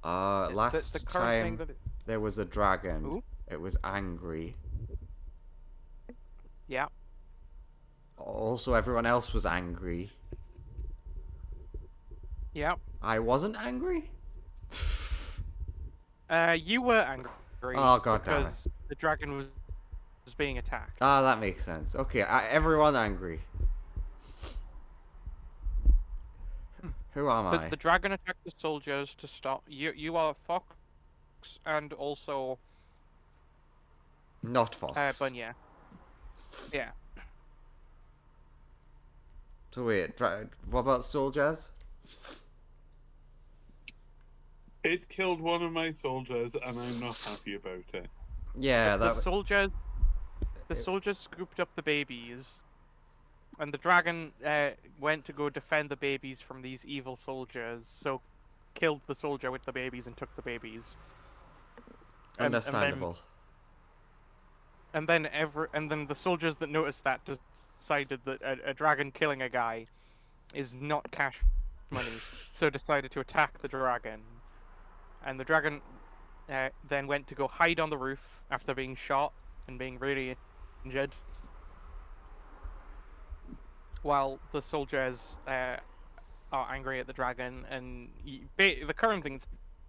Last The current thing time that there was a dragon. Ooh, It was angry. yeah, Also, everyone else was angry. yeah. I wasn't angry? You were angry Oh, god damn it. because the dragon was being attacked. Ah, that makes sense. Okay, everyone angry. Who am The I? the dragon attacked the soldiers to stop you. You are Fox and also Not Fox. Bunya. Yeah. So wait, what about soldiers? It killed one of my soldiers, and I'm not happy about it. Yeah, The that. soldiers scooped up the babies, and the dragon went to go defend the babies from these evil soldiers. So killed the soldier with the babies and took the babies. And then Understandable. and then the soldiers that noticed that decided that a dragon killing a guy is not cash money, so decided to attack the dragon. And the dragon then went to go hide on the roof after being shot and being really injured, while the soldiers are angry at the dragon. And the current thing that's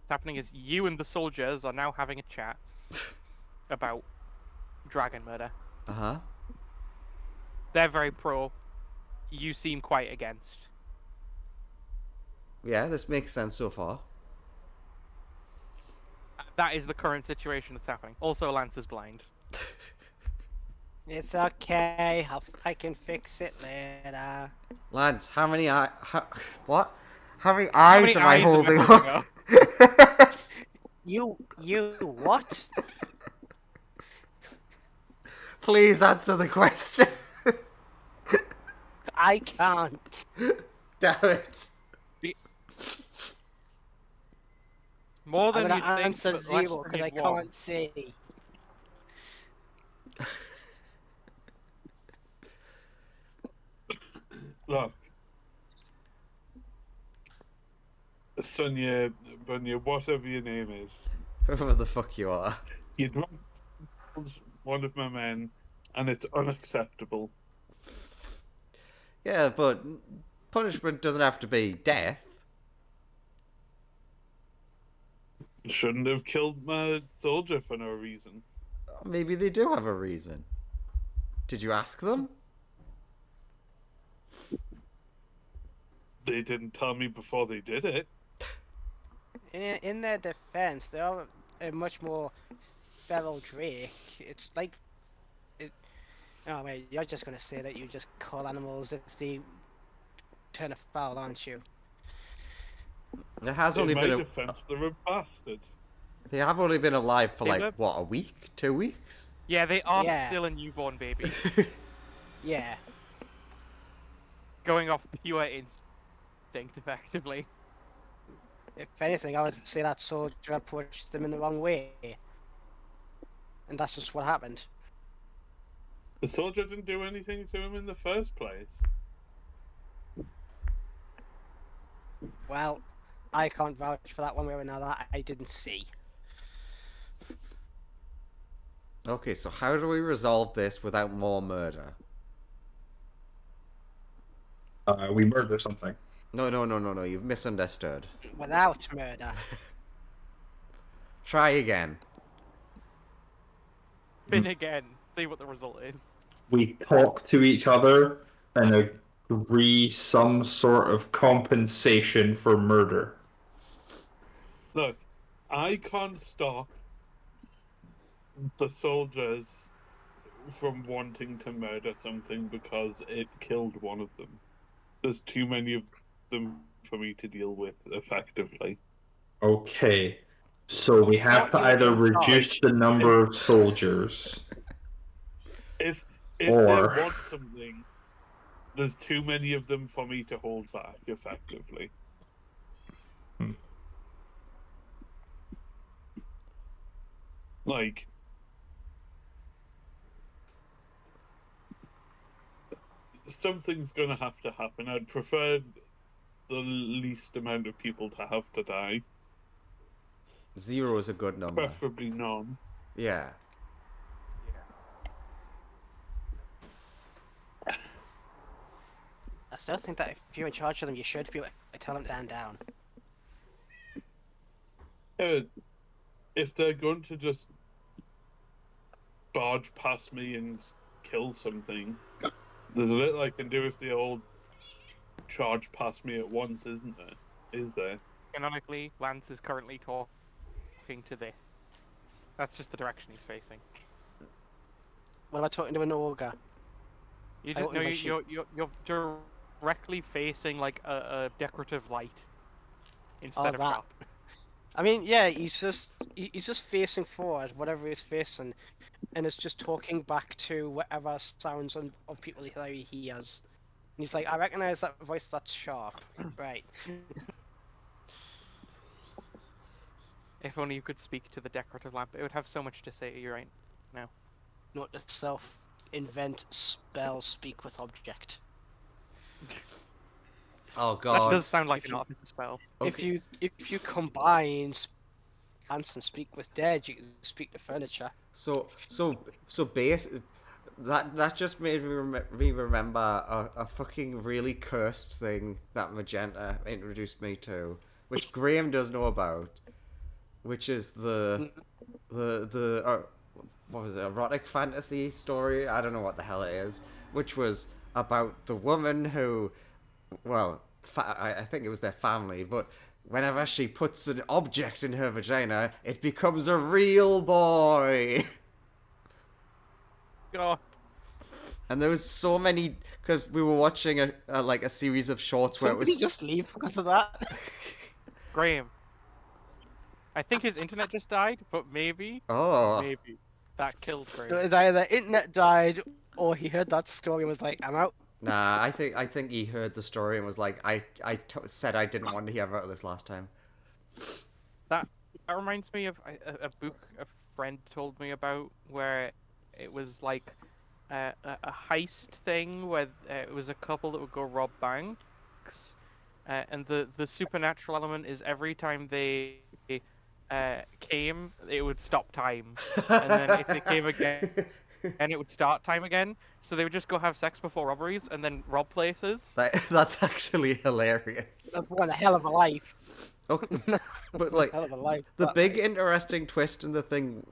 happening is you and the soldiers are now having a chat about dragon murder. Uh huh. They're very pro. You seem quite against. Yeah, this makes sense so far. That is the current situation that's happening. Also, Lance is blind. It's okay. I can fix it later. Lads, how many what? How many How eyes many am I eyes am I holding holding up? up? You what? Please answer the question. I can't. Damn it. More I'm than gonna you'd think, answer but less zero than because I you'd want. can't see. Look, Sonia, Bunya, whatever your name is, Whoever the fuck you are. you dropped one of my men, and it's unacceptable. Yeah, but punishment doesn't have to be death. Shouldn't have killed my soldier for no reason. Maybe they do have a reason. Did you ask them? They didn't tell me before they did it. In their defense, they are a much more feral drake. It's like it. Oh wait, you're just gonna say that you just call animals if they turn afoul, aren't you? There has In only my been a. defense, they're a bastard. They have only been alive for They like were- what, a week, 2 weeks? Yeah, they are Yeah. still a newborn baby, Yeah. going off pure instinct, effectively. If anything, I would say that soldier approached them in the wrong way, and that's just what happened. The soldier didn't do anything to him in the first place. Well, I can't vouch for that one way or another. I didn't see. Okay, so how do we resolve this without more murder? We murder something. No, you've misunderstood. Without murder. Try again. Spin again, see what the result is. We talk to each other and agree some sort of compensation for murder. Look, I can't stop the soldiers from wanting to murder something because it killed one of them. There's too many of them for me to deal with effectively. Okay. So we have to either reduce the number of soldiers. If Or- they want something, there's too many of them for me to hold back effectively. Like, something's gonna have to happen. I'd prefer the least amount of people to have to die. 0 is a good number. Preferably none. Yeah. I still think that if you're in charge of them, you should be able to tell them to stand down. If they're going to just barge past me and kill something, there's a little I can do if they all charge past me at once, isn't there? Is there? Canonically, Lance is currently talking to this. That's just the direction he's facing. What am I talking to an ogre? You I just want no, my you're directly facing like a decorative light instead Oh, of that. sharp. I mean, yeah, he's just facing forward, whatever he's facing, and it's just talking back to whatever sounds of people that he hears. And he's like, I recognize that voice. That's sharp, right? If only you could speak to the decorative lamp, it would have so much to say to you right now. Not to self-invent spell, speak with object. Oh That god. does sound like If an you- officer spell. Okay. If you combine Lance and speak with dead, you can speak to furniture. So base that just made me remember a fucking really cursed thing that Magenta introduced me to, which Graham does know about, which is the what was it, erotic fantasy story? I don't know what the hell it is, which was about the woman who, well, I think it was their family, but whenever she puts an object in her vagina, it becomes a real boy. God, And there was so many, because we were watching a series of shorts where it Somebody was just leave because of that. Graham. I think his internet just died, but maybe oh that killed So Graham. it's either internet died or he heard that story and was like, I'm out. nah. I think he heard the story and was like, said I didn't want to hear about this last time. That reminds me of a book a friend told me about where it was like a heist thing where it was a couple that would go rob banks, and the supernatural element is every time they came, it would stop time, and then if they came again, and it would start time again. So they would just go have sex before robberies and then rob places. That's actually hilarious. That's one hell of a life. Okay, but like Hell of a life. the But, big interesting twist in the thing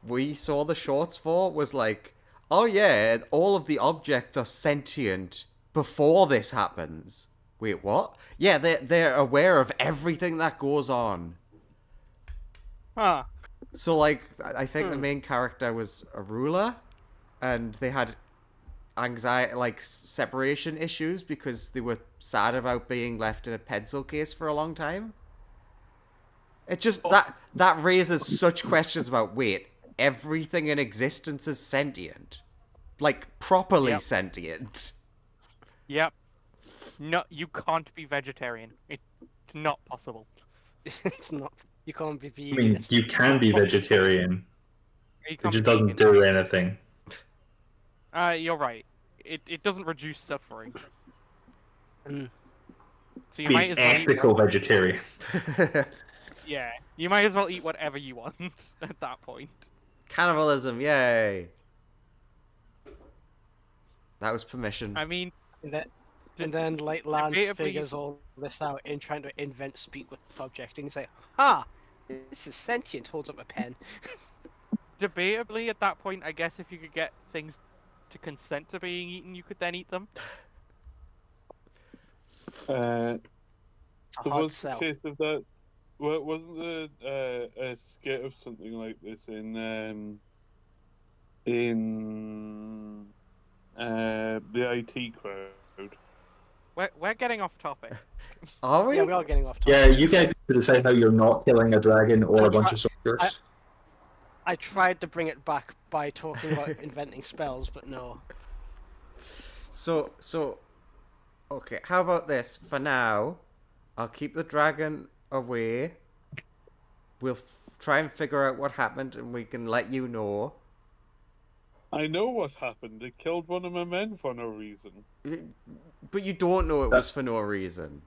we saw the shorts for was like, oh yeah, all of the objects are sentient before this happens. Wait, what? Yeah, they're aware of everything that goes on. Huh. So like, I think the main character was a ruler, and they had anxiety, like separation issues because they were sad about being left in a pencil case for a long time. It just that raises such questions about, wait, everything in existence is sentient, like properly Yep. sentient. Yep. No, you can't be vegetarian. It's not possible. it's not. You can't be I vegan. mean, it's you can be impossible. vegetarian. You It can't just be doesn't vegan. do anything. You're right. It doesn't reduce suffering. Mm. So you Be might as well eat ethical vegetarian. yeah, you might as well eat whatever you want at that point. Cannibalism, yay! That was permission. I mean, And then, d- and then like Lance debatably- figures all this out in trying to invent speak with object, and he's like, "Ha, this is sentient." Holds up a pen. debatably at that point, I guess if you could get things to consent to being eaten, you could then eat them. It's a There hard was a sell. case of that. Well, wasn't there a skit of something like this in the IT crowd? We're getting off topic. Are we? Yeah, we are getting off topic. Yeah, you guys need to decide how you're not killing a dragon or I a bunch try- of soldiers. I tried to bring it back by talking about inventing spells, but no. So, okay, how about this? For now, I'll keep the dragon away. We'll try and figure out what happened, and we can let you know. I know what happened. It killed one of my men for no reason. But you don't know it was for no reason.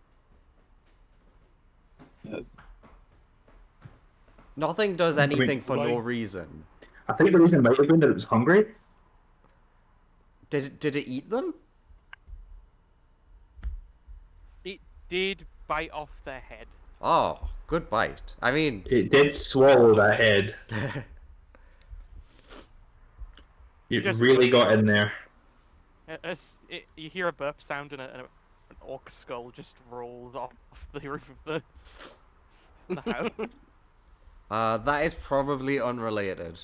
Nothing does anything for no like- reason. I think the reason might have been that it was hungry. Did it eat them? It did bite off their head. Oh, good bite. I mean, It did swallow that head. It Just- really got in there. You hear a burp sound and an orc skull just rolls off the roof of the house. that is probably unrelated.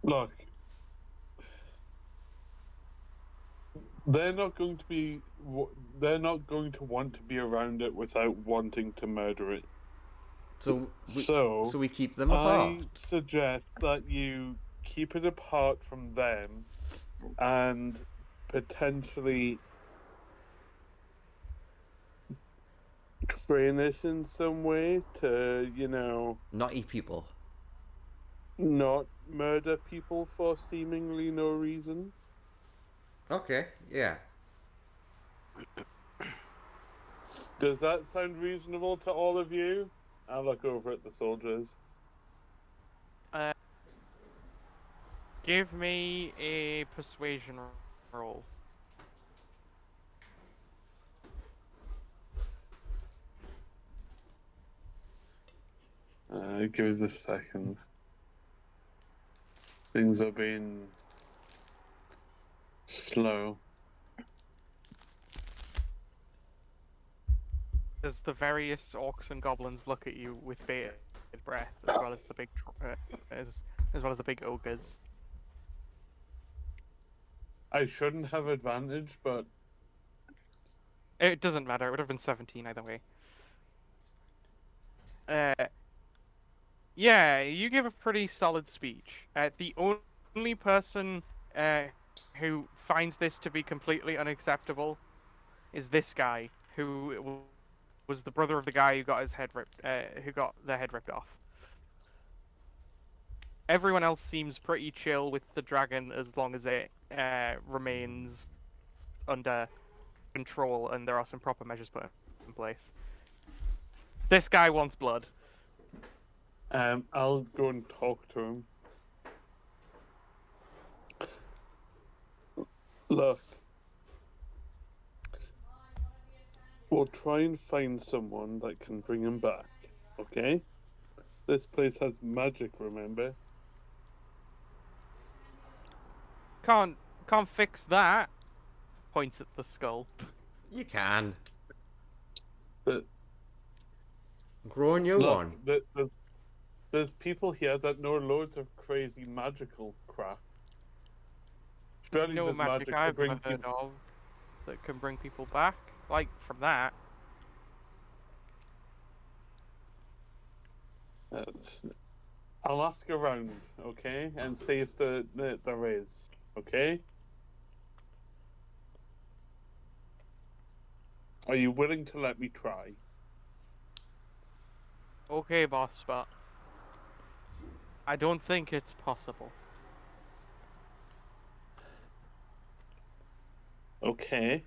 Look, they're not going to be. They're not going to want to be around it without wanting to murder it. So So we keep them apart. I suggest that you keep it apart from them, and potentially train it in some way to, Not eat people. not murder people for seemingly no reason. Okay, yeah. Does that sound reasonable to all of you? I'll look over at the soldiers. Give me a persuasion roll. Give us a second. Things are being slow. As the various orcs and goblins look at you with bated breath, as well as the big as well as the big ogres. I shouldn't have advantage, but It doesn't matter. It would have been 17 either way. Yeah, you give a pretty solid speech. The only person who finds this to be completely unacceptable is this guy, who was the brother of the guy who got his head ripped, who got their head ripped off. Everyone else seems pretty chill with the dragon as long as it remains under control and there are some proper measures put in place. This guy wants blood. I'll go and talk to him. Look, we'll try and find someone that can bring him back, okay? This place has magic, remember? Can't fix that. Points at the skull. You can. But Grow a new one. there's people here that know loads of crazy magical crap. There's Surely no there's magic to I've bring ever heard people- of that can bring people back. Like, from that. I'll ask around, okay, and see if there is, okay? Are you willing to let me try? Okay, boss, but I don't think it's possible. Okay.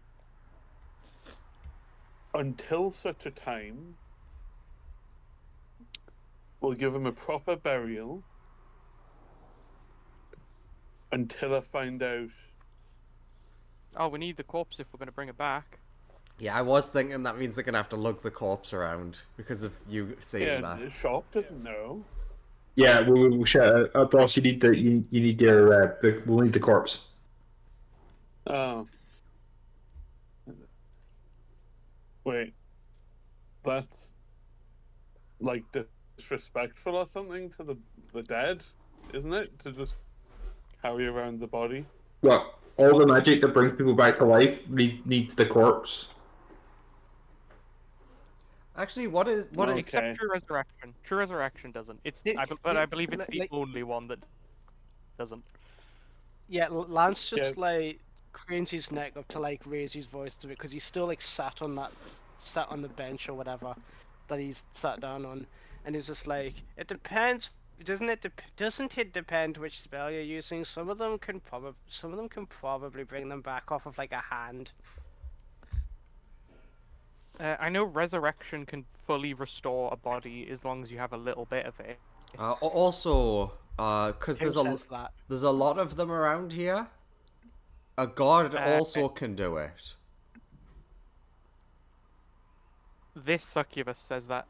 Until such a time, we'll give him a proper burial until I find out. Oh, we need the corpse if we're going to bring it back. Yeah, I was thinking that means they're gonna have to lug the corpse around because of you saying Yeah, that. the shop doesn't know. Yeah, we'll share. Boss, you need you need your we'll need the corpse. Oh. Wait. That's like disrespectful or something to the dead, isn't it? To just carry around the body. Well, all the magic that brings people back to life needs the corpse. Actually, what is Okay. Except True Resurrection. True Resurrection doesn't. But I believe it's the only one that doesn't. Yeah, Lance just Yeah. like cranes his neck up to like raise his voice to it because he's still like sat on the bench or whatever that he's sat down on, and it's just like it depends. Doesn't it depend which spell you're using? Some of them can probably bring them back off of like a hand. I know resurrection can fully restore a body as long as you have a little bit of it. Also, because Who says that? there's a lot of them around here. A god Uh, also can do it. This succubus says that.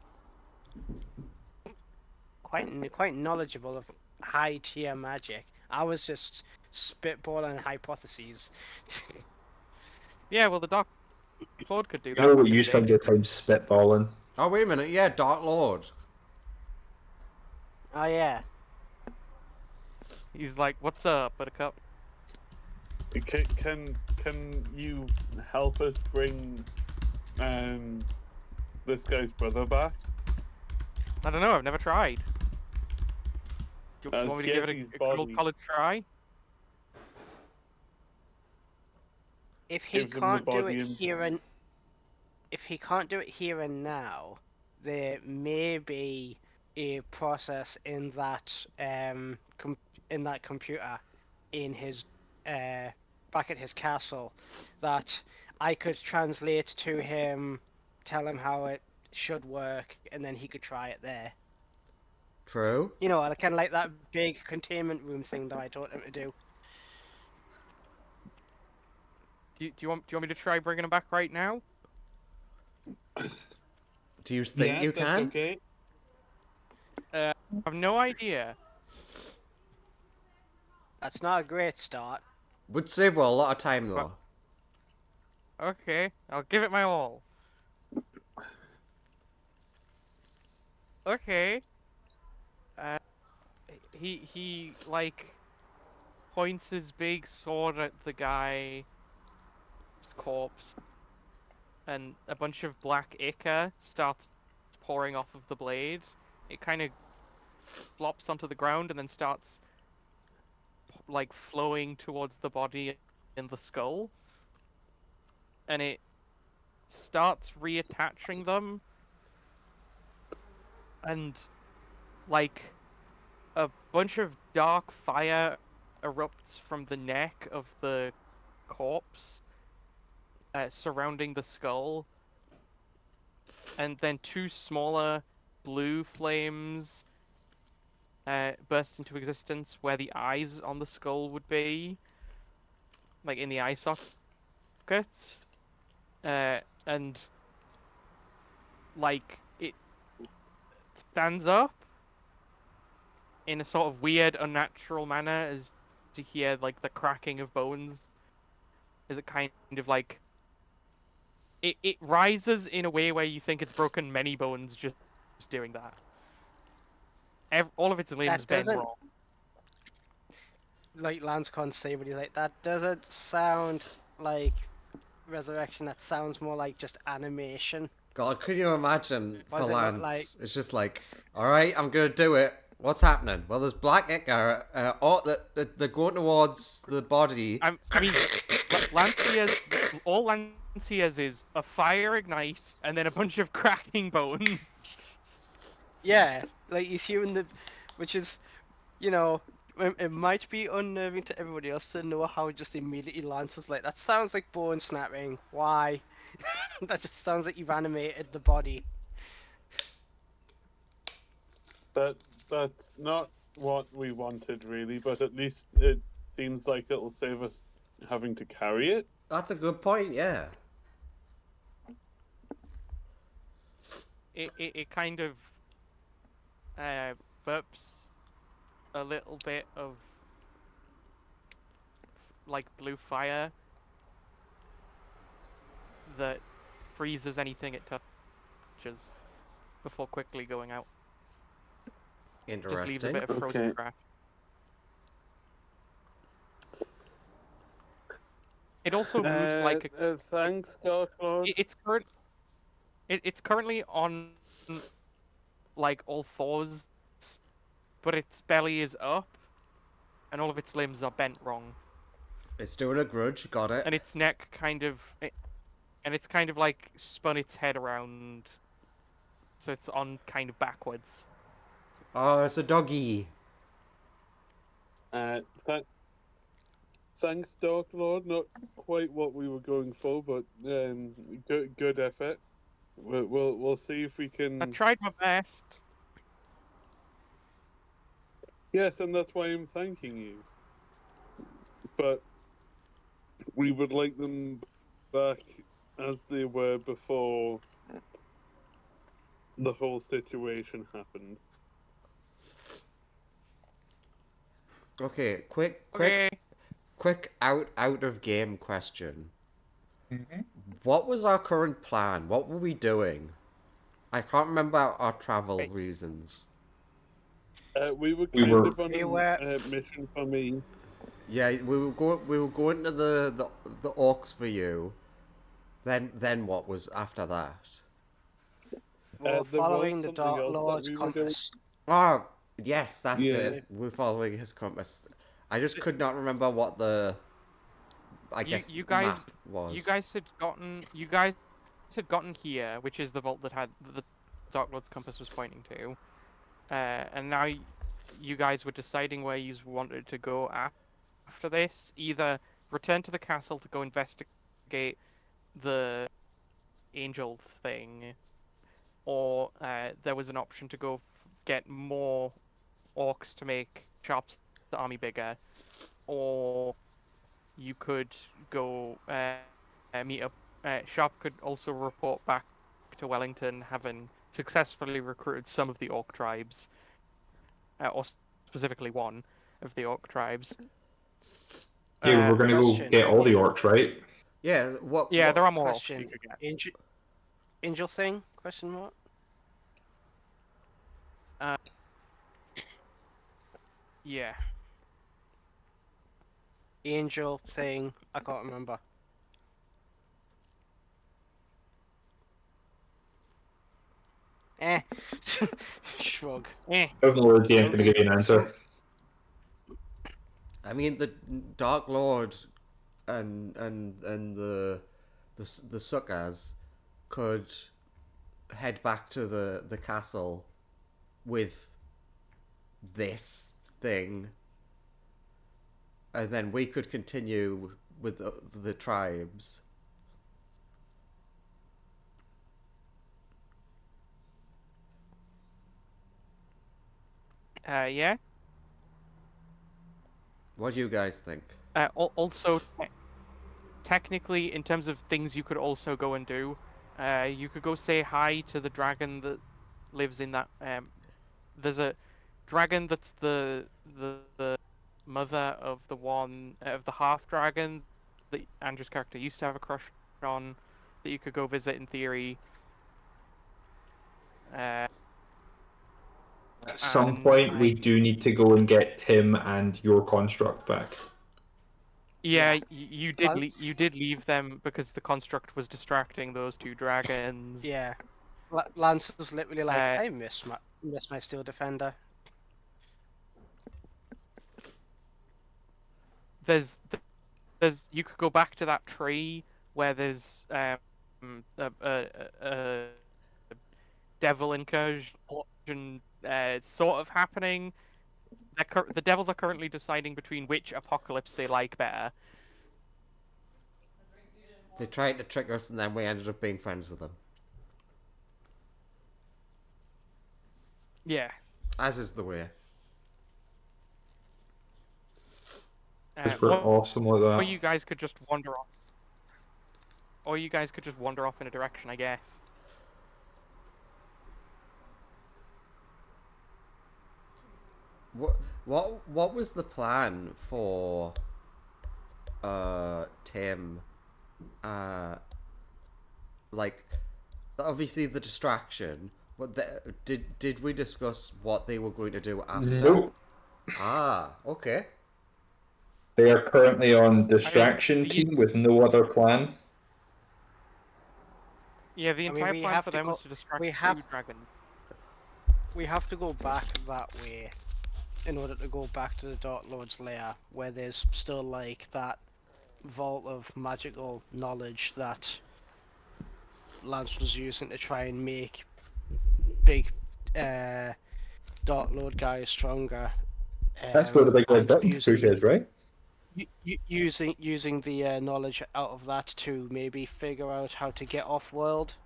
Quite knowledgeable of high tier magic. I was just spitballing hypotheses. Yeah, well, the Dark Lord could do You that. know what back in you the day. spend your time spitballing? Oh wait a minute, yeah, Dark Lord. Oh yeah. He's like, "What's up, Buttercup?" Can you help us bring this guy's brother back? I don't know. I've never tried. Do you want me to give it Sketchy's a good old body. college try? If he Gives him the can't do body it and- here and if he can't do it here and now, there may be a process in that in that computer in his back at his castle that I could translate to him, tell him how it should work, and then he could try it there. True. You know, kind of like that big containment room thing that I taught him to do. Do you want me to try bringing him back right now? Do you think Yeah, you that's can? okay. I have no idea. That's not a great start. Would save well a lot of time though. Okay, I'll give it my all. Okay. He like points his big sword at the guy's corpse, and a bunch of black ichor starts pouring off of the blade. It kind of flops onto the ground and then starts like flowing towards the body and the skull, and it starts reattaching them, and like a bunch of dark fire erupts from the neck of the corpse, surrounding the skull, and then two smaller blue flames burst into existence where the eyes on the skull would be, like in the eye sockets, and like it stands up in a sort of weird, unnatural manner as to hear like the cracking of bones. As it kind of like it rises in a way where you think it's broken many bones just doing that. All of its limbs That bend doesn't wrong. like Lance can't say, but he's like, that doesn't sound like resurrection. That sounds more like just animation. God, could you imagine What does for it look Lance? like? It's just like, all right, I'm gonna do it. What's happening? Well, there's black ichor. They're going towards the body. I mean, Lance hears, all Lance hears is a fire ignite and then a bunch of cracking bones. Yeah, like he's hearing the, which is, you know, it might be unnerving to everybody else to know how just immediately Lance is like, that sounds like bone snapping. Why? That just sounds like you've animated the body. That's not what we wanted, really, but at least it seems like it'll save us having to carry it. That's a good point. Yeah. It kind of burps a little bit of like blue fire that freezes anything it touches before quickly going out. Just leaves a Interesting. bit of frozen Okay. crack. It also moves like a Thanks, Dark Lord. it's currently on like all fours, but its belly is up, and all of its limbs are bent wrong, It's doing a grudge. Got it. and its neck and it's kind of like spun its head around, so it's on kind of backwards. Oh, it's a doggy. Thanks, Dark Lord. Not quite what we were going for, but good effort. We'll see if we I can. tried my best. Yes, and that's why I'm thanking you. But we would like them back as they were before the whole situation happened. Okay, quick Okay. out of game question. Mm-hmm. What was our current plan? What were we doing? I can't remember our travel Right. reasons. We were We kind were- of on We a were- mission for me. Yeah, we were going to the orcs for you. Then what was after that? We're There was following the something Dark else that Lord's we were doing. compass. Oh, yes, that's Yeah. it. We're following his compass. I just could not remember what the guess You guys map was. you guys had gotten here, which is the vault that had the Dark Lord's compass was pointing to, and now you guys were deciding where you wanted to go after this. Either return to the castle to go investigate the angel thing, or there was an option to go get more orcs to make Sharp's army bigger, or you could go meet up. Sharp could also report back to Wellington, having successfully recruited some of the orc tribes, or specifically one of the orc tribes. Yeah, we're gonna go question. get all the orcs, right? Yeah, what? Yeah, what- there are more orcs Question. you could get. Angel thing? Question mark? Yeah. Angel thing. I can't remember. Eh. Shrug. Eh. Overlord ain't gonna give you an answer. I mean, the Dark Lord and the suckers could head back to the castle with this thing, and then we could continue with the tribes. Yeah. What do you guys think? Also, technically, in terms of things you could also go and do, you could go say hi to the dragon that lives in that. There's a dragon that's the mother of the one of the half dragon that Andrew's character used to have a crush on. That you could go visit in theory. At some And point, we do need to go and get Tim and your construct back. Yeah, Yeah. you did you did leave them because the construct was distracting those two dragons. Yeah. Lance is literally like, Uh, I miss my steel defender. There's you could go back to that tree where there's a devil incursion sort of happening. The devils are currently deciding between which apocalypse they like better. They tried to trick us, and then we ended up being friends with them. Yeah. As is the way. Because we're Or awesome like that. you guys could just wander off. Or you guys could just wander off in a direction, I guess. What was the plan for Tim? Like, obviously the distraction. Did we discuss what they were going to do after? Nope. Ah, okay. They are currently on distraction the- team with no other plan. Yeah, the I mean, entire we plan have for to them go- was to distract we the have- two dragons. We have to go back that way in order to go back to the Dark Lord's lair, where there's still like that vault of magical knowledge that Lance was using to try and make big Dark Lord guys stronger. That's where the big red and button using push is, right? using the knowledge out of that to maybe figure out how to get off world.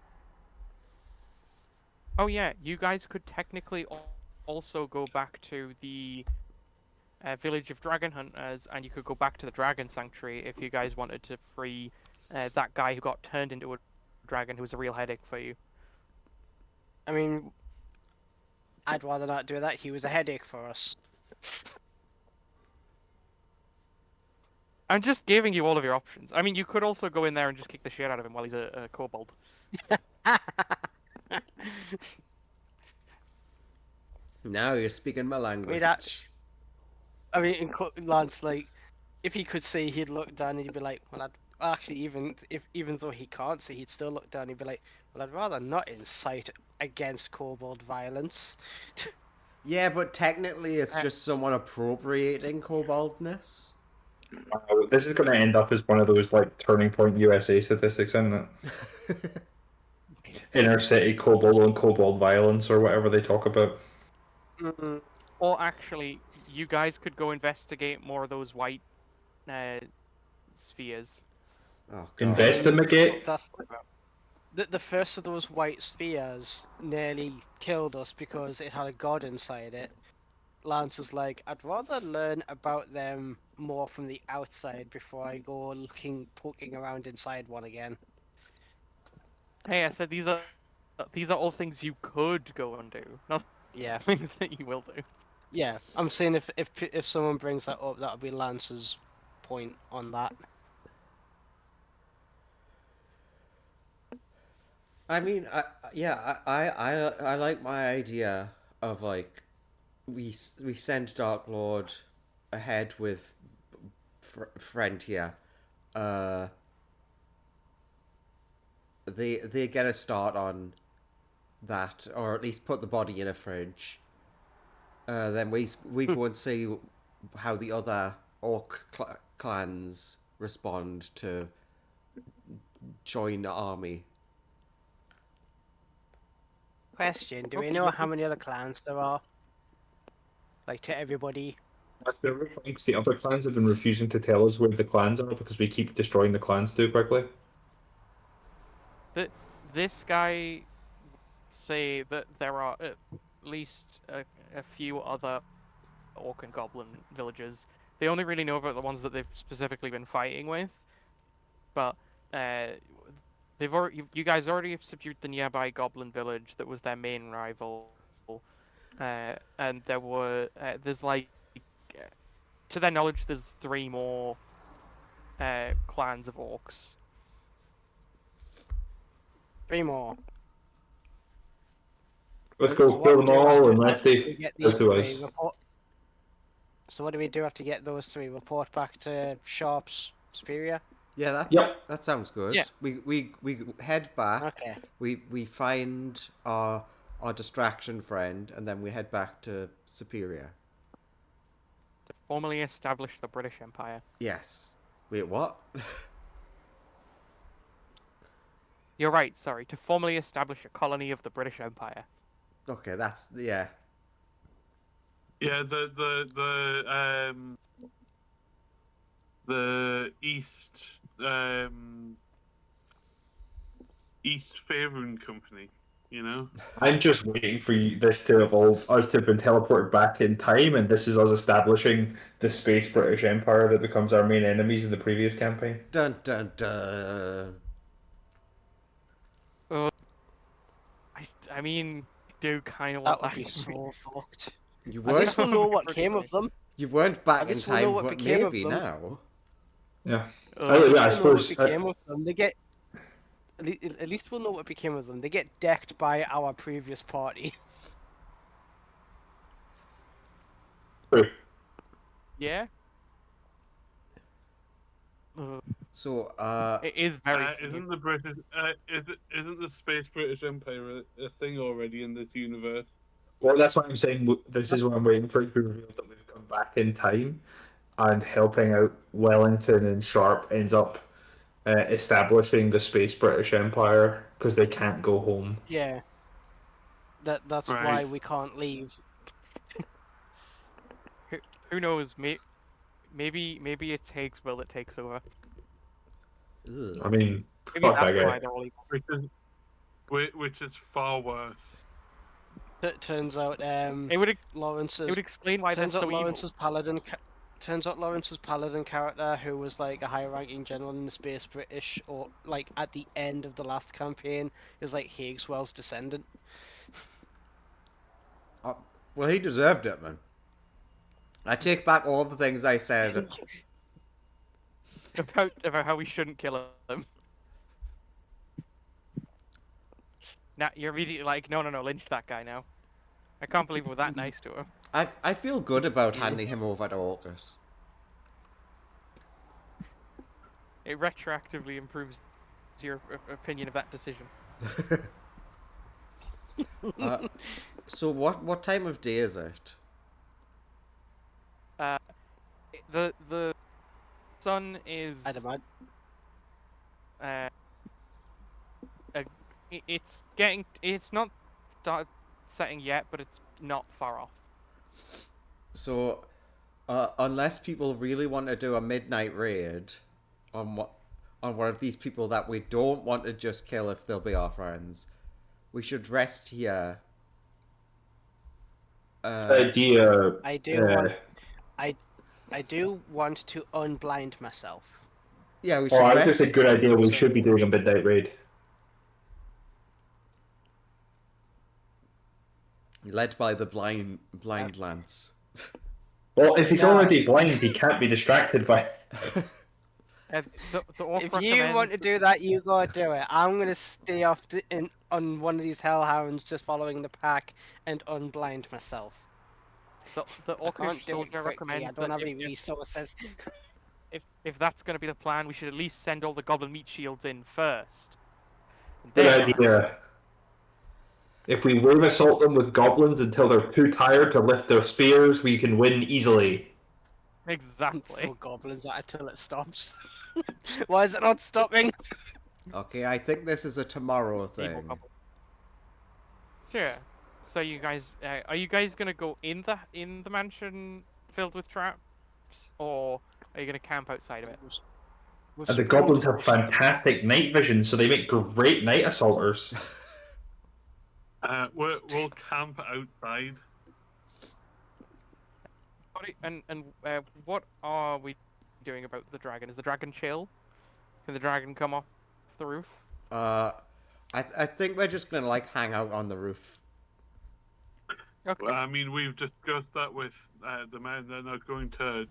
Oh yeah, you guys could technically also go back to the village of dragon hunters, and you could go back to the dragon sanctuary if you guys wanted to free that guy who got turned into a dragon, who was a real headache for you. I mean, I'd rather not do that. He was a headache for us. I'm just giving you all of your options. I mean, you could also go in there and just kick the shit out of him while he's a kobold. Now you're speaking my language. Lance, like, if he could see, he'd look down and he'd be like, well, actually, even though he can't see, he'd still look down and he'd be like, well, I'd rather not incite against kobold violence. Yeah, but technically it's just someone appropriating koboldness. This is going to end up as one of those like turning point USA statistics, isn't it? Inner city kobold and kobold violence, or whatever they talk about. Mm-mm. Or actually, you guys could go investigate more of those white spheres. Oh, God. Investigate? The first of those white spheres nearly killed us because it had a god inside it. Lance is like, I'd rather learn about them more from the outside before I go poking around inside one again. Hey, I said these are all things you could go and do, not Yeah, things that you will do. yeah. I'm saying if someone brings that up, that'll be Lance's point on that. I mean, I like my idea of like we send Dark Lord ahead with friend here. They get a start on that, or at least put the body in a fridge. Then we go and see how the other orc clans respond to join the army. Question: Do we Okay, know yeah. how many other clans there are? Like to everybody. The other clans have been refusing to tell us where the clans are because we keep destroying the clans too quickly. This guy say that there are at least a few other orc and goblin villages. They only really know about the ones that they've specifically been fighting with, but you guys already subdued the nearby goblin village that was their main rival, and there's like, to their knowledge, there's 3 more clans of orcs. 3 more. Let's go So kill what them we do all after- unless after they we get go these to 3, us. So what do we do after get those 3? Report back to Sharp's Superior? Yeah, Yep. that sounds good. Yeah. We head back. Okay. We find our distraction friend, and then we head back to Superior. To formally establish the British Empire. Yes. Wait, what? You're right, sorry. To formally establish a colony of the British Empire. Okay, that's yeah. Yeah, the East Favouring Company, you know? I'm just waiting for this to evolve, us to have been teleported back in time, and this is us establishing the space British Empire that becomes our main enemies in the previous campaign. Dun dun dun. I mean, I do kind of That want would be that. so fucked. You At least weren't we'll know what came of them. you weren't back At in least we'll know time, what but became of maybe them. now. Yeah. Uh, Oh, yeah, I We'll know suppose. what became of them. They get. At least we'll know what became of them. They get decked by our previous party. True. Yeah? Uh, So it is very... Isn't the British isn't the Space British Empire a thing already in this universe? Well, that's why I'm saying this is what I'm waiting for it to be revealed that we've come back in time, and helping out Wellington and Sharp ends up establishing the space British Empire because they can't go home. Yeah. That's Right. why we can't leave. Who knows? Maybe it takes Will that takes over. ugh. I mean, Maybe fuck that's that why guy. they're all evil. Which is far worse. Turns out, It would Lawrence's explain why they're turns out so evil. Lawrence's paladin. Turns out Lawrence's paladin character, who was like a high-ranking general in the Space British, or like at the end of the last campaign, is like Higgswell's descendant. Well, he deserved it, man. I take back all the things I said. About how we shouldn't kill him. Now you're immediately like, no, lynch that guy now. I can't believe we're that nice to him. I feel good about handing him over to Orcus. It retroactively improves your opinion of that decision. So what time of day is it? The sun is. I'd imagine. It's not started setting yet, but it's not far off. So, unless people really want to do a midnight raid on one of these people that we don't want to just kill if they'll be our friends, we should rest here. Idea. I do want to unblind myself. Yeah, we should I think rest. it's a good idea. We should be doing a midnight raid. Led by the blind Lance. Well, if he's Yeah. already blind, he can't be distracted by. The orc If you recommends want to do that, you go do it. I'm gonna stay off on one of these hellhounds, just following the pack and unblind myself. the I orcish can't do it soldier quickly. I recommends don't that have any resources. if that's going to be the plan, we should at least send all the goblin meat shields in first. And Good then- idea. If we wave assault them with goblins until they're too tired to lift their spears, we can win easily. Exactly. Throw goblins at it till it stops. Why is it not stopping? Okay, I think this is a tomorrow Evil thing. goblin. Sure. So you guys, are you guys gonna go in the mansion filled with traps, or are you gonna camp outside of it? And the goblins have fantastic night vision, so they make great night assaulters. We'll camp outside. What are we doing about the dragon? Is the dragon chill? Can the dragon come off the roof? I think we're just gonna like hang out on the roof. Okay. Well, I mean, we've discussed that with the men. They're not going to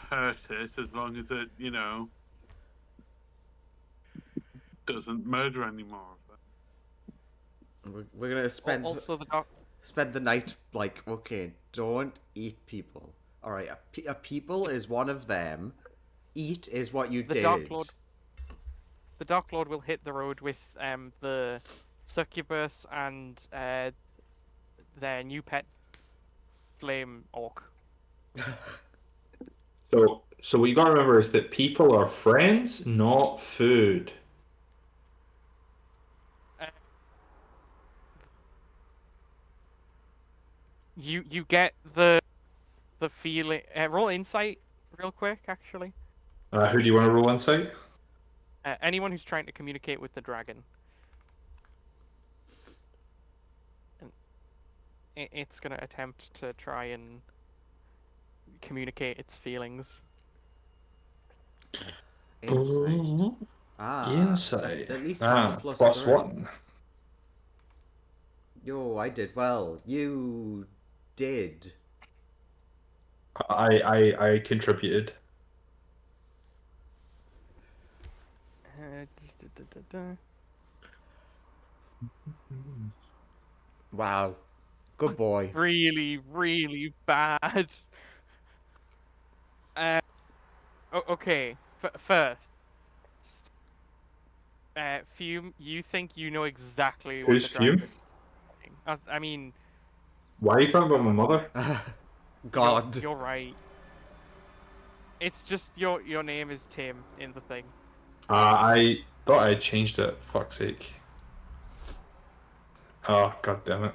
hurt it as long as it, doesn't murder anymore. We're gonna spend Also, spend the night like, okay, don't eat people. All right, a people is one of them. Eat is what you did. The Dark Lord will hit the road with the succubus and their new pet flame orc. So what you gotta remember is that people are friends, not food. You get the feeling. Roll insight real quick, actually. Who do you want to roll insight? Anyone who's trying to communicate with the dragon. And it's gonna attempt to try and communicate its feelings. Insight. Ah, Insight. at least that's a plus +3. 1. Yo, I did well. You did. I contributed. Wow. Good boy. Really, really bad. Okay. First, Fume, you think you know exactly what Who's the dragon Fume? is doing. I mean, Why are you talking about my mother? God. You're right. It's just your name is Tim in the thing. I thought I had changed it. Fuck's sake. Oh, god damn it.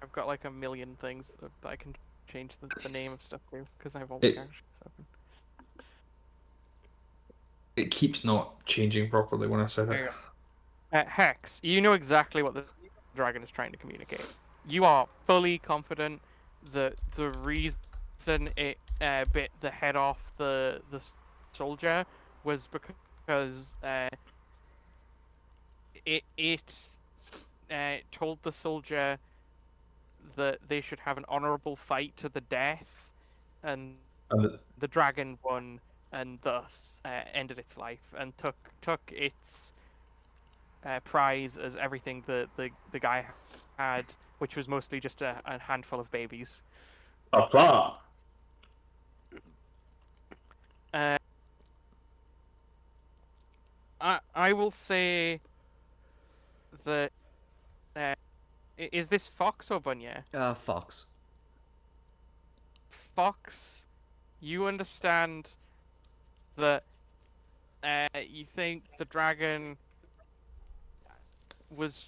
I've got like a million things that I can change the name of stuff to because I have all the characters open. It keeps not changing properly when I said There you it. go. Hex, you know exactly what the dragon is trying to communicate. You are fully confident that the reason it bit the head off the soldier was because it told the soldier that they should have an honorable fight to the death, and And the dragon won, and thus ended its life and took its prize as everything the guy had, which was mostly just a handful of babies. Applaud. Uh, I will say that is this Fox or Bunya? Fox. Fox, you understand that you think the dragon was.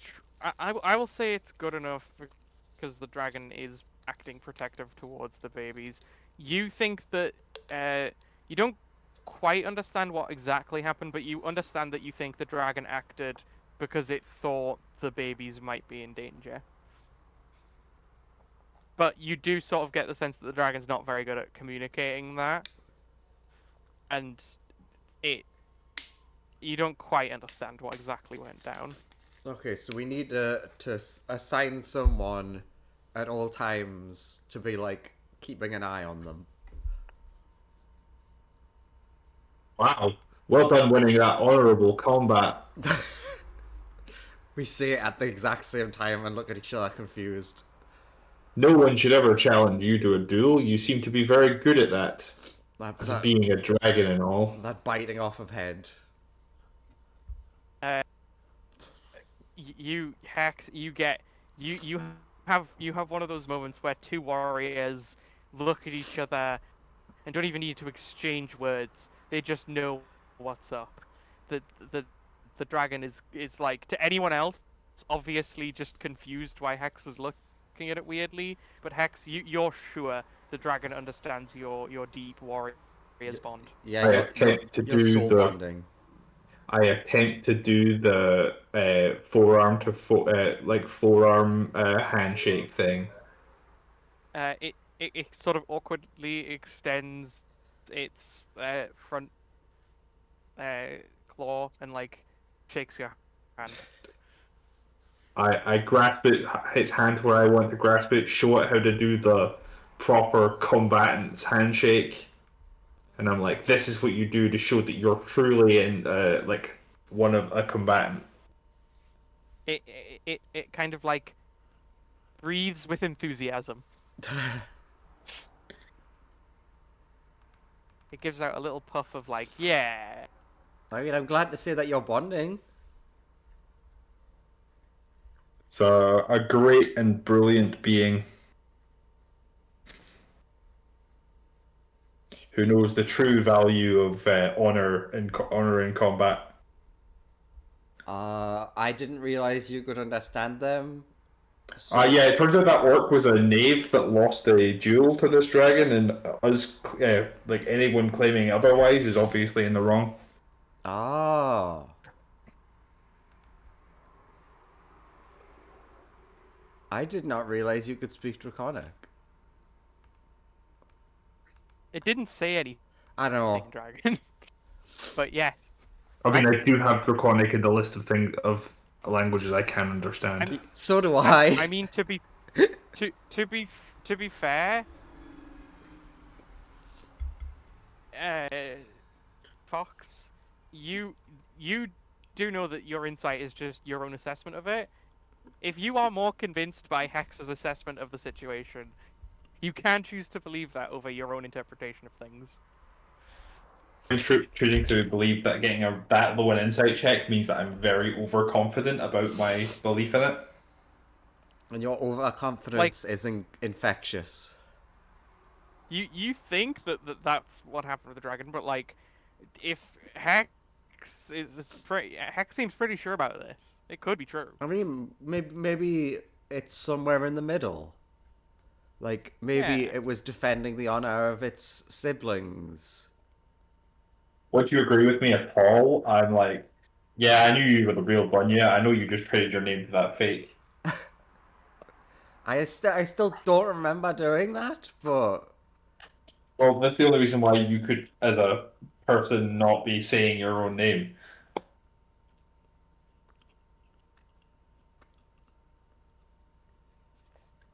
I will say it's good enough because the dragon is acting protective towards the babies. You think that you don't quite understand what exactly happened, but you understand that you think the dragon acted because it thought the babies might be in danger. But you do sort of get the sense that the dragon's not very good at communicating that, and it you don't quite understand what exactly went down. Okay, so we need to assign someone at all times to be like keeping an eye on them. Wow. Well done winning that honourable combat. We say it at the exact same time and look at each other confused. No one should ever challenge you to a duel. You seem to be very good at that. As That, being a dragon and all. that biting off of head. You Hex, you have one of those moments where two warriors look at each other and don't even need to exchange words. They just know what's up. The the the dragon is like, to anyone else, it's obviously just confused why Hex is looking at it weirdly. But Hex, you're sure the dragon understands your deep warrior's bond. Yeah, I you're attempt to do soul the. bonding. I attempt to do the forearm to forearm handshake thing. It sort of awkwardly extends its front claw and like shakes your hand. I grasp its hand where I want to grasp it, show it how to do the proper combatant's handshake, and I'm like, "This is what you do to show that you're truly in like one of a combatant." It kind of like breathes with enthusiasm. It gives out a little puff of like, yeah. I mean, I'm glad to say that you're bonding. So a great and brilliant being who knows the true value of honor in combat. I didn't realize you could understand them. Yeah, it turns out that orc was a knave that lost a duel to this dragon, and us, like anyone claiming otherwise, is obviously in the wrong. Oh. I did not realize you could speak Draconic. It didn't say anything, I know. dragon. But yes. I mean, I do have Draconic in the list of languages I can understand. So do I. I mean, to be fair, Fox, you do know that your insight is just your own assessment of it. If you are more convinced by Hex's assessment of the situation, you can choose to believe that over your own interpretation of things. I'm choosing to believe that getting that low an insight check means that I'm very overconfident about my belief in it. And your overconfidence is infectious. You think that's what happened with the dragon, but like, if Hex Hex seems pretty sure about this. It could be true. I mean, maybe it's somewhere in the middle. Like, maybe it was defending the honor of its siblings. Would you agree with me at all? I'm like, Yeah, I knew you were the real one. Yeah, I know you just traded your name to that fake. I still don't remember doing that, but Well, that's the only reason why you could, as a person, not be saying your own name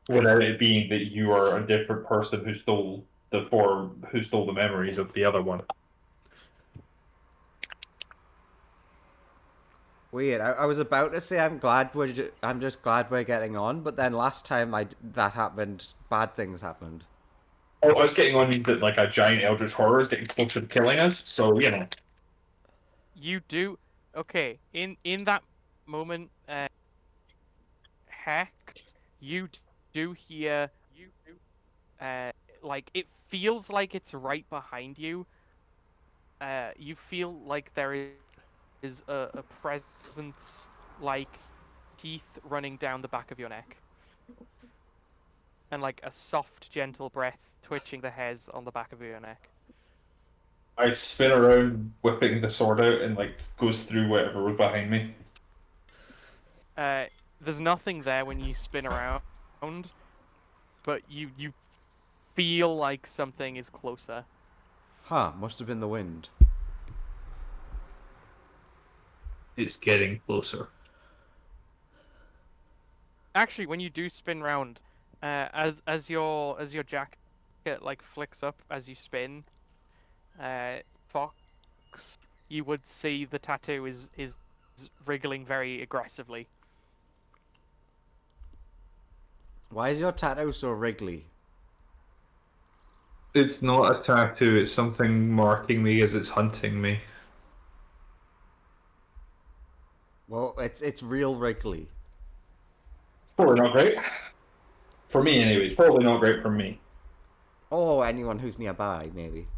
without it being that you are a different person who stole the memories of the other one. weird. I was about to say I'm just glad we're getting on, but then last time that happened, bad things happened. Oh, I was getting on that like a giant eldritch horror is getting closer to killing us. So You do okay in that moment, Hex. You do hear uh like it feels like it's right behind you. You feel like there is a presence like teeth running down the back of your neck. And like a soft, gentle breath twitching the hairs on the back of your neck. I spin around, whipping the sword out, and like goes through whatever was behind me. There's nothing there when you spin around, but you feel like something is closer. Huh, must have been the wind. It's getting closer. Actually, when you do spin round, as your jacket like flicks up as you spin, Fox, you would see the tattoo is wriggling very aggressively. Why is your tattoo so wriggly? It's not a tattoo. It's something marking me as it's hunting me. Well, it's real wriggly. It's probably not great for me, anyways. Probably not great for me. Or anyone who's nearby, maybe.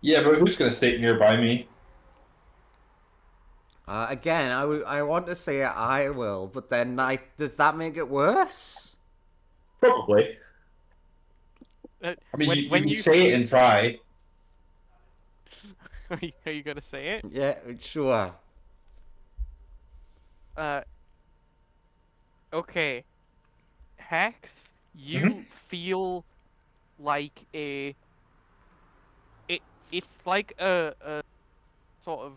Yeah, but who's gonna stay nearby me? Again, I want to say I will, but then does that make it worse? Probably. I mean, you can say it and try. Are you gonna say it? Yeah, sure. Okay. Hex, you feel like it's like a sort of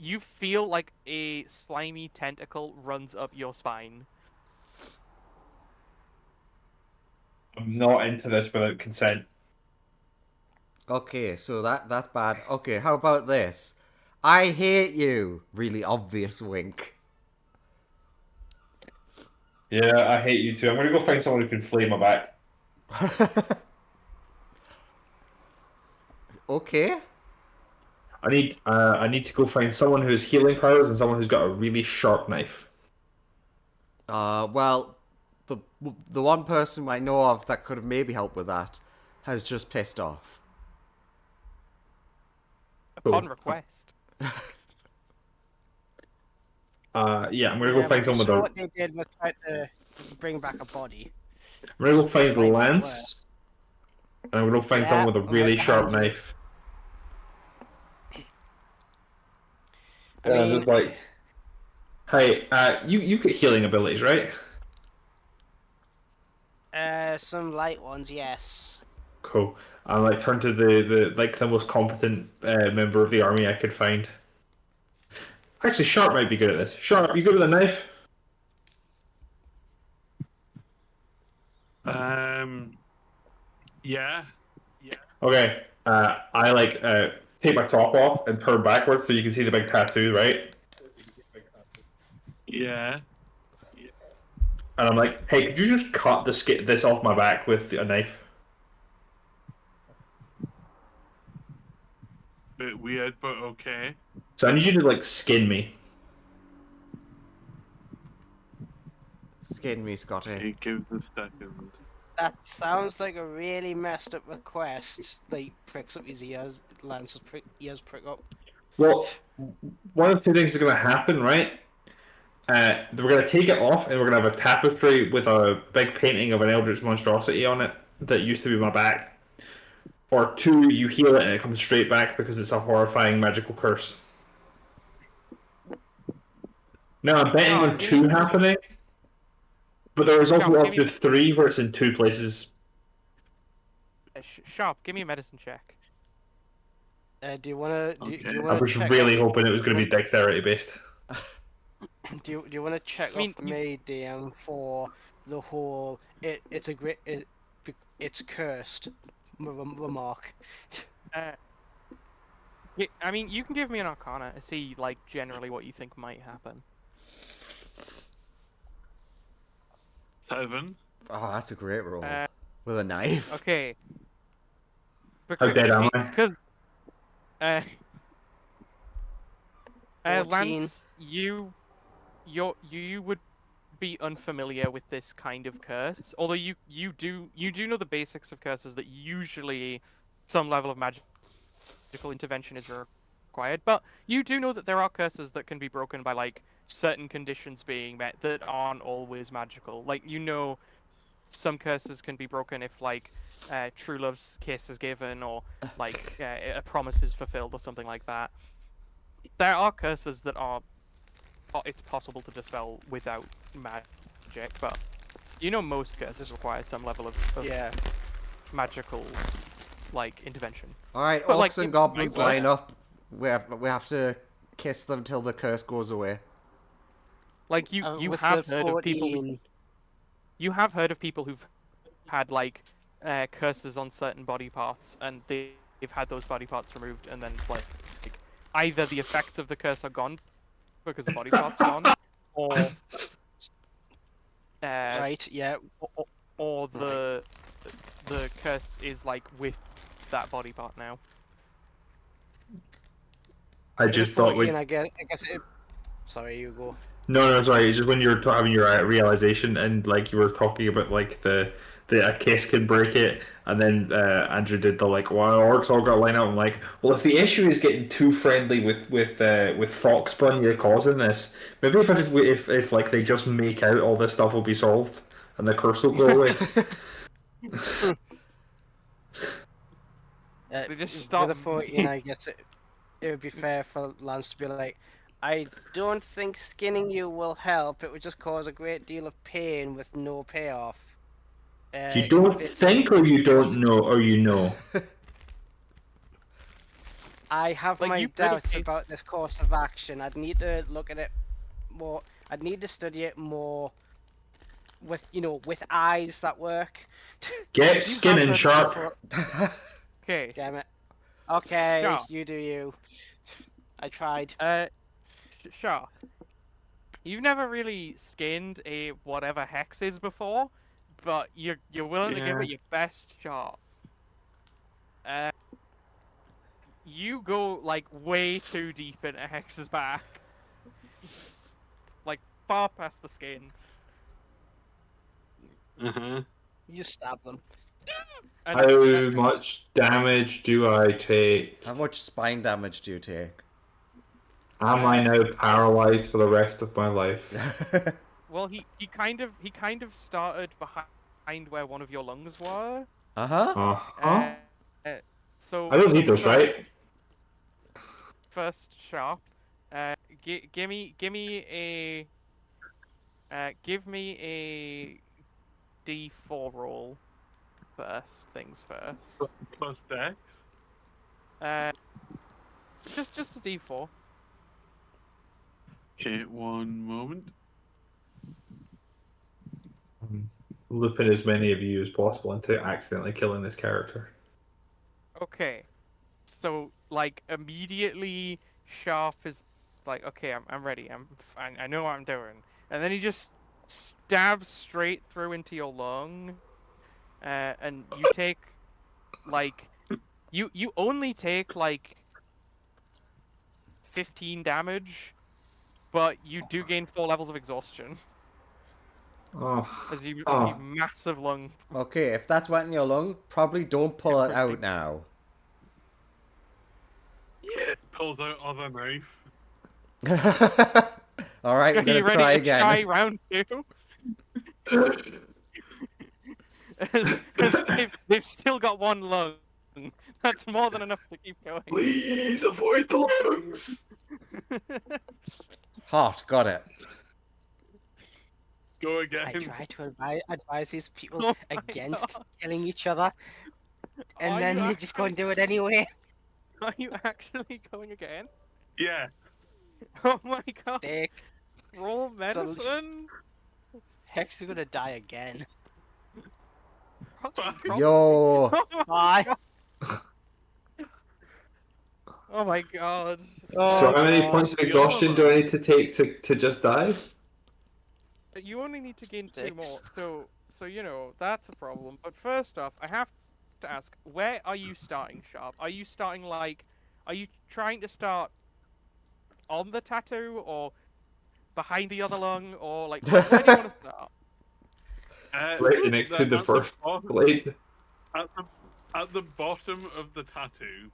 you feel like a slimy tentacle runs up your spine. I'm not into this without consent. Okay, so that's bad. Okay, how about this? I hate you. Really obvious wink. Yeah, I hate you too. I'm gonna go find someone who can flay my back. Okay. I need to go find someone who has healing powers and someone who's got a really sharp knife. Well, the one person I know of that could have maybe helped with that has just pissed off. Upon request. Yeah, I'm gonna go find someone with a. What they did was try to bring back a body. I'm gonna go find Might be Lance, and I'm gonna go find someone with a I'm really right sharp behind you. knife. I mean, just like, hey, you've got healing abilities, right? some light ones, yes. Cool. I like turn to the most competent member of the army I could find. Actually, Sharp might be good at this. Sharp, you good with a knife? Yeah. Okay. I take my top off and turn backwards so you can see the big tattoo, right? Yeah. And I'm like, hey, could you just cut this off my back with a knife? Bit weird, but okay. So I need you to like skin me. Skin me, Scotty. Okay, give us a second. That sounds like a really messed up request. Like, pricks up his ears, Lance's ears prick up. Well, one of two things is going to happen, right? We're going to take it off and we're going to have a tapestry with a big painting of an eldritch monstrosity on it that used to be my back. Or 2, you heal it and it comes straight back because it's a horrifying magical curse. No, I'm betting Sharp, on 2 happening, but there is also Sharp, up to 3 where it's in 2 places. Sharp, give me a medicine check. Do you wanna do Okay. you I wanna was check really off, hoping it was going to be dexterity based. do you wanna check I mean, off me, DM, for the whole it's cursed remark? I mean, you can give me an Arcana to see like generally what you think might happen. 7. Oh, that's a great roll. Uh, With a knife. Okay. How dead am I? Because, 14. Lance, you would be unfamiliar with this kind of curse. Although you do know the basics of curses, that usually some level of magical intervention is required. But you do know that there are curses that can be broken by like certain conditions being met that aren't always magical. Like, you know, some curses can be broken if like true love's kiss is given, or like a promise is fulfilled, or something like that. There are curses that are it's possible to dispel without magic, but you know most curses require some level of Yeah. magical like intervention. All right, But, orcs like, and it goblins might work. line up. We have to kiss them till the curse goes away. Like you With have the heard of people. 14, You have heard of people who've had like curses on certain body parts, and they've had those body parts removed, and then like either the effects of the curse are gone because the body part's gone, or right? Yeah. or the curse is like with that body part now. I With the just thought 14, I guess it. Sorry, you go. No, sorry. It's just when you were having your realization, and like you were talking about like the a kiss could break it, and then Andrew did the like, well, orcs all got to line up. I'm like, well, if the issue is getting too friendly with Foxbun, you're causing this. Maybe if like they just make out, all this stuff will be solved, and the curse will go away. They just With stop. the 14, I guess it would be fair for Lance to be like, I don't think skinning you will help. It would just cause a great deal of pain with no payoff. You don't think, or you don't know, or you know. I have Like, my you've heard of doubts case- about this course of action. I'd need to look at it more. I'd need to study it more with with eyes that work. Get skin have and heard sharp. Okay. Damn it. Okay, Sure. you do you. I tried. Sure. You've never really skinned a whatever hex is before, but you're willing to give Yeah. it your best shot. You go like way too deep into Hex's back, like far past the skin. Uh-huh. You stab them. And, How much damage do I take? How much spine damage do you take? Am I now paralyzed for the rest of my life? well, he kind of started behind where one of your lungs were. Uh-huh. Uh-huh. So I don't need those, so right? First sharp. Give me a D4 roll first. Things first. Plus deck. Just a D4. Okay, one moment. Looping as many of you as possible into accidentally killing this character. Okay. So like immediately Sharp is like, okay, I'm ready. I know what I'm doing. And then he just stabs straight through into your lung. And you take like you only take like 15 damage, but you do gain 4 levels of exhaustion Oh, as you Oh. massive lung. Okay, if that's wet in your lung, probably don't pull it out now. Pulls out other knife. All right, we're Are you gonna ready try to again. try round 2? They've still got one lung. That's more than enough to keep going. Please avoid the lungs. Hot, got it. Go I again. try to advise these people Oh my against God. killing each other, and Are then you they just go and do it anyway. Are you actually going again? Yeah. Oh my God. Dick. Roll medicine. Hex is gonna die again. Yo. Oh my Bye. God. Oh my God. So how many God. points of exhaustion do I need to take to just die? You only need to gain 2 Six. more, so you know that's a problem. But first off, I have to ask, where are you starting, Sharp? Are you starting are you trying to start on the tattoo or behind the other lung, or like where do you want to start? Right next to the first blade. At the bottom of the tattoo.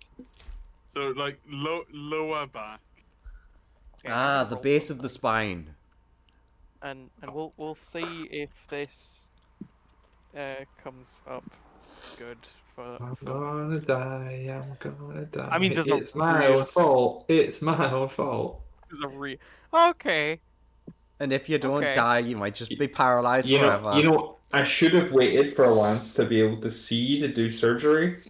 So like lower back. Okay, I'm gonna The roll base of the something, spine. and we'll see if this comes up good for. I'm gonna die. I'm gonna die. I mean, there's a it's my real- own fault. It's my own fault. Okay. And if you don't Okay. die, you might just be paralyzed You forever. know. I should have waited for Lance to be able to see to do surgery.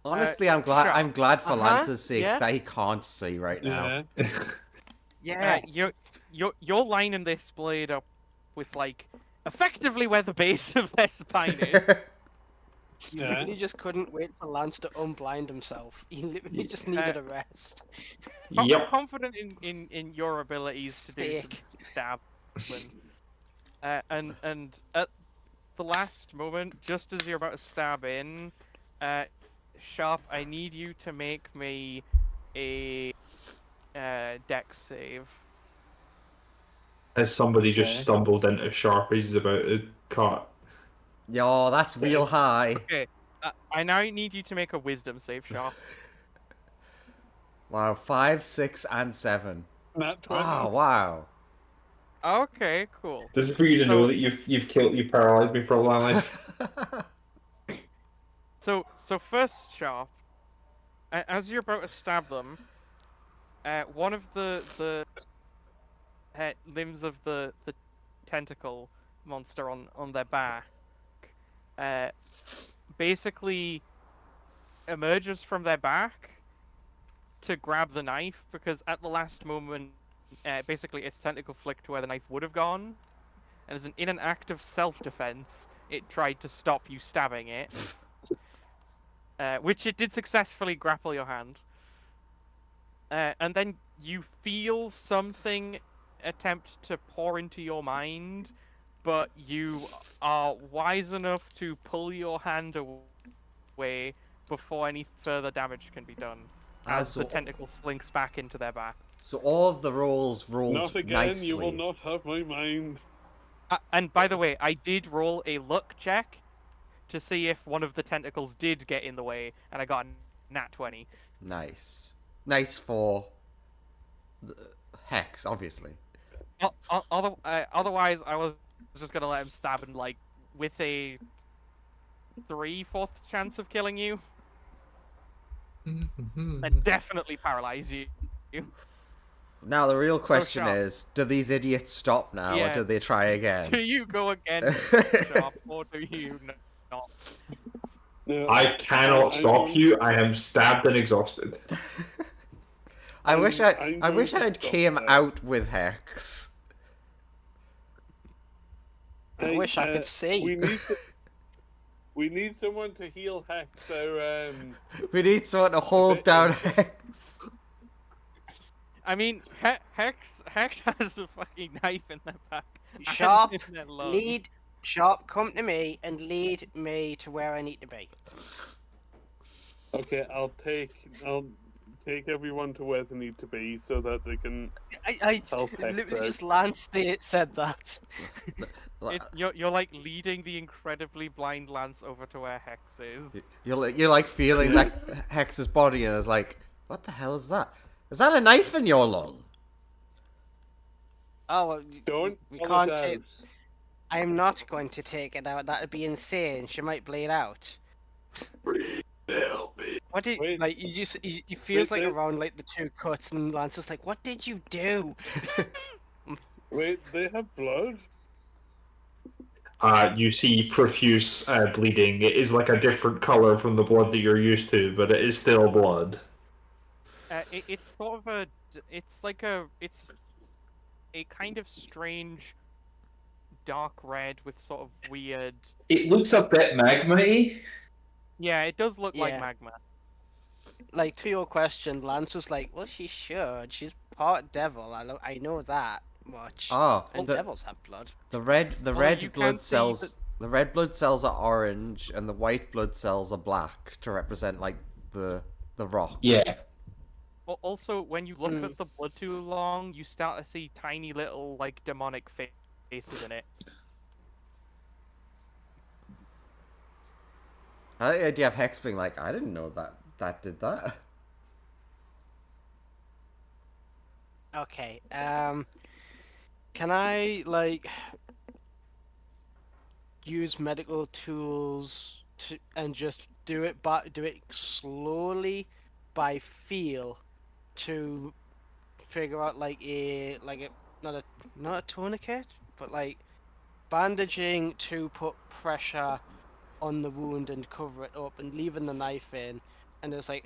Honestly, I'm glad. Sharp. I'm glad for Uh-huh, Lance's sake yeah. that he can't see right now. Yeah. Yeah. You're lining this blade up with like effectively where the base of their spine is. Yeah. He just couldn't wait for Lance to unblind himself. He literally just needed a rest. I'm Yep. confident in your abilities to do some Steak. stabbing. And at the last moment, just as you're about to stab in, Sharp, I need you to make me a dex save. As somebody just Okay. stumbled into Sharp as he's about to cut. Yo, that's real high. Okay. I now need you to make a wisdom save, Sharp. Wow, 5, 6, and 7. Nat 20. Oh, wow. Okay, cool. This is for you to know that you paralyzed me for a long life. So first, Sharp, as you're about to stab them, one of the limbs of the tentacle monster on their back, basically emerges from their back to grab the knife, because at the last moment, basically its tentacle flicked to where the knife would have gone, and in an act of self-defense, it tried to stop you stabbing it. Which it did successfully grapple your hand. And then you feel something attempt to pour into your mind, but you are wise enough to pull your hand away before any further damage can be done, as the tentacle slinks back into their back. So all of the rolls rolled Not again, nicely. you will not have my mind. And by the way, I did roll a luck check to see if one of the tentacles did get in the way, and I got a nat 20. Nice. Nice for the Hex, obviously. Otherwise, I was just gonna let him stab and like with a 3/4 chance of killing you, and definitely paralyze you. Now the real question Sharp. is, do these idiots stop now, or Yeah. do they try Do again? you go again, Sharp, or do you not? No, I cannot I'm stop going- you. I am stabbed and exhausted. I wish I I'm wish I going had to stop came there. out with Hex. I wish I could see. We need someone to heal Hex. So We need someone to hold down Hex. I mean, Hex has a fucking knife in their back. and Sharp, in their lung. Sharp, come to me and lead me to where I need to be. okay, I'll take everyone to where they need to be so that they can. I Help Hex literally out. just Lance said that. You're like leading the incredibly blind Lance over to where Hex is. You're like feeling like Hex's body, and it's like, what the hell is that? Is that a knife in your lung? Oh, well, Don't. we pull can't it take. out. I'm not going to take it out. That'd be insane. She might bleed out. What did Wait, like you just he feels like wait, around like the two cuts and Lance is like, what did you do? wait, they have blood? You see profuse bleeding. It is like a different color from the blood that you're used to, but it is still blood. It's sort of it's a kind of strange dark red with sort of weird. It looks a bit magma-y. Yeah, it does look like Yeah. magma. Like to your question, Lance was like, well, she should. She's part devil. I know that much. Oh, And devils have blood. the red Although you can blood see cells. that- The red blood cells are orange, and the white blood cells are black to represent like the rock. Yeah. Also, when you look at the blood too long, you start to see tiny little like demonic faces in it. I like the idea of Hex being like, I didn't know that did that. Okay. Can I like use medical tools to and just do it slowly by feel to figure out like a not a tourniquet, but like bandaging to put pressure on the wound and cover it up and leaving the knife in, and it's like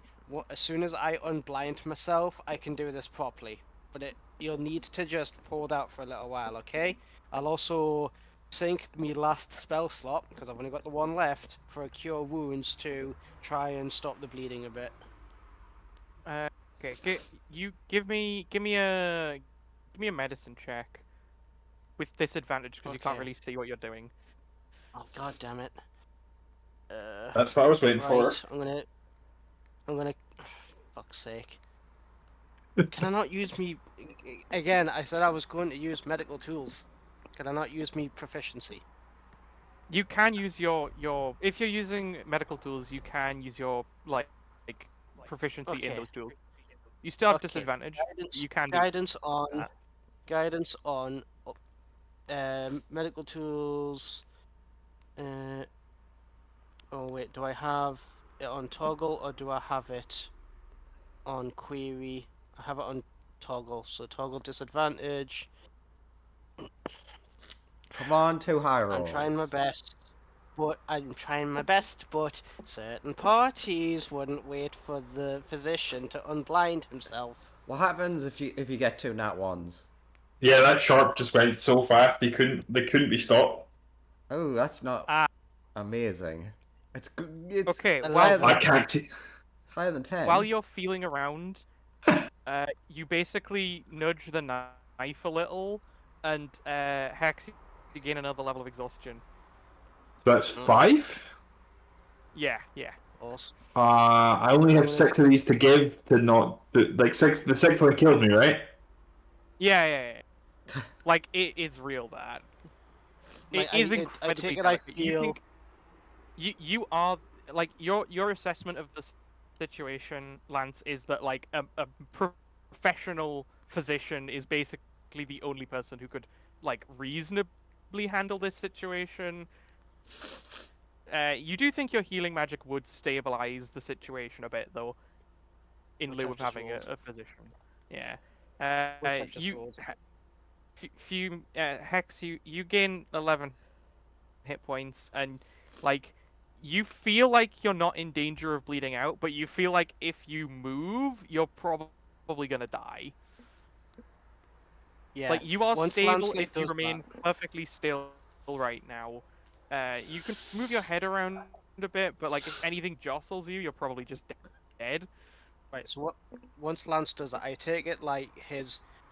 as soon as I unblind myself I can do this properly, but you'll need to just hold out for a little while, okay? I'll also sink me last spell slot, because I've only got the one left, for a cure wounds to try and stop the bleeding a bit. Okay, give me a medicine check with disadvantage because you can't Okay. really see what you're doing. Oh god damn it. That's what I was waiting for. Right, I'm gonna fuck's sake. Can I not use me again? I said I was going to use medical tools. Can I not use me proficiency? You can use your if you're using medical tools, you can use your like proficiency in Okay. those tools. You still have Okay. disadvantage. Guidance, You can do guidance on that. guidance on medical tools. Oh wait, do I have it on toggle or do I have it on query? I have it on toggle, so toggle disadvantage. Come on, two high rolls. I'm trying my best, but certain parties wouldn't wait for the physician to unblind himself. What happens if you get two nat ones? Yeah, that shark just went so fast they couldn't be stopped. Oh, that's not amazing. It's it's Okay, higher well, I than, can't see. higher than 10. while you're feeling around, you basically nudge the knife a little, and Hex, you gain another level of exhaustion. That's 5? Yeah. Awesome. I only have 6 of these to give to not do, like 6. The 6th one kills me, right? Yeah. Like it's real bad. Like, It is I incredibly take it I delicate. You feel think you are like your assessment of the situation, Lance, is that like a professional physician is basically the only person who could like reasonably handle this situation. You do think your healing magic would stabilize the situation a bit, though, in Which lieu I've of just having rolled. a physician. Yeah. Which I've just rolled. Hex, you gain 11 hit points, and like you feel like you're not in danger of bleeding out, but you feel like if you move, you're probably gonna die. Yeah. Like you are Once stable Lancelot if you does remain perfectly still right now. You can move your head around a bit, but like if anything jostles you, you're probably just dead. Right, so once Lance does that, I take it like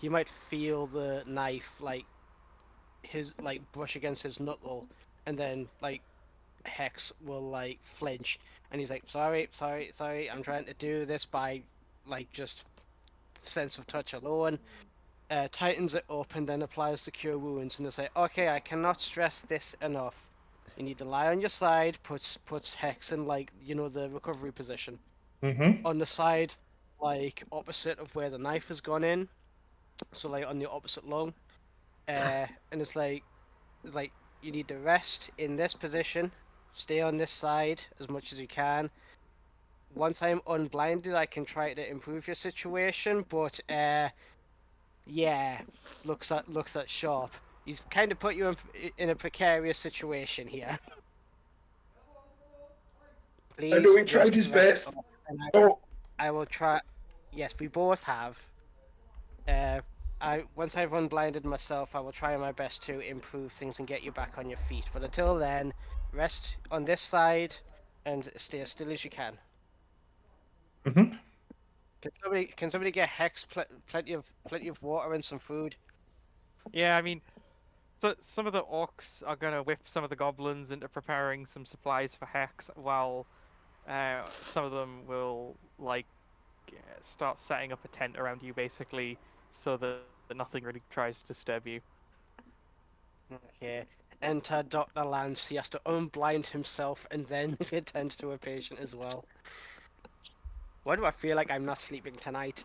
he might feel the knife like his like brush against his knuckle, and then like Hex will like flinch, and he's like, sorry, I'm trying to do this by like just sense of touch alone. Tightens it up and then applies the cure wounds, and it's like, okay, I cannot stress this enough. You need to lie on your side, puts Hex in like the recovery position. Mm-hmm. On the side, like opposite of where the knife has gone in, so like on the opposite lung, and it's like you need to rest in this position, stay on this side as much as you can, once I'm unblinded, I can try to improve your situation. But yeah, looks at Sharp. He's kind of put you in a precarious situation here. I know Please he tried just his rest best. up, and Oh, I will try. Yes, we both have. Uh, once I've unblinded myself, I will try my best to improve things and get you back on your feet. But until then, rest on this side and stay as still as you can. mhm. Can somebody get Hex plenty of water and some food? Yeah, I mean, so some of the orcs are gonna whip some of the goblins into preparing some supplies for Hex, while some of them will like start setting up a tent around you, basically, so that nothing really tries to disturb you. Okay. Enter Dr. Lance. He has to unblind himself and then attend to a patient as well. Why do I feel like I'm not sleeping tonight?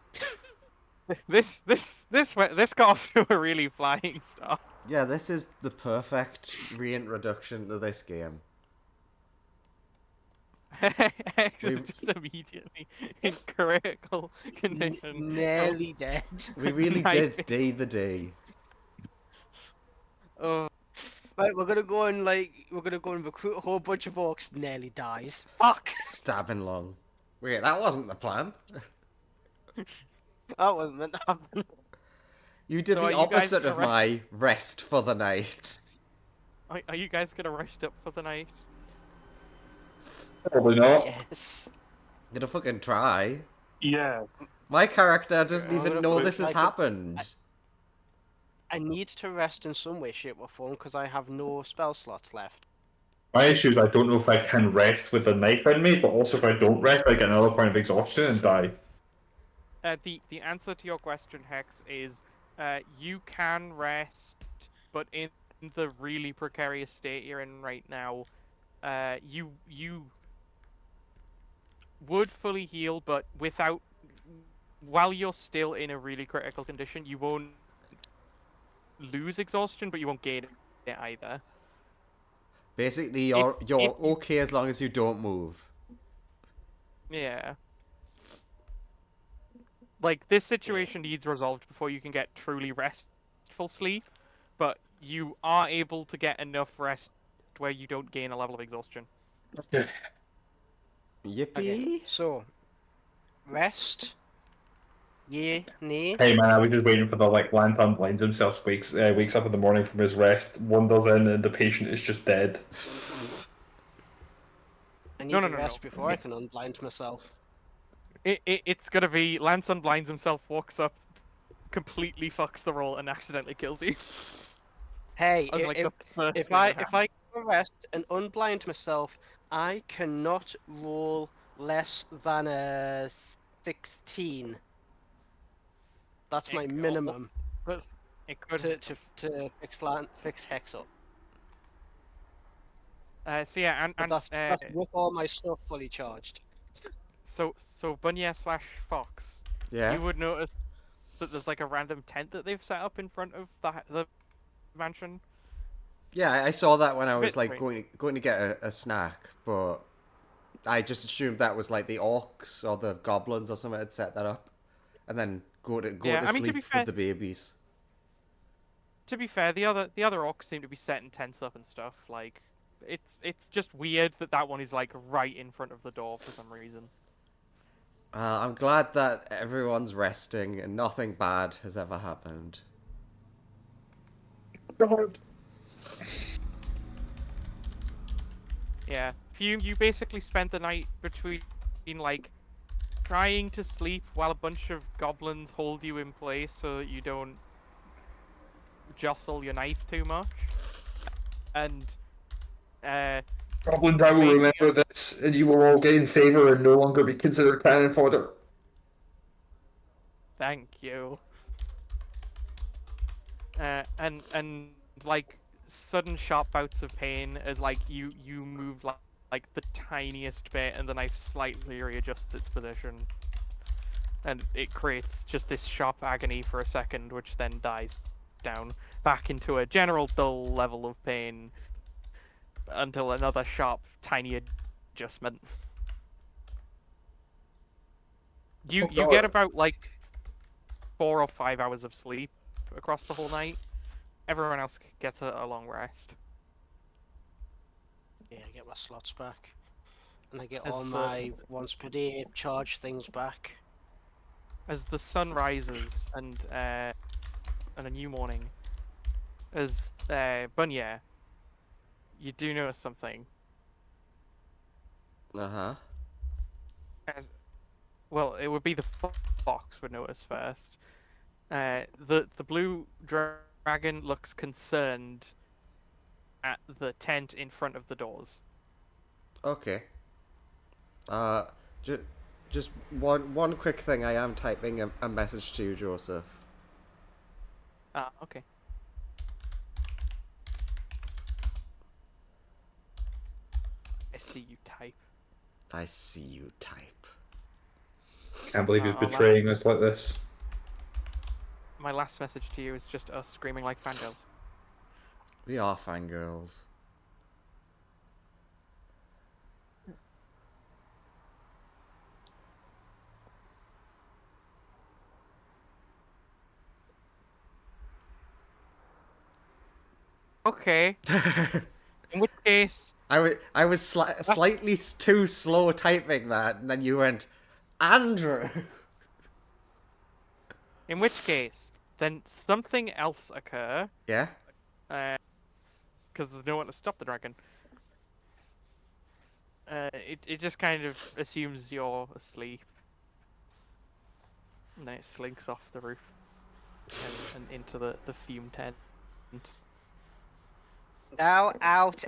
This got off to a really flying start. Yeah, this is the perfect reintroduction to this game. Hex We- is just immediately in critical condition. Nearly dead. We really Knife. did D the D. Oh, Right, we're gonna go and recruit a whole bunch of orcs. Nearly dies. Fuck. Stabbing long. Wait, that wasn't the plan. That wasn't meant to happen. You did So are the you guys opposite of gonna my rest for the night. are you guys gonna rest up for the night? Probably not. Yes. Gonna fucking try. Yeah. My character doesn't I'm even gonna know fucking this has try to- happened. I need to rest in some way, shape, or form because I have no spell slots left. My issue is I don't know if I can rest with a knife in me, but also if I don't rest, I get another point of exhaustion and die. The answer to your question, Hex, is you can rest, but in the really precarious state you're in right now, you would fully heal, but while you're still in a really critical condition, you won't lose exhaustion, but you won't gain it either. Basically, you're if you- okay as long as you don't move. Yeah. Like, this situation needs resolved before you can get truly restful sleep, but you are able to get enough rest where you don't gain a level of exhaustion. Yippee! Okay, so rest. Yay, nay. Hey man, I was just waiting for the lantern blinds himself, wakes up in the morning from his rest, wanders in, and the patient is just dead. I need No, to no, rest no. before I can unblind myself. It's gonna be Lance unblinds himself, walks up, completely fucks the roll, and accidentally kills you. Hey, I was like, if, the first if thing I that if I rest and unblind myself, I cannot roll less than a 16. That's my It could- minimum. But it could. to fix Hex up. So yeah, But and that's with all my stuff fully charged. so Bunya slash Fox, Yeah. you would notice that there's like a random tent that they've set up in front of the mansion. Yeah, I saw that when I It's a was bit like strange. going to get a snack, but I just assumed that was like the orcs or the goblins or something had set that up, and then go to Yeah, I mean, to sleep be fair- with the babies. To be fair, the other orcs seem to be setting tents up and stuff. Like, it's just weird that one is like right in front of the door for some reason. I'm glad that everyone's resting and nothing bad has ever happened. God. Yeah, you basically spent the night between like trying to sleep while a bunch of goblins hold you in place so that you don't jostle your knife too much, and Goblins, I will Maybe- remember this, and you will all gain favor and no longer be considered cannon fodder. thank you. And like sudden sharp bouts of pain as like you move like the tiniest bit and the knife slightly readjusts its position, and it creates just this sharp agony for a second, which then dies down back into a general dull level of pain until another sharp tiny adjustment. You get about like 4 or 5 hours of sleep across the whole night. Everyone else gets a long rest. Yeah, I get my slots back. And I get As all the- my once per day charge things back. As the sun rises and a new morning, as Bunya, you do notice something. Uh-huh. Well, it would be the fox would notice first. The blue dragon looks concerned at the tent in front of the doors. Okay. Uh, just one quick thing. I am typing a message to you, Joseph. Ah, okay. I see you type. I see you type. Can't believe he's I'll let- betraying us like this. My last message to you is just us screaming like fangirls. We are fangirls. Okay. In which case, I was slightly too slow typing that, and then you went, Andrew. then something else occur. Yeah. Because there's no one to stop the dragon. It just kind of assumes you're asleep. And then it slinks off the roof and into the fume tent. Now, out.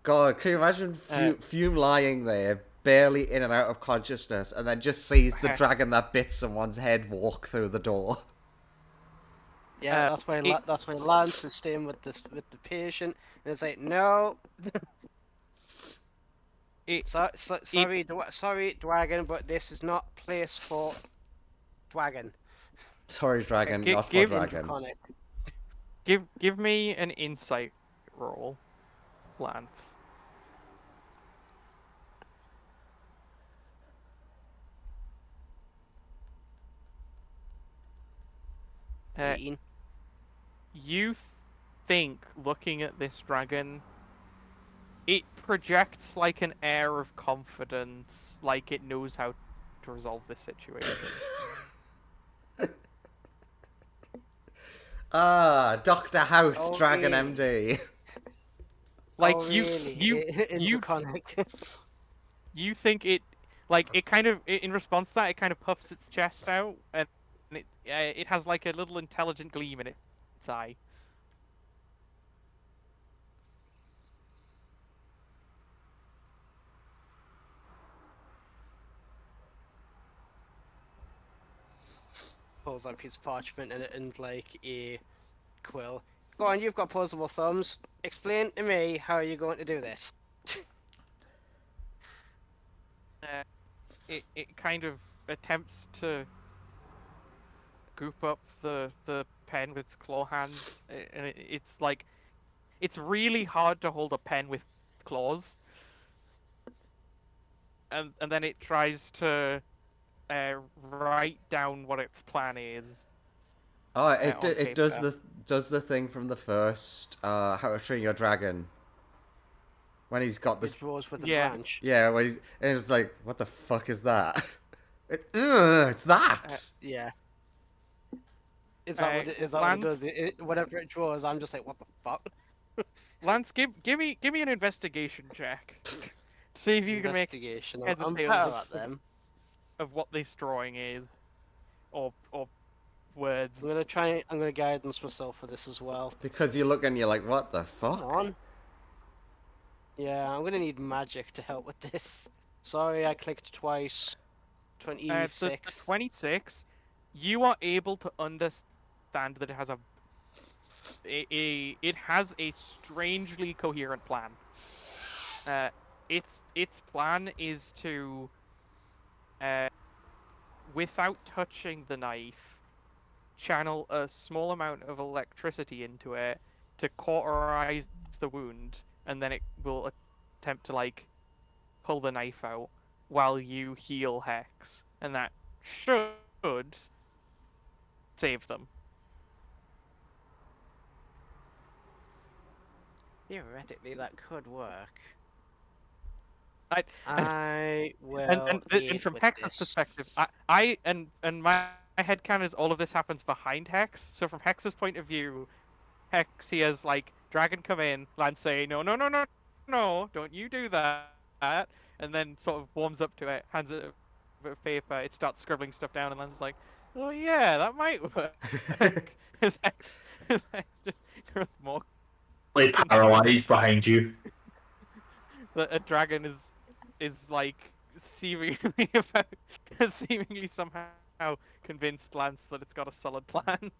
God, can you imagine Fume lying there, barely in and out of consciousness, and then just sees the dragon that bit someone's head walk through the door? Yeah, that's why Lance is staying with the patient, and it's like, no. Sorry, dragon, but this is not place for dragon. Sorry, dragon, not for give- dragon. Draconic. Give me an insight roll, Lance. Uh, 18. you think, looking at this dragon, it projects like an air of confidence, like it knows how to resolve this situation. Ah, Dr. House, Oh, Dragon really? MD. Like Oh, really? In Draconic. You think it, like it kind of in response to that, it kind of puffs its chest out, and it has like a little intelligent gleam in its eye. Pulls up his parchment and like a quill. Go on, you've got opposable thumbs. Explain to me how you're going to do this. It kind of attempts to goop up the pen with its claw hands, and it's like it's really hard to hold a pen with claws. And then it tries to write down what its plan is. Oh, it on it does paper. the thing from the first How to Train Your Dragon. When he's got This this, draws with a Yeah. branch. yeah, when he's and it's like, what the fuck is that? It's that. Yeah. Is that what it Lance? does? Whatever it draws, I'm just like, what the fuck? Lance, give me an investigation check. See if you can make Investigation. heads or I'm tails better of- at them. of what this drawing is, or words. I'm gonna guidance myself for this as well. Because you look and you're like, what the Come fuck? on. Yeah, I'm gonna need magic to help with this. Sorry, I clicked twice. The 26. 26, you are able to understand that it has it has a strangely coherent plan. Its plan is to, without touching the knife, channel a small amount of electricity into it to cauterize the wound, and then it will attempt to like pull the knife out. while you heal Hex, and that should save them. Theoretically, that could work. I I and will and, lead and from with Hex's this. perspective, I and my headcanon is all of this happens behind Hex. So from Hex's point of view, Hex he has like Dragon come in, Lance say no no no no no, don't you do that, and then sort of warms up to it, hands it a bit of paper, it starts scribbling stuff down, and Lance is like, oh yeah, that might work. His Hex just grows more Like paralyzed behind you. that a dragon is like seemingly about seemingly somehow convinced Lance that it's got a solid plan.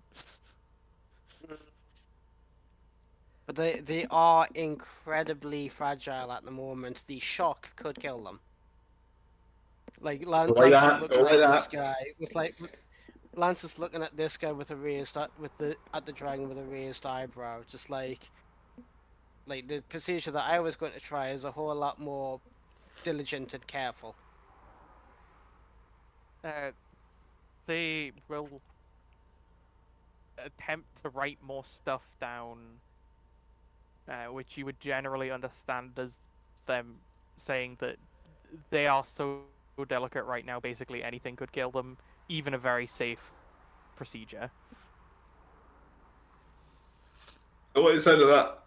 But they are incredibly fragile at the moment. The shock could kill them. Like Like Lance is that, looking go at like this that. guy. It's like Lance is looking at this guy with a raised at the dragon with a raised eyebrow, just like the procedure that I was going to try is a whole lot more diligent and careful. They will attempt to write more stuff down, which you would generally understand as them saying that they are so delicate right now, basically anything could kill them, even a very safe procedure. I like the sound of that.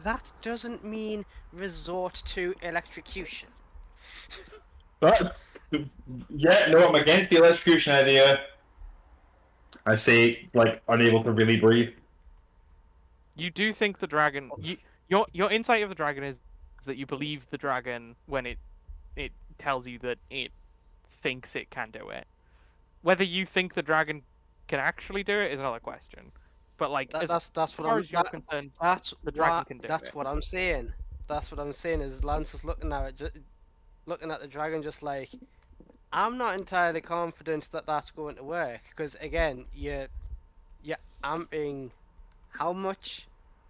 That doesn't mean resort to electrocution. But, yeah, no, I'm against the electrocution idea. I say, like, unable to really breathe. You do think the dragon your insight of the dragon is that you believe the dragon when it tells you that it thinks it can do it. Whether you think the dragon can actually do it is another question. But like That's what far I'm. as you're concerned, That's the dragon what can do that's it. what I'm saying. That's what I'm saying. Is Lance is looking at it, looking at the dragon, just like I'm not entirely confident that that's going to work. Because again, you're amping how much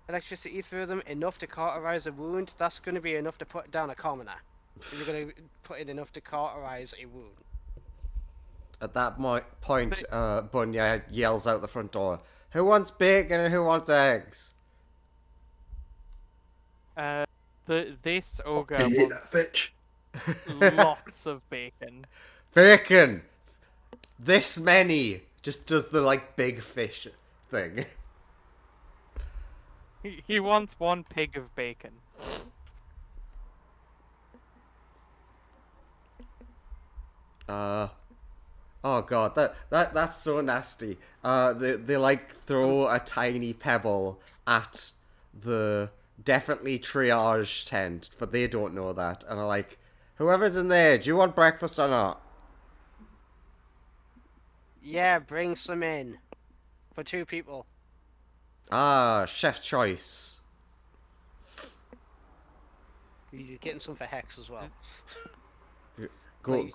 electricity through them, enough to cauterize a wound. That's going to be enough to put down a commoner. If you're going to put in enough to cauterize a wound. At that point, Bunya yells out the front door, "Who wants bacon and who wants eggs?" This ogre I hate that wants bitch. lots of bacon. Bacon! This many! Just does the, like, big fish thing. He wants one pig of bacon. Oh god, that's so nasty. They like throw a tiny pebble at the definitely triage tent, but they don't know that, and are like, "Whoever's in there, do you want breakfast or not?" Yeah, bring some in for 2 people. Ah, chef's choice. He's getting some for Hex as well. Go.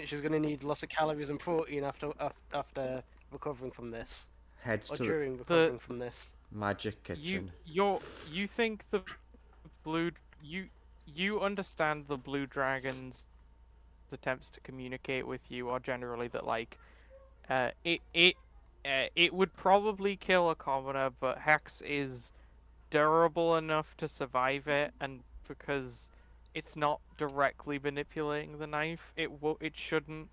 She's gonna need lots of calories and protein after recovering from this, Heads or to during recovering from this. the magic kitchen. You think the blue you understand the blue dragon's attempts to communicate with you are generally that like it would probably kill a commoner, but Hex is durable enough to survive it, and because it's not directly manipulating the knife, it shouldn't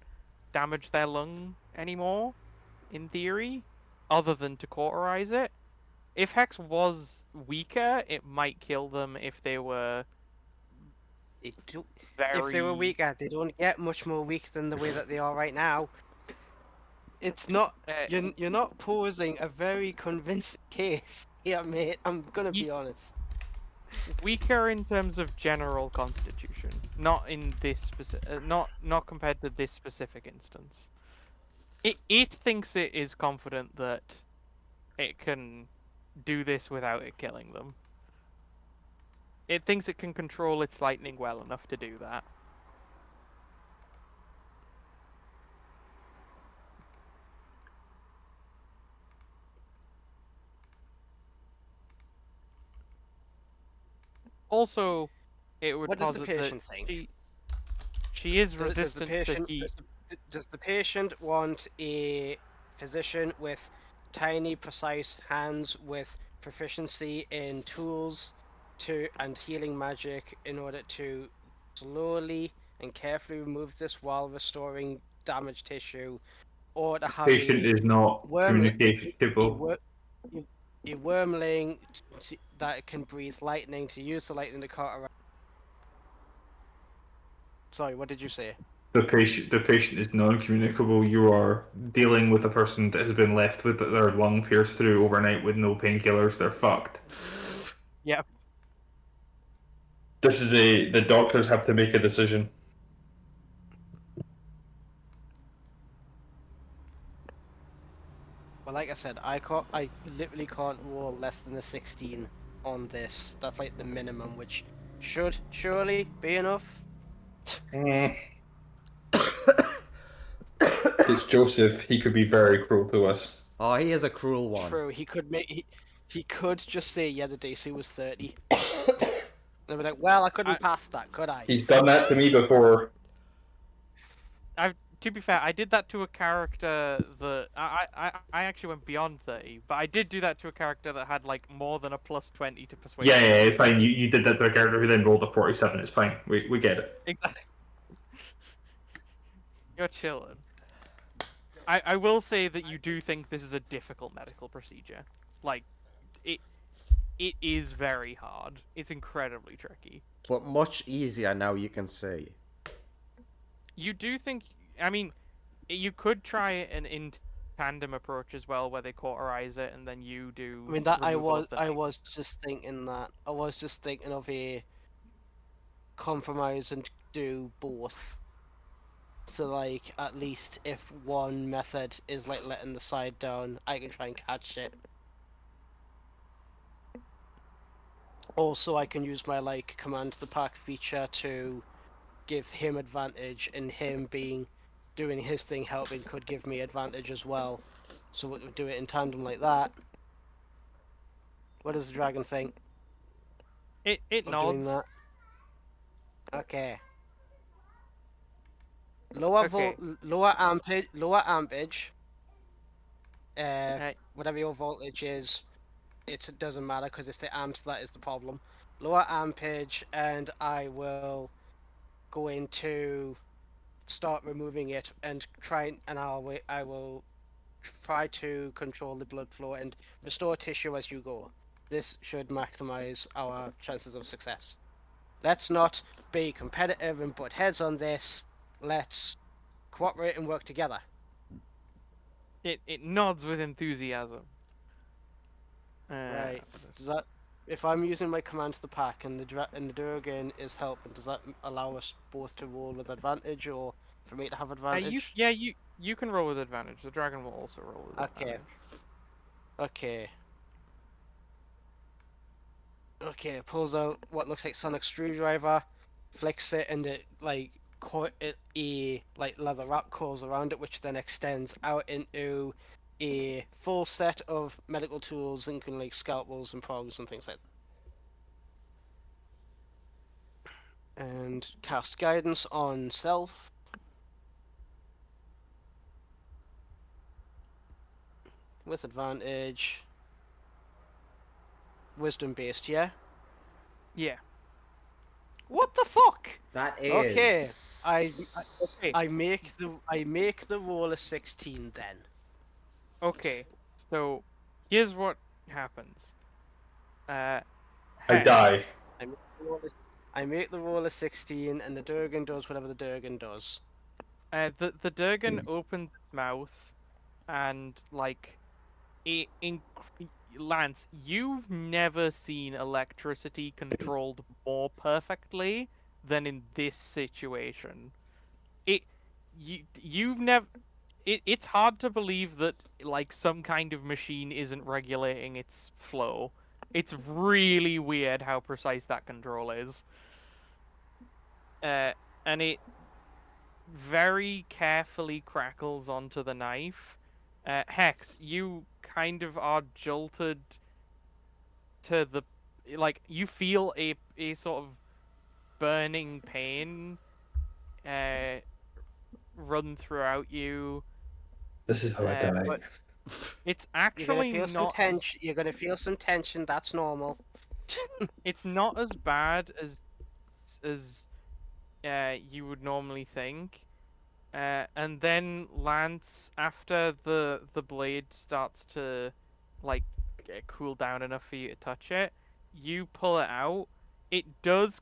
damage their lung anymore, in theory, other than to cauterize it. If Hex was weaker, it might kill them if they were If they were very weaker, they don't get much more weak than the way that they are right now. It's not. You're not posing a very convincing case here, mate. I'm gonna be honest. weaker in terms of general constitution, not in this not compared to this specific instance. It thinks it is confident that it can do this without it killing them. It thinks it can control its lightning well enough to do that. Also, it would What does the posit that patient think? she is Does the resistant to patient heat. does the patient want a physician with tiny, precise hands with proficiency in tools and healing magic in order to slowly and carefully remove this while restoring damaged tissue, or to have Patient is not worm a, communicable. wor- a wormling that can breathe lightning to use the lightning to cut around. Sorry, what did you say? The patient is non-communicable. You are dealing with a person that has been left with their lung pierced through overnight with no painkillers. They're fucked. Yep. The doctors have to make a decision. Well, like I said, I literally can't roll less than a 16 on this. That's like the minimum, which should surely be enough. It's Joseph. He could be very cruel to us. Oh, he is a cruel one. True, he could just say, yeah, the DC was 30. And be like, well, I couldn't pass that, could I? He's done that to me before. To be fair, I did that to a character that I actually went beyond 30, but I did do that to a character that had like more than a plus 20 to persuasion. Yeah, it's fine. You did that to a character who then rolled a 47. It's fine. We get it. Exactly. You're chilling. I will say that you do think this is a difficult medical procedure. Like, it is very hard. It's incredibly tricky. But much easier now, you can see. You do think... I mean, you could try an in tandem approach as well, where they cauterize it and then you do... I mean, that I removal of the was just thinking that. I was just thinking of a compromise and do both. So, like, at least if one method is, like, letting the side down, I can try and catch it. Also, I can use my, like, command the pack feature to give him advantage, and him doing his thing helping could give me advantage as well. So we'll do it in tandem like that. What does the dragon think? It of doing nods. that? Okay. Lower ampage. Whatever your voltage is, it doesn't matter because it's the amps that is the problem. Lower ampage, and I will go into start removing it and I will try to control the blood flow and restore tissue as you go. This should maximize our chances of success. Let's not be competitive and butt heads on this. Let's cooperate and work together. It nods with enthusiasm. Right. Does that, if I'm using my command to the pack and the Durgan is helping, does that allow us both to roll with advantage, or for me to have advantage? You can roll with advantage. The dragon will also roll with advantage. Okay. Okay, pulls out what looks like sonic screwdriver, flicks it, and it like a leather wrap curls around it, which then extends out into a full set of medical tools, including like scalpels and prongs and things like that. And cast guidance on self. With advantage. Wisdom based, yeah? Yeah. What the fuck? That is... Okay. I make the roll a 16 then. Okay. So here's what happens. I die. I make the roll a 16, and the Durgan does whatever the Durgan does. The Durgan opens its mouth, and like, Lance, you've never seen electricity controlled more perfectly than in this situation. You've never. It's hard to believe that like some kind of machine isn't regulating its flow. It's really weird how precise that control is. And it very carefully crackles onto the knife. Hex, you kind of are jolted to the... Like, you feel a sort of burning pain run throughout you. This is how I die. But it's You're gonna actually feel some not tension. You're gonna feel some tension. That's normal. it's not as bad as you would normally think. And then Lance, after the blade starts to like cool down enough for you to touch it, you pull it out. It does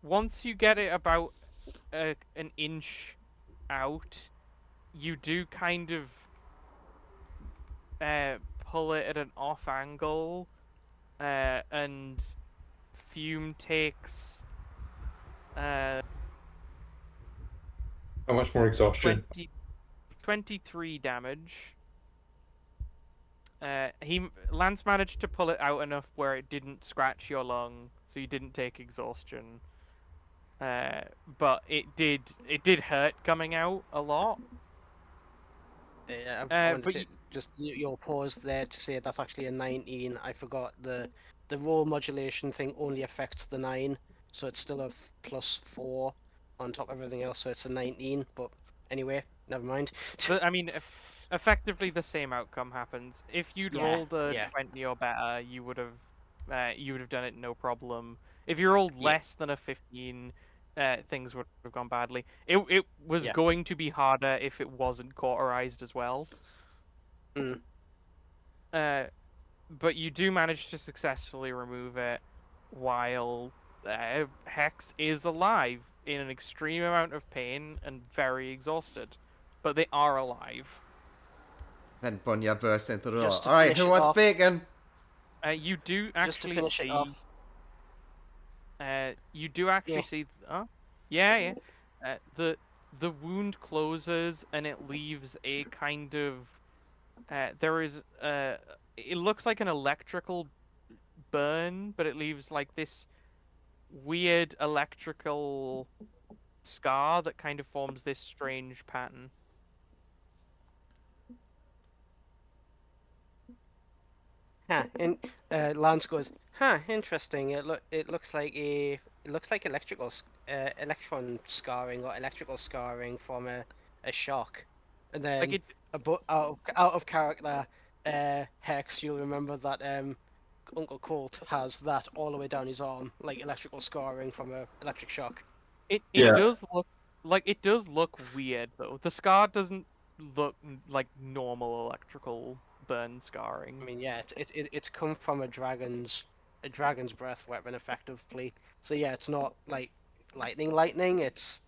once you get it about an inch out, you do kind of pull it at an off angle, and Fume takes uh How much more exhaustion? 23 damage. Lance managed to pull it out enough where it didn't scratch your lung, so you didn't take exhaustion. But it did hurt coming out a lot. Yeah, I wanted But to just your pause there to say that's actually a 19. I forgot the roll modulation thing only affects the 9, so it's still a +4 on top of everything else, so it's a 19. But anyway, never mind. I mean, effectively the same outcome happens. If you'd Yeah, rolled a yeah. 20 or better, you would have done it no problem. If you rolled Yeah. less than a 15, things would have gone badly. It was Yeah. going to be harder if it wasn't cauterized as well. Mm. But you do manage to successfully remove it while Hex is alive in an extreme amount of pain and very exhausted. But they are alive. Then Bunya bursts into the door. Just to All right, finish who it wants off- bacon? You do Just to actually finish see. it off. You do actually Yeah. see. Oh, yeah. The wound closes and it leaves a kind of. There is. It looks like an electrical burn, but it leaves like this weird electrical scar that kind of forms this strange pattern. Huh. And Lance goes, "Huh, interesting. It looks like electron scarring or electrical scarring from a shock." And then Like it. out of character, Hex, you'll remember that Uncle Colt has that all the way down his arm, like electrical scarring from a electric shock. It Yeah. does look like it does look weird though. The scar doesn't look like normal electrical burn scarring. I mean, yeah, it's come from a dragon's breath weapon, effectively. So yeah, it's not like lightning. It's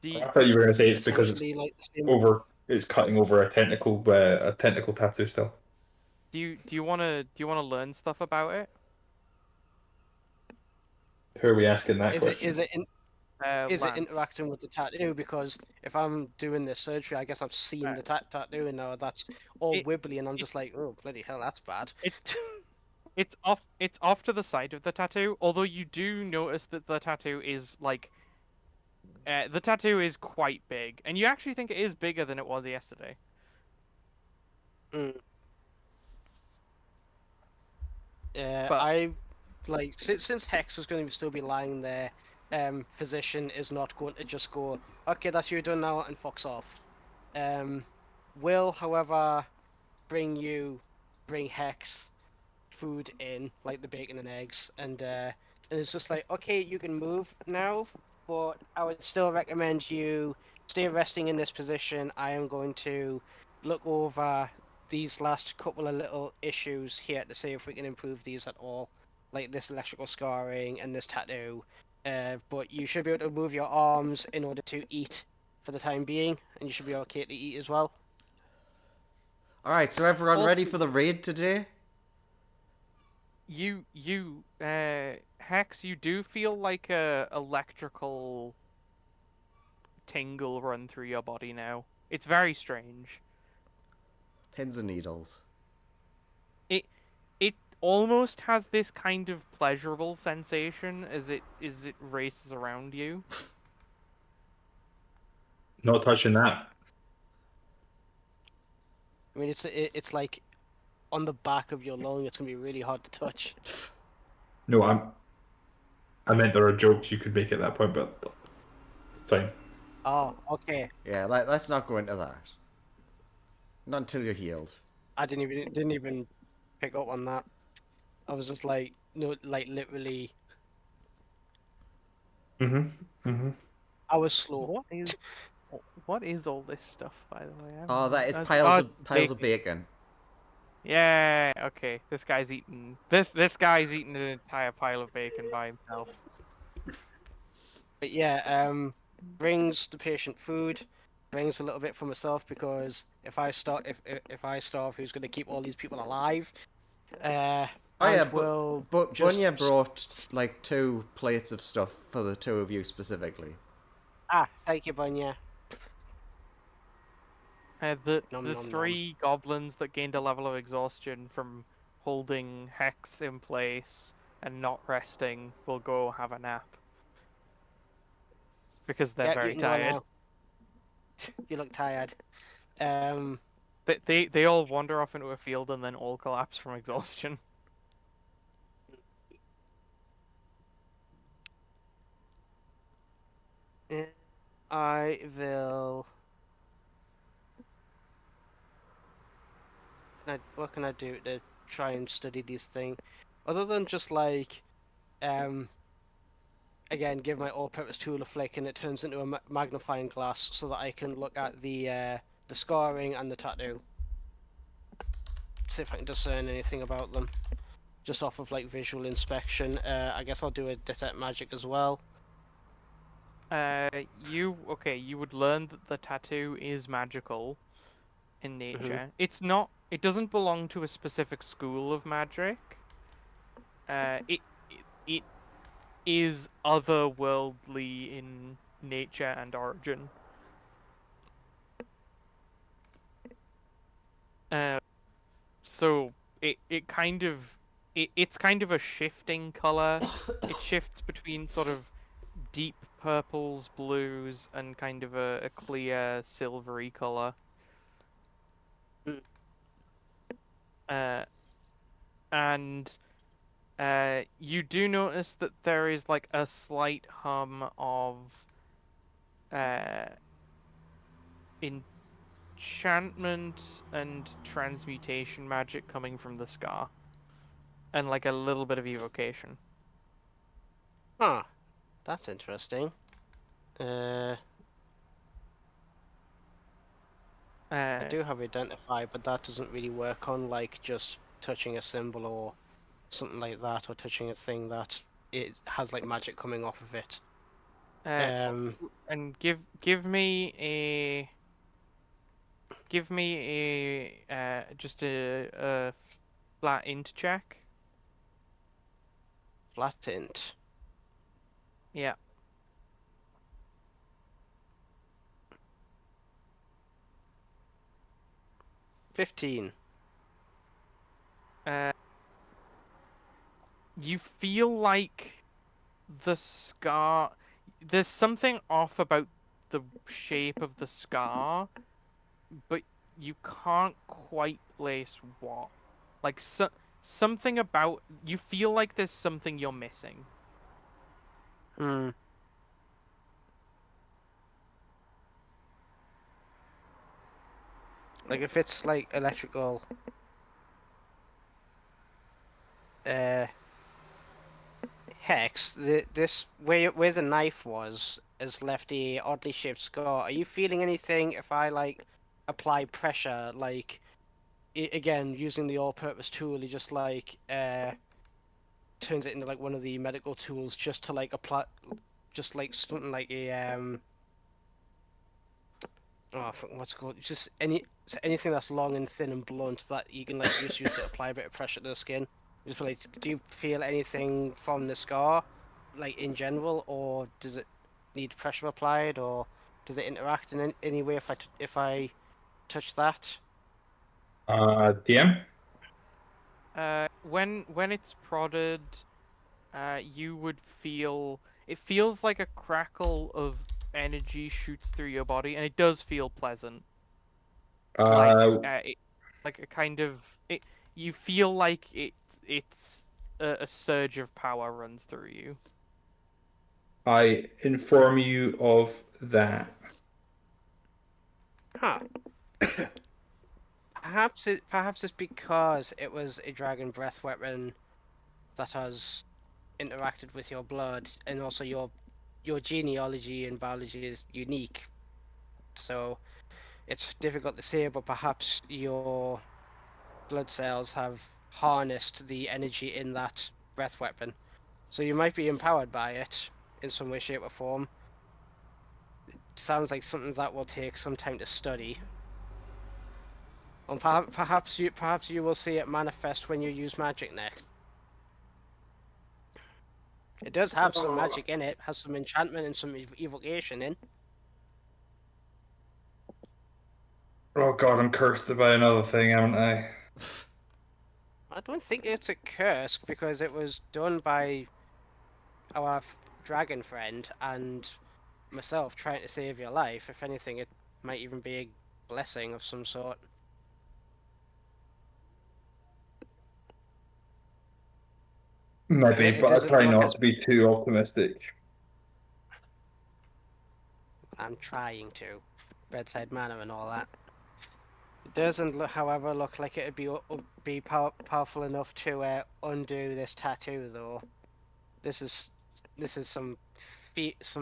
I thought you were going to say it's because it's essentially like the same. it's cutting over a tentacle tattoo still. Do you wanna learn stuff about it? Who are we asking that Is question? it is it Lance. interacting with the tattoo? Because if I'm doing this surgery, I guess I've seen the tattoo and now that's all wibbly, and I'm just like, oh bloody hell, that's bad. It's off to the side of the tattoo. Although you do notice that the tattoo is like, the tattoo is quite big, and you actually think it is bigger than it was yesterday. Mm. But- I like since Hex is going to still be lying there. Physician is not going to just go, okay, that's you done now, and fucks off. Will, however, bring Hex food in, like the bacon and eggs, and it's just like, okay, you can move now, but I would still recommend you stay resting in this position. I am going to look over these last couple of little issues here to see if we can improve these at all, like this electrical scarring and this tattoo. But you should be able to move your arms in order to eat for the time being, and you should be okay to eat as well. All right, so everyone Also- ready for the raid today? Hex, you do feel like a electrical tingle run through your body now. It's very strange. Pins and needles. It almost has this kind of pleasurable sensation as it races around you. Not touching that. I mean, it's like on the back of your lung. It's gonna be really hard to touch. No, I meant there are jokes you could make at that point, but fine. Oh, okay. Yeah, let's not go into that. Not until you're healed. I didn't even pick up on that. I was just like, no, like literally, I was slow. What is all this stuff, by the way? Oh, that is That's- piles of bacon. Yeah, okay. This guy's eating this guy's eating an entire pile of bacon by himself. But yeah, brings the patient food, brings a little bit for myself because if I starve, who's going to keep all these people alive? Oh yeah, And will but just Bunya brought like 2 plates of stuff for the 2 of you specifically. thank you, Bunya. The Nom, the nom, nom. 3 goblins that gained a level of exhaustion from holding Hex in place and not resting will go have a nap. Because they're Yeah, very you can go tired. now. You look tired. Um, They all wander off into a field and then all collapse from exhaustion. I will. What can I do to try and study these things, other than just like, again, give my all-purpose tool a flick and it turns into a magnifying glass so that I can look at the scarring and the tattoo. See if I can discern anything about them, just off of like visual inspection. I guess I'll do a detect magic as well. You would learn that the tattoo is magical in nature. It's not. It doesn't belong to a specific school of magic. It is otherworldly in nature and origin. So it's kind of a shifting color. It shifts between sort of deep purples, blues, and kind of a clear silvery color. And you do notice that there is like a slight hum of enchantment and transmutation magic coming from the scar, and like a little bit of evocation. Huh. That's interesting. I do have identify, but that doesn't really work on like just touching a symbol or something like that, or touching a thing that it has like magic coming off of it. And give me a just a flat int check. Flat int. Yeah. $15. You feel like the scar. There's something off about the shape of the scar, but you can't quite place what. Like something about you feel like there's something you're missing. Like if it's like electrical hex, this where the knife was has left a oddly shaped scar. Are you feeling anything if I like apply pressure, like again using the all-purpose tool, he just like turns it into like one of the medical tools just to like apply, just like something like a what's it called? Just anything that's long and thin and blunt that you can like just use to apply a bit of pressure to the skin. Just like, do you feel anything from the scar, like in general, or does it need pressure applied, or does it interact in any way if I touch that? DM. When it's prodded, you would feel it feels like a crackle of energy shoots through your body, and it does feel pleasant. Like a kind of it. You feel like it's a surge of power runs through you. I inform you of that. Huh. Perhaps it's because it was a dragon breath weapon that has interacted with your blood, and also your genealogy and biology is unique. So it's difficult to say, but perhaps your blood cells have harnessed the energy in that breath weapon. So you might be empowered by it in some way, shape, or form. Sounds like something that will take some time to study. And perhaps you will see it manifest when you use magic next. It does have some magic in it, has some enchantment and some evocation in. Oh god, I'm cursed by another thing, haven't I? I don't think it's a curse because it was done by our dragon friend and myself trying to save your life. If anything, it might even be a blessing of some sort. Maybe, It but I doesn't try look not as to be too optimistic. I'm trying to. Bedside manner and all that. It doesn't, however, look like it'd be powerful enough to undo this tattoo, though. This is some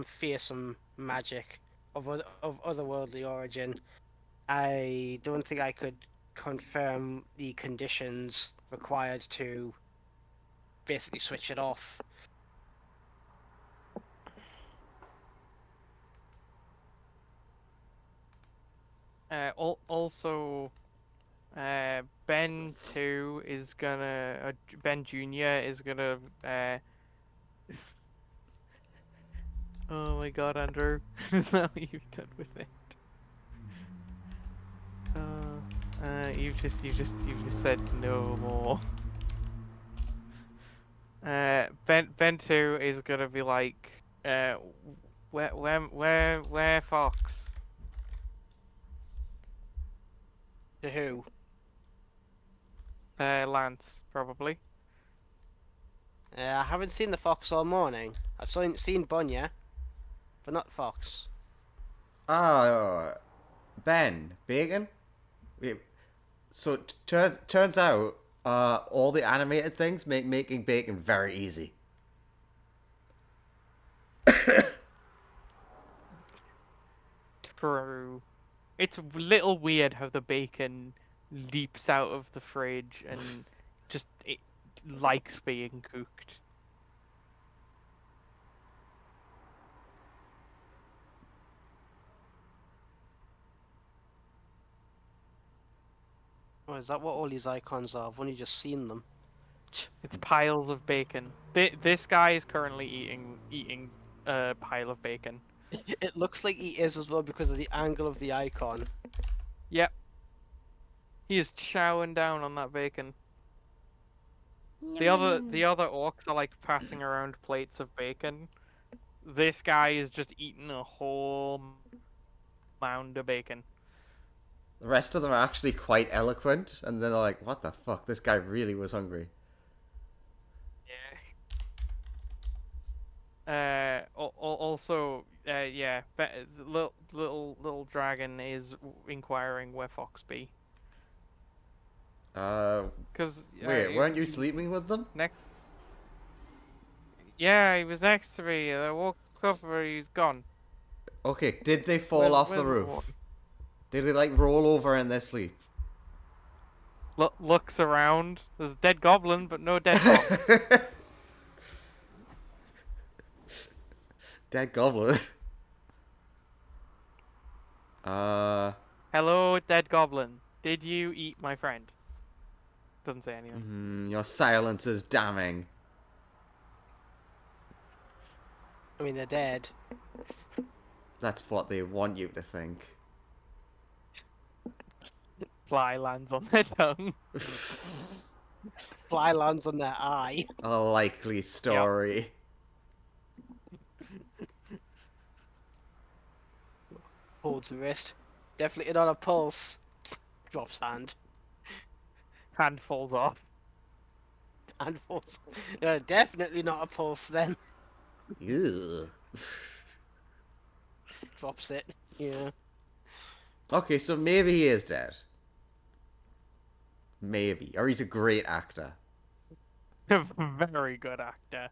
fearsome magic of otherworldly origin. I don't think I could confirm the conditions required to basically switch it off. Also, Ben too is gonna. Ben Junior is gonna. Oh my God, Andrew, is that what you've done with it? You've just said no more. Ben 2 is gonna be like, where Fox? To who? Lance, probably. I haven't seen the fox all morning. I've seen Bunya, but not fox. Ah, Ben, bacon? Wait, so turns out all the animated things make making bacon very easy. True. It's a little weird how the bacon leaps out of the fridge and just it likes being cooked. Oh, is that what all these icons are? I've only just seen them. It's piles of bacon. This guy is currently eating a pile of bacon. It looks like he is as well because of the angle of the icon. Yep. He is chowing down on that bacon. The other orcs are like passing around plates of bacon. This guy is just eating a whole mound of bacon. The rest of them are actually quite eloquent, and then they're like, "What the fuck? This guy really was hungry." Yeah. Also, yeah. Little dragon is inquiring where Fox be. Cause Wait, weren't you sleeping with them? Yeah, he was next to me. I woke up and he's gone. Okay, did they fall off the roof? Did they like roll over in their sleep? Looks around. There's a dead goblin, but no dead fox. Dead goblin. Hello, dead goblin. Did you eat my friend? Doesn't say anything. Your silence is damning. I mean, they're dead. That's what they want you to think. Fly lands on their tongue. Fly lands on their eye. A likely story. Holds a wrist. Definitely not a pulse. Drops hand. Hand falls off. Hand falls. Definitely not a pulse then. Ew. Drops it. Yeah. Okay, so maybe he is dead. Maybe. Or he's a great actor. A very good actor.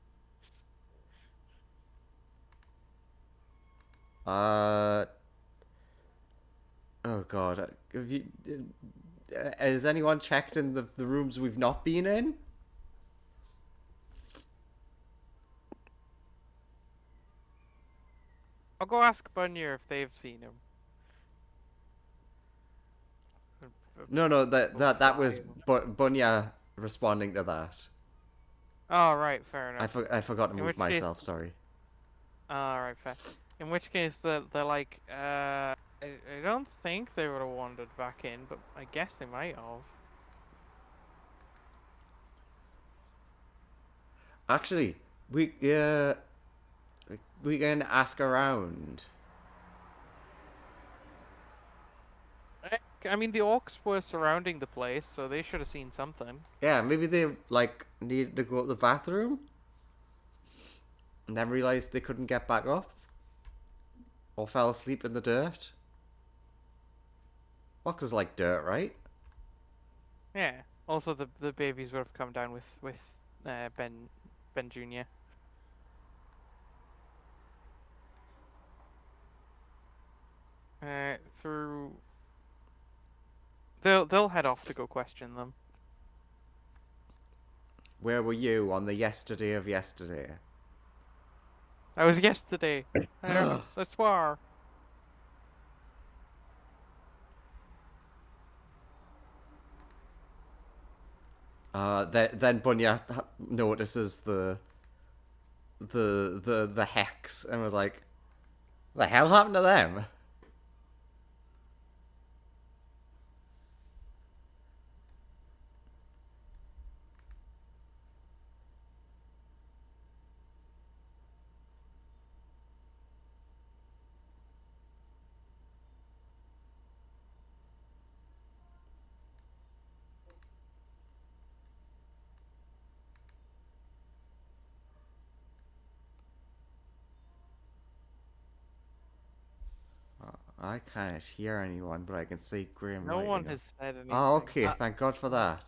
Uh. Oh god. Have you. Has anyone checked in the rooms we've not been in? I'll go ask Bunya if they've seen him. No, that was Five. Bunya responding to that. Oh, right, fair enough. I forgot to In move which case- myself, sorry. Alright, fair. In which case, they're like, I don't think they would have wandered back in, but I guess they might have. Actually, we can ask around. I mean, the orcs were surrounding the place, so they should have seen something. Yeah, maybe they like needed to go to the bathroom and then realized they couldn't get back up, or fell asleep in the dirt. Boxes like dirt, right? Yeah. Also, the babies would have come down with Ben Jr. Through. They'll head off to go question them. Where were you on the yesterday of yesterday? That was yesterday. I swear. Then Bunya notices the hex and was like, "The hell happened to them?" I can't hear anyone, but I can see Graham. No writing one it. has said anything. Oh, okay. Thank God for that.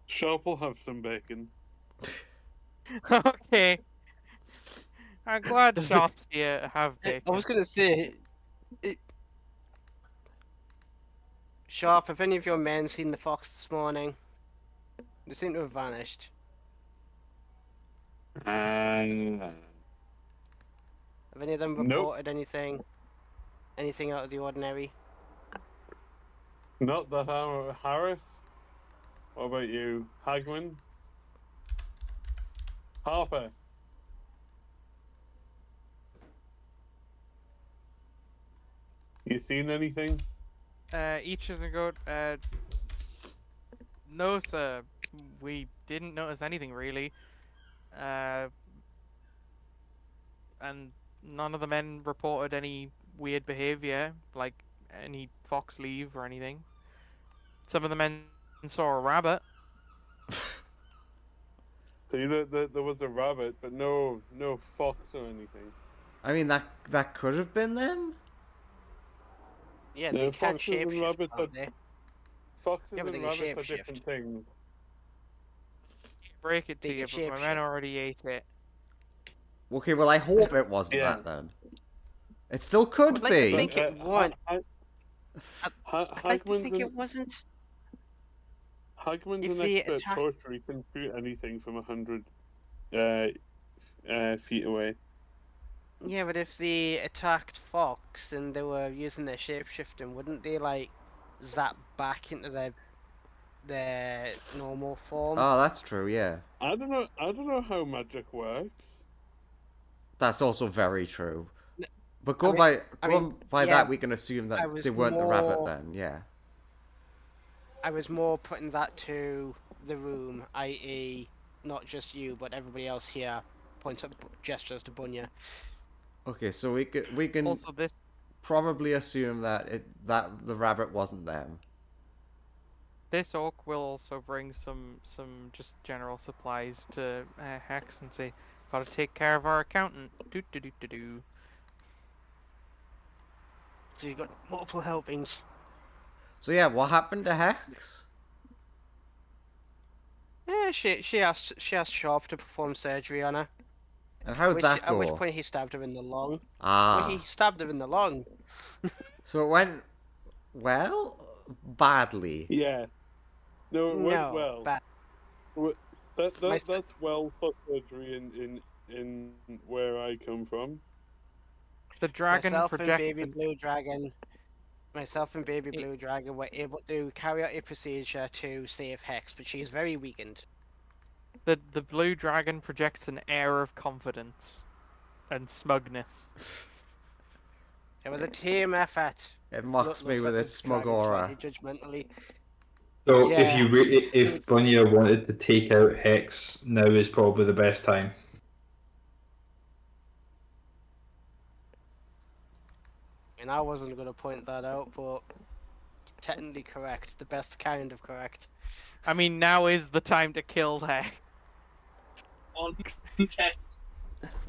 Sharp will have some bacon. Okay. I'm glad Sharp's here to have I bacon. was gonna say, Sharp, have any of your men seen the fox this morning? They seem to have vanished. And Have any of them Nope. reported anything? Anything out of the ordinary? not that Harris. What about you, Hagman? Harper. You seen anything? Each of them go. No, sir. We didn't notice anything really. And none of the men reported any weird behavior, like any fox leave or anything. Some of the men saw a rabbit. So you know that there was a rabbit, but no fox or anything. I mean, that could have been them. Yeah, No, they can foxes and shapeshift, rabbits can't are- they? Foxes Yeah, but and they can rabbits are shapeshift. different things. Break it to They you, can but my men shapeshift. already ate it. Okay, well, I hope it wasn't Yeah. that then. It still could I'd like to be. think it won't. I'd like to Hagman's think it wasn't. Hagman's if an they expert attack- poacher. He can shoot anything from 100 feet away. Yeah, but if they attacked Fox and they were using their shapeshifting, wouldn't they like zap back into their normal form? Oh, that's true. Yeah, I don't know how magic works. that's also very true. But I mean- going by yeah, that, we can assume I that was they weren't the rabbit more- then. Yeah. I was more putting that to the room, i.e., not just you, but everybody else here. Points up, gestures to Bunya. Okay, so we can Also, this probably assume that the rabbit wasn't them. this orc will also bring some just general supplies to Hex and say, Gotta take care of our accountant. Do do do do do. So you've got multiple helpings. So yeah, what happened to Hex? Yeah, she asked Sharp to perform surgery on her. And how'd that At which go? point he stabbed her in the lung. Ah. Well, he stabbed her in the lung. So it went, well, badly. Yeah. No, it went No, well. bad. My st- That's well for surgery in where I come from. The dragon Myself and Baby projected. Blue Dragon. Myself and Baby Blue Dragon were able to carry out a procedure to save Hex, but she's very weakened. The blue dragon projects an air of confidence and smugness. It was a team effort. It mocks me Looks with like its the smug dragon aura. slightly judgmentally. So Yeah. if Bunya wanted to take out Hex, now is probably the best time. And I wasn't going to point that out, but technically correct. The best kind of correct. I mean, now is the time to kill Hex. On checks.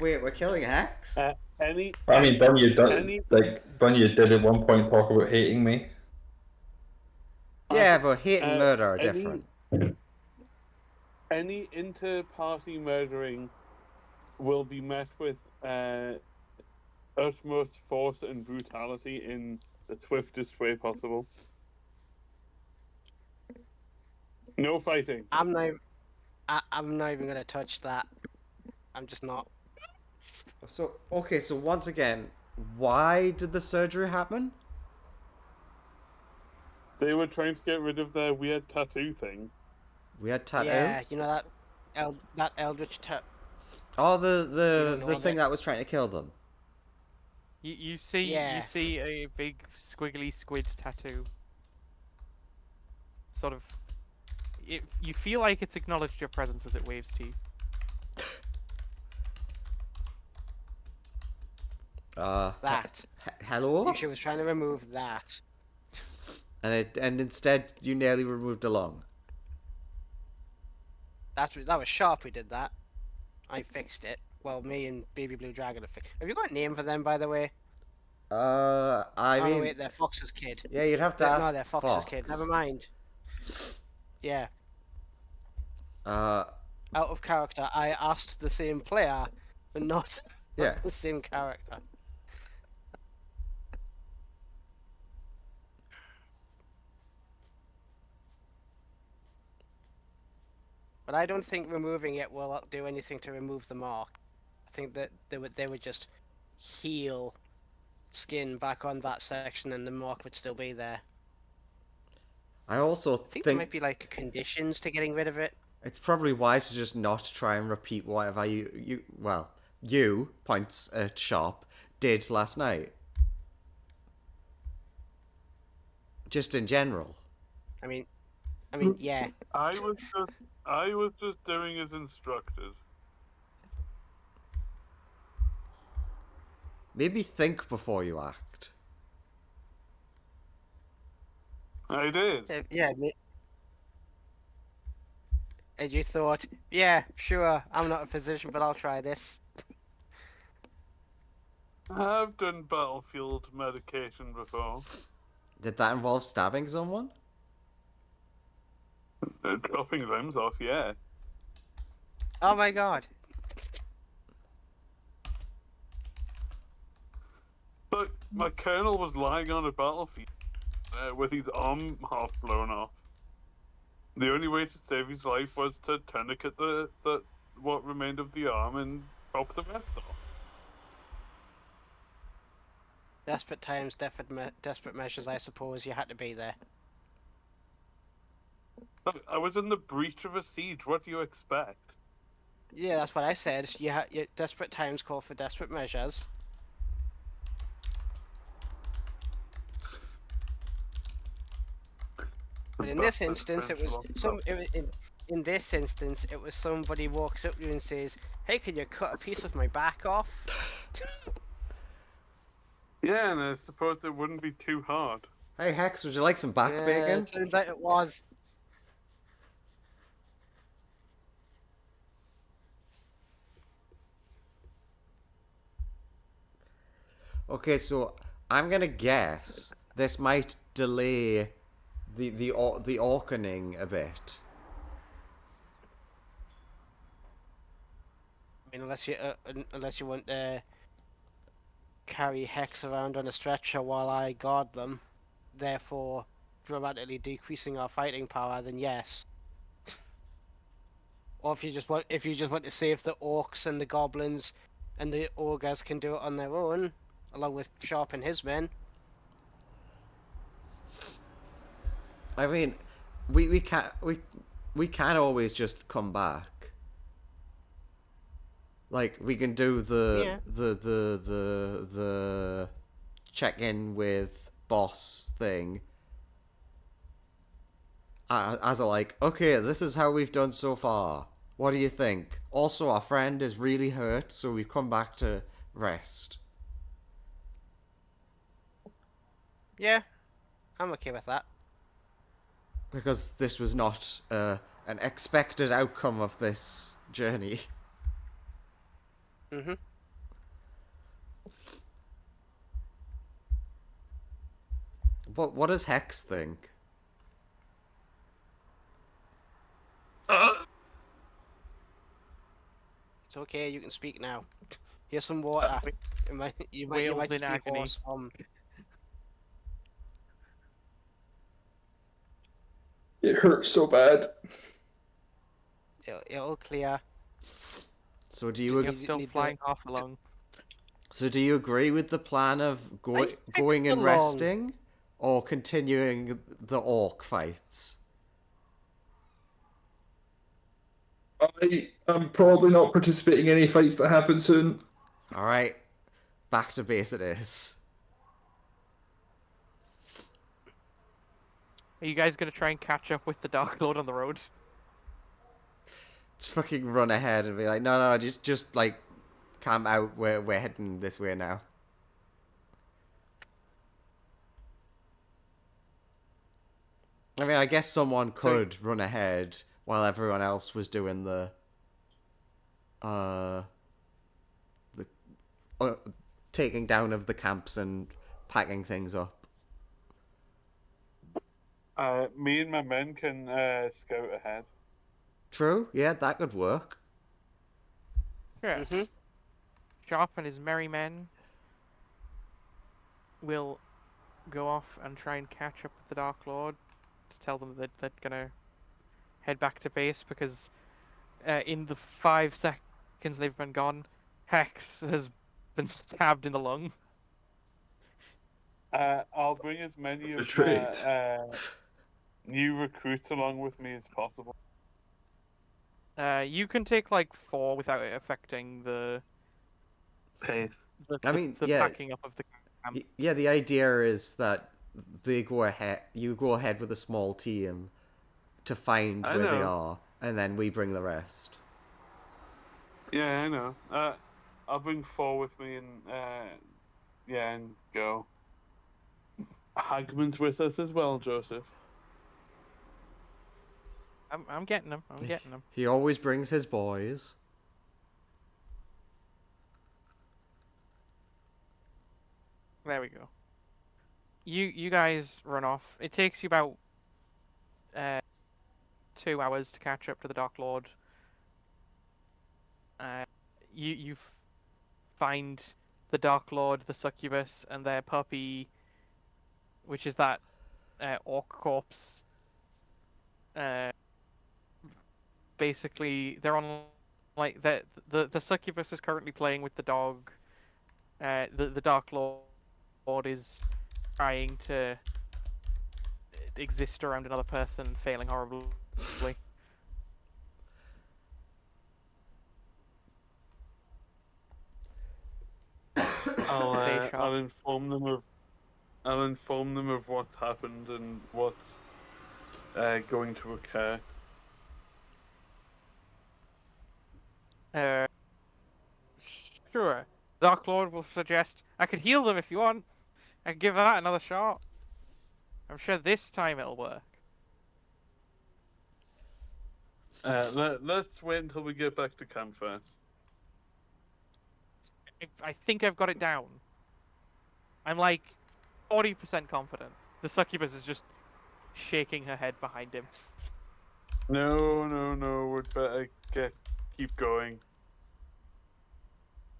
Wait, we're killing Hex? I mean, Bunya did at one point talk about hating me. Yeah, but hate and murder are any- different. Any inter-party murdering will be met with utmost force and brutality in the swiftest way possible. No fighting. I'm not even going to touch that. I'm just not. So, okay, so once again, why did the surgery happen? They were trying to get rid of their weird tattoo thing. We had tattoo? Yeah, you know that Eldritch Oh, You the don't know thing that- that was trying to kill them. You see Yeah. you see a big squiggly squid tattoo. Sort of. You feel like it's acknowledged your presence as it waves to you. that. Hello? She was trying to remove that. And instead you nearly removed a lung. That was Sharp who did that. I fixed it. Well, me and Baby Blue Dragon have fixed. Have you got a name for them, by the way? I Oh, mean, no, wait, they're Fox's kid. yeah, you'd have to ask. No, they're Fox's Fox. kid. Never mind. Yeah. Uh, Out of character, I asked the same player, but not yeah. the same character. But I don't think removing it will do anything to remove the mark. I think that they would just heal skin back on that section, and the mark would still be there. I also I think there might be like conditions to getting rid of it. it's probably wise to just not try and repeat whatever you points at Sharp did last night. Just in general. I mean, yeah. I was just doing as instructed. Maybe think before you act. I did. Yeah. And you thought, yeah, sure, I'm not a physician, but I'll try this. I've done battlefield medication before. Did that involve stabbing someone? Chopping limbs off, yeah. Oh my god. Look, my colonel was lying on a battlefield with his arm half blown off. The only way to save his life was to tourniquet the what remained of the arm and chop the rest off. Desperate times, desperate measures, I suppose. You had to be there. Look, I was in the breach of a siege. What do you expect? Yeah, that's what I said. Desperate times call for desperate measures. But in this Bastard instance, it French was in this instance, it was somebody walks up to you and says, "Hey, can you cut a piece of my back off?" Yeah, and I suppose it wouldn't be too hard. Hey Hex, would you like some back bacon? Turns out it was. Okay, so I'm gonna guess this might delay the orcaning a bit. I mean, unless you want to carry Hex around on a stretcher while I guard them, therefore dramatically decreasing our fighting power, then yes. Or if you just want to save the orcs and the goblins, and the ogres can do it on their own, along with Sharp and his men. I mean, we can always just come back. Like we can do Yeah. the check in with boss thing. As a like, okay, this is how we've done so far. What do you think? Also, our friend is really hurt, so we've come back to rest. Yeah, I'm okay with that. Because this was not an expected outcome of this journey. Mm-hmm. What does Hex think? It's okay, you can speak now. Here's some water. You might Wails just in be agony. hoarse from... It hurts so bad. It'll clear. So do you Just You're need- still need flying the- half along. So do you agree with the plan of going and along. resting, or continuing the orc fights? I am probably not participating in any fights that happen soon. All right, back to base it is. Are you guys gonna try and catch up with the Dark Lord on the road? Just fucking run ahead and be like, no, just like camp out. We're heading this way now. I mean, I guess someone could run ahead while everyone else was doing the uh taking down of the camps and packing things up. Me and my men can scout ahead. True, yeah, that could work. Yeah. Mm-hmm. Sharp and his merry men will go off and try and catch up with the Dark Lord to tell them that they're gonna head back to base because in the 5 seconds they've been gone, Hex has been stabbed in the lung. I'll bring as many of Betrayed. my new recruits along with me as possible. You can take like 4 without it affecting the Pace. I mean, the yeah. packing up of the camp. Yeah, the idea is that they go ahead. You go ahead with a small team to find I where they know. are, and then we bring the rest. Yeah, I know. I'll bring 4 with me and go. Hagman's with us as well, Joseph. I'm getting them. I'm getting them. He always brings his boys. There we go. You guys run off. It takes you about 2 hours to catch up to the Dark Lord. You find the Dark Lord, the succubus, and their puppy, which is that orc corpse. Basically, they're on like the succubus is currently playing with the dog. The Dark Lord is trying to exist around another person, failing horribly. Stay sharp. I'll inform them of what's happened and what's going to occur. Sure. Dark Lord will suggest I could heal them if you want. I could give that another shot. I'm sure this time it'll work. Let's wait until we get back to camp first. I think I've got it down. I'm like 40% confident. The succubus is just shaking her head behind him. No. We'd better keep going.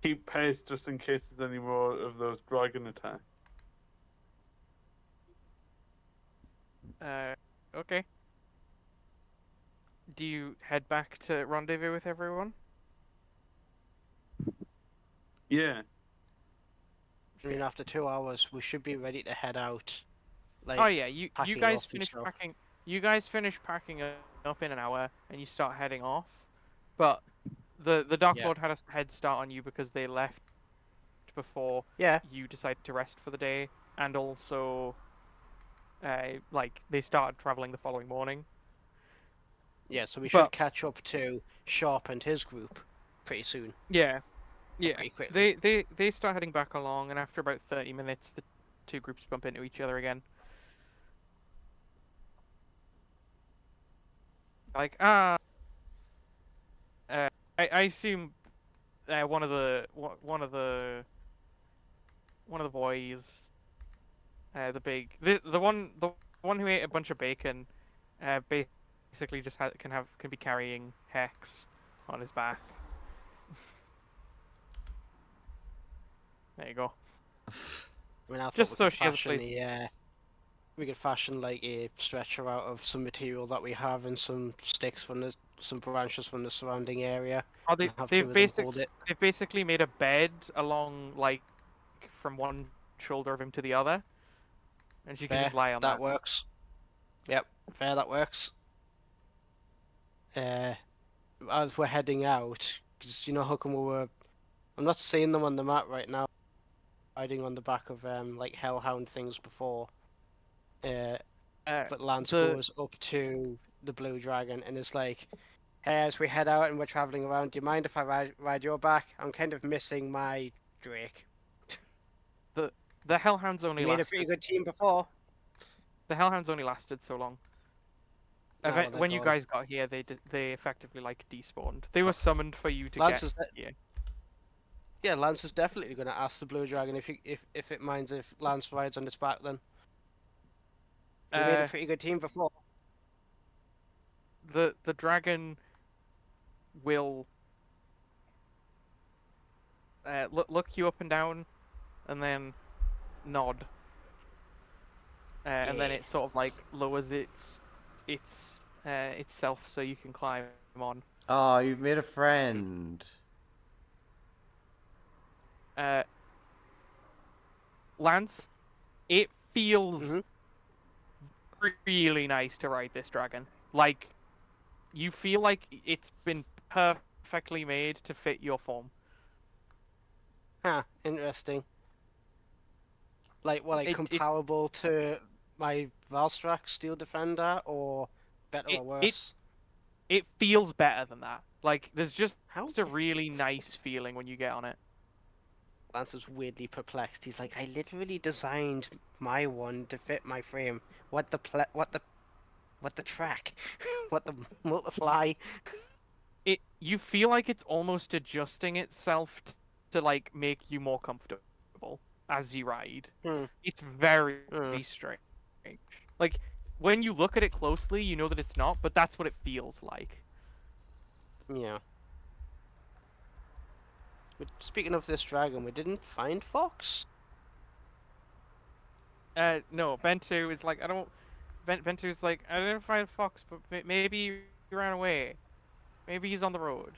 Keep pace just in case there's any more of those dragon attacks. Okay. Do you head back to rendezvous with everyone? Yeah. I mean, after 2 hours, we should be ready to head out. Like, Oh yeah, you packing guys up and finish stuff. packing. You guys finish packing up in an hour, and you start heading off. But the Dark Yeah. Lord had a head start on you because they left before Yeah. you decided to rest for the day, and also, like they started traveling the following morning. Yeah, so we But- should catch up to Sharp and his group pretty soon. Yeah, Pretty quickly. they start heading back along, and after about 30 minutes, the two groups bump into each other again. Like I assume one of the boys, the one who ate a bunch of bacon, basically just can be carrying Hex on his back. There you go. I mean, I thought Just we so could she has a fashion place. we could fashion like a stretcher out of some material that we have and some sticks from some branches from the surrounding area. Oh, and have two of them hold it. they've basically made a bed along like from one shoulder of him to the other, and she can Fair, just lie on that. works. Yep, fair, that works. As we're heading out, because you know how come I'm not seeing them on the map right now. Riding on the back of like hellhound things before. But Lance goes up to the blue dragon and is like, "Hey, as we head out and we're traveling around, do you mind if I ride your back? I'm kind of missing my Drake. The hellhounds only We made a lasted. pretty good team before." The hellhounds only lasted so long. Oh, well, they're When you gone. guys got here, they effectively like despawned. They were summoned for you to Lance get is here. Yeah, Lance is definitely going to ask the blue dragon if it minds if Lance rides on its back. Then we made a pretty good team before. The dragon will look you up and down, and then nod, and then Yeah. it sort of like lowers itself so you can climb on. Oh, you've made a friend. Lance, it feels Mhm. really nice to ride this dragon. Like, you feel like it's been perfectly made to fit your form. Huh, interesting. Like, well, like It- comparable to my Valstrak Steel Defender, or better or worse? It feels better than that. Like, there's just How? a really nice feeling when you get on it. Lance is weirdly perplexed. He's like, I literally designed my one to fit my frame. What the track? What the multiply? You feel like it's almost adjusting itself to like make you more comfortable as you ride. Hmm. It's very Hmm. strange. Like, when you look at it closely, you know that it's not, but that's what it feels like. Yeah. But speaking of this dragon, we didn't find Fox. No, Bento is like, I don't. Bento's like, I didn't find Fox, but maybe he ran away. Maybe he's on the road.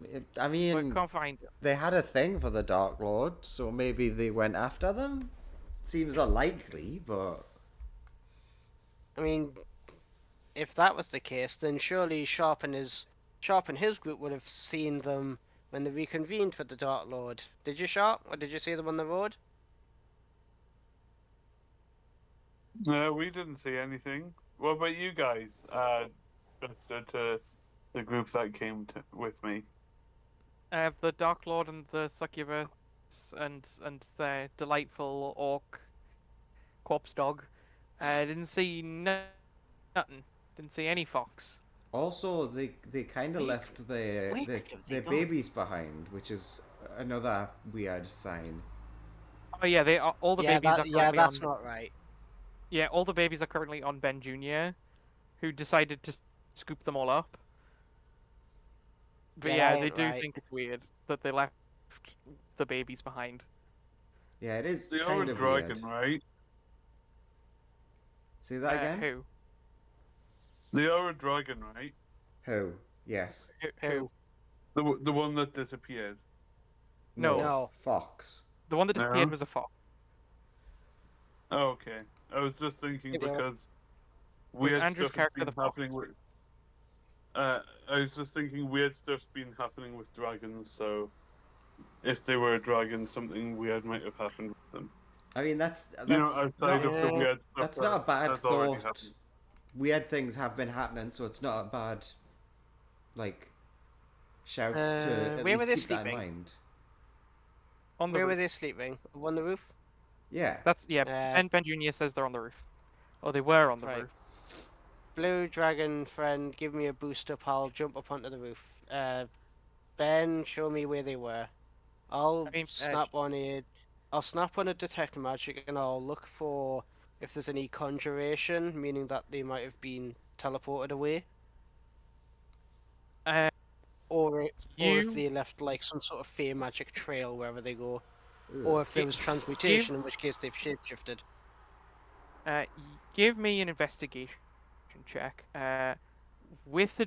I But mean, can't find him. they had a thing for the Dark Lord, so maybe they went after them. Seems unlikely, but I mean, if that was the case, then surely Sharp and his group would have seen them when they reconvened with the Dark Lord. Did you, Sharp, or did you see them on the road? No, we didn't see anything. What about you guys? To the group that came with me. The Dark Lord and the Succubus and the delightful orc corpse dog. Didn't see nothing. Didn't see any fox. also they kind of left their where their, could have they their gone? babies behind, which is another weird sign. Oh yeah, they are, all the yeah, babies are currently that's on. not right. Yeah, all the babies are currently on Ben Jr., who decided to scoop them all up. But Yeah, yeah, that they ain't do right. think it's weird that they left the babies behind. Yeah, it is They are kind a of dragon, weird. right? See that again? Who? They are a dragon, right? Who? Yes. Who? The one that disappeared. No. No. Fox. The one that disappeared No? was a fox. Oh, okay. I was just thinking They were- because Was weird Andrew's stuff has character the been fox? happening with. I was just thinking weird stuff's been happening with dragons, so if they were a dragon, something weird might have happened with them. I mean, that's You know, not outside of the weird stuff that's not a bad has already thought. happened. Weird things have been happening, so it's not a bad like shout to at where were least they keep that in sleeping? mind. On the Where were roof. they sleeping? On the roof? Yeah. That's yeah. Uh, Ben Jr. says they're on the roof. Oh, they were on the Right. roof. Blue dragon friend, give me a boost up. I'll jump up onto the roof. Ben, show me where they were. I'll I mean, snap on a. I'll snap on a detect magic and I'll look for if there's any conjuration, meaning that they might have been teleported away, Uh, or if you they left like some sort of fear magic trail wherever they go, Ugh. or if there Gi- was transmutation, in which case they've shapeshifted. give me an investigation check. With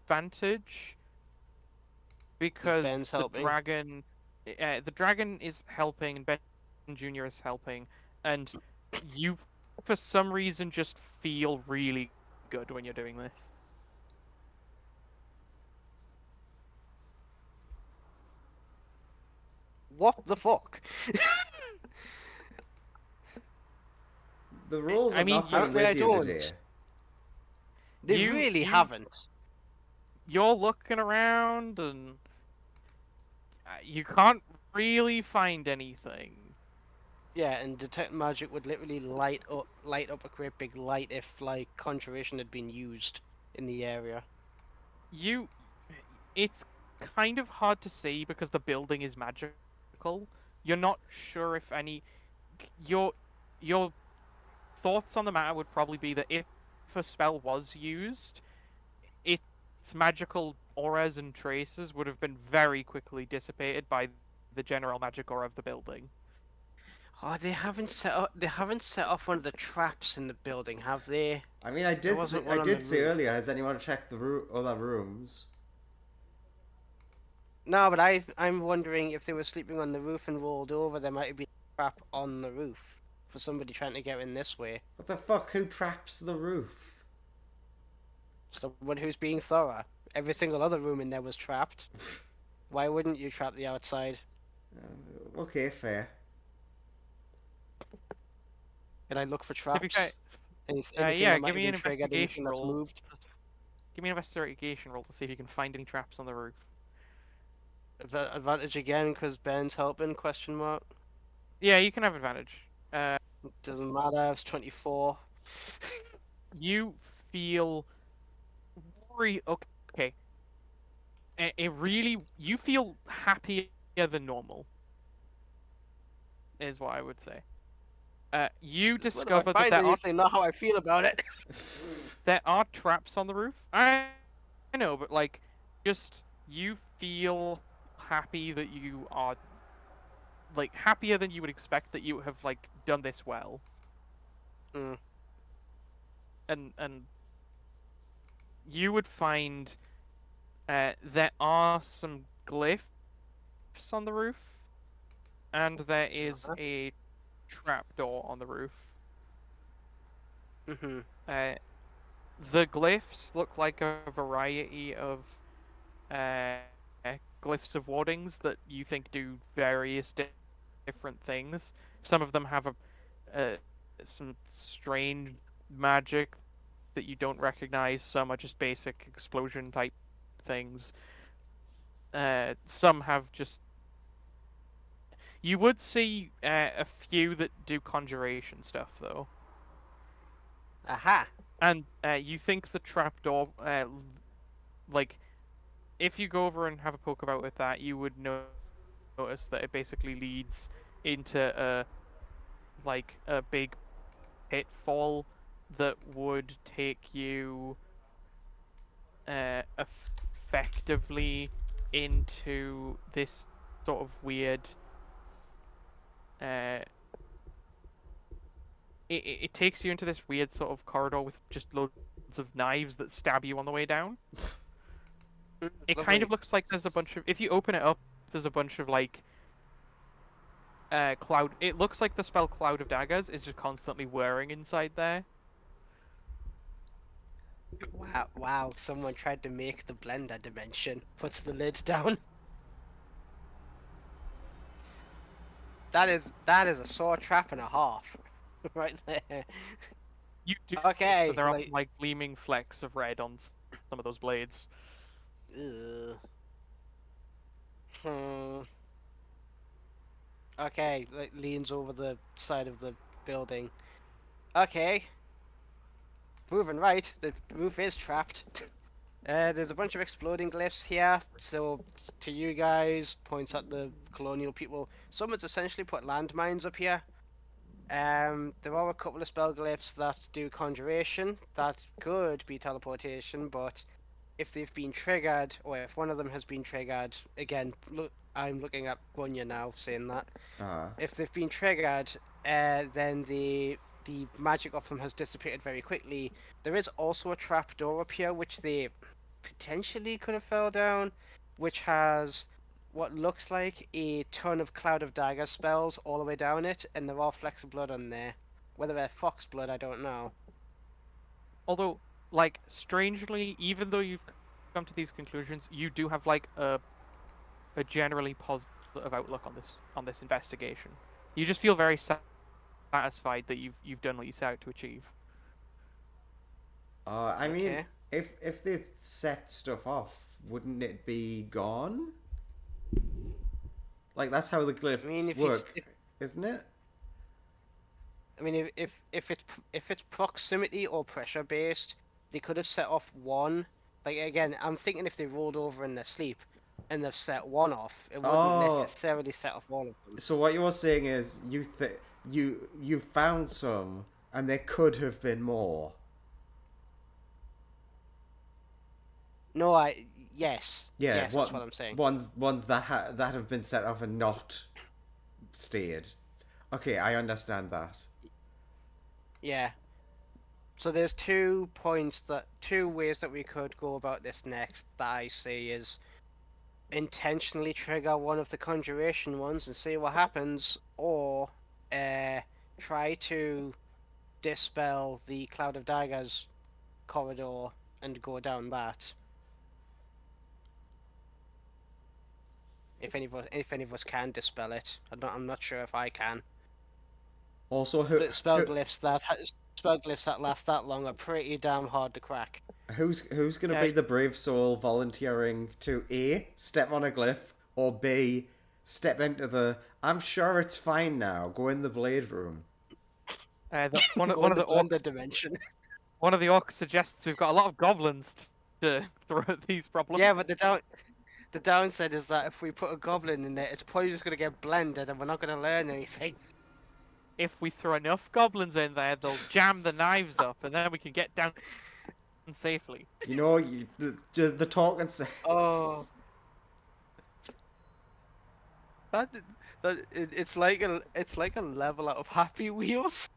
advantage because Ben's helping. the dragon is helping and Ben Jr. is helping, and you for some reason just feel really good when you're doing this. What the fuck? The rules I have mean, not been apparently I with you don't. today. They You- really you- haven't. You're looking around and you can't really find anything. Yeah, and detect magic would literally light up a great big light if like conjuration had been used in the area. It's kind of hard to see because the building is magical. You're not sure if any your thoughts on the matter would probably be that if a spell was used, its magical auras and traces would have been very quickly dissipated by the general magic aura of the building. Oh, they haven't set off one of the traps in the building, have they? I mean, I did wasn't say, one I on did the say roof. earlier. Has anyone checked the other rooms? No, but I'm wondering if they were sleeping on the roof and rolled over, there might have been a trap on the roof for somebody trying to get in this way. What the fuck? Who traps the roof? Someone who's being thorough. Every single other room in there was trapped. Why wouldn't you trap the outside? Okay, fair. And I look for be traps. fair- Anything yeah, that might give me have an been triggered, anything investigation that's roll. moved. Give me an investigation roll to see if you can find any traps on the roof. Advantage again because Ben's helping? Question mark. Yeah, you can have advantage. Doesn't matter. It's 24. You feel okay. You feel happier than normal. Is what I would say. You discover that not how I feel about it. there are traps on the roof. I know, but like, just you feel happy that you are like happier than you would expect that you have like done this well. Mm. And you would find there are some glyphs on the roof, and there is a trapdoor on the roof. Mm-hmm. The glyphs look like a variety of glyphs of wardings that you think do various different things. Some of them have some strange magic that you don't recognize. Some are just basic explosion type things. Some have just. You would see a few that do conjuration stuff though. Aha! And you think the trapdoor, like, if you go over and have a poke about with that, you would notice that it basically leads into a big pitfall that would take you effectively into this sort of weird. It takes you into this weird sort of corridor with just loads of knives that stab you on the way down. It kind of looks like there's a bunch of. If you open it up, there's a bunch of cloud. It looks like the spell Cloud of Daggers is just constantly whirring inside there. Wow, someone tried to make the blender dimension. Puts the lid down. That is a saw trap and a half. Right there. You do. Okay, So there are like- gleaming flecks of red on some of those blades. Ugh. Okay, leans over the side of the building. Okay. Proven right, the roof is trapped. There's a bunch of exploding glyphs here, so to you guys, points at the colonial people, someone's essentially put landmines up here. There are a couple of spell glyphs that do conjuration, that could be teleportation, but if they've been triggered, or if one of them has been triggered, again, look, I'm looking at Bunya now, saying that. If they've been triggered, then the magic of them has dissipated very quickly. There is also a trap door up here, which they potentially could have fell down, which has what looks like a ton of Cloud of Dagger spells all the way down it, and there are flecks of blood on there. Whether they're fox blood, I don't know. Although, strangely, even though you've come to these conclusions, you do have a generally positive outlook on this investigation. You just feel very satisfied that you've done what you set out to achieve. I mean, Okay. if they set stuff off, wouldn't it be gone? That's how the glyphs work, isn't it? I mean, if it's proximity or pressure based, they could have set off one. Again, I'm thinking if they rolled over in their sleep, and they've set one off, it wouldn't necessarily set off all of them. So what you're saying is you found some, and there could have been more. No, yes. Yeah, yes, that's what I'm saying. Ones that have been set off and not stayed. Okay, I understand that. Yeah. So there's 2 ways that we could go about this next that I see is intentionally trigger one of the conjuration ones and see what happens, or try to dispel the Cloud of Daggers corridor and go down that. If any of us can dispel it, I'm not sure if I can. Also, Spell glyphs that last that long are pretty damn hard to crack. who's gonna be the brave soul volunteering to A, step on a glyph, or B, step into the I'm sure it's fine now, go in the blade room? One of the orcs dimension. One of the orcs suggests we've got a lot of goblins to throw at these problems. Yeah, but the downside is that if we put a goblin in there, it's probably just gonna get blended, and we're not gonna learn anything. If we throw enough goblins in there, they'll jam the knives up, and then we can get down safely. You know, the talking sense. Oh. It's like a level out of Happy Wheels.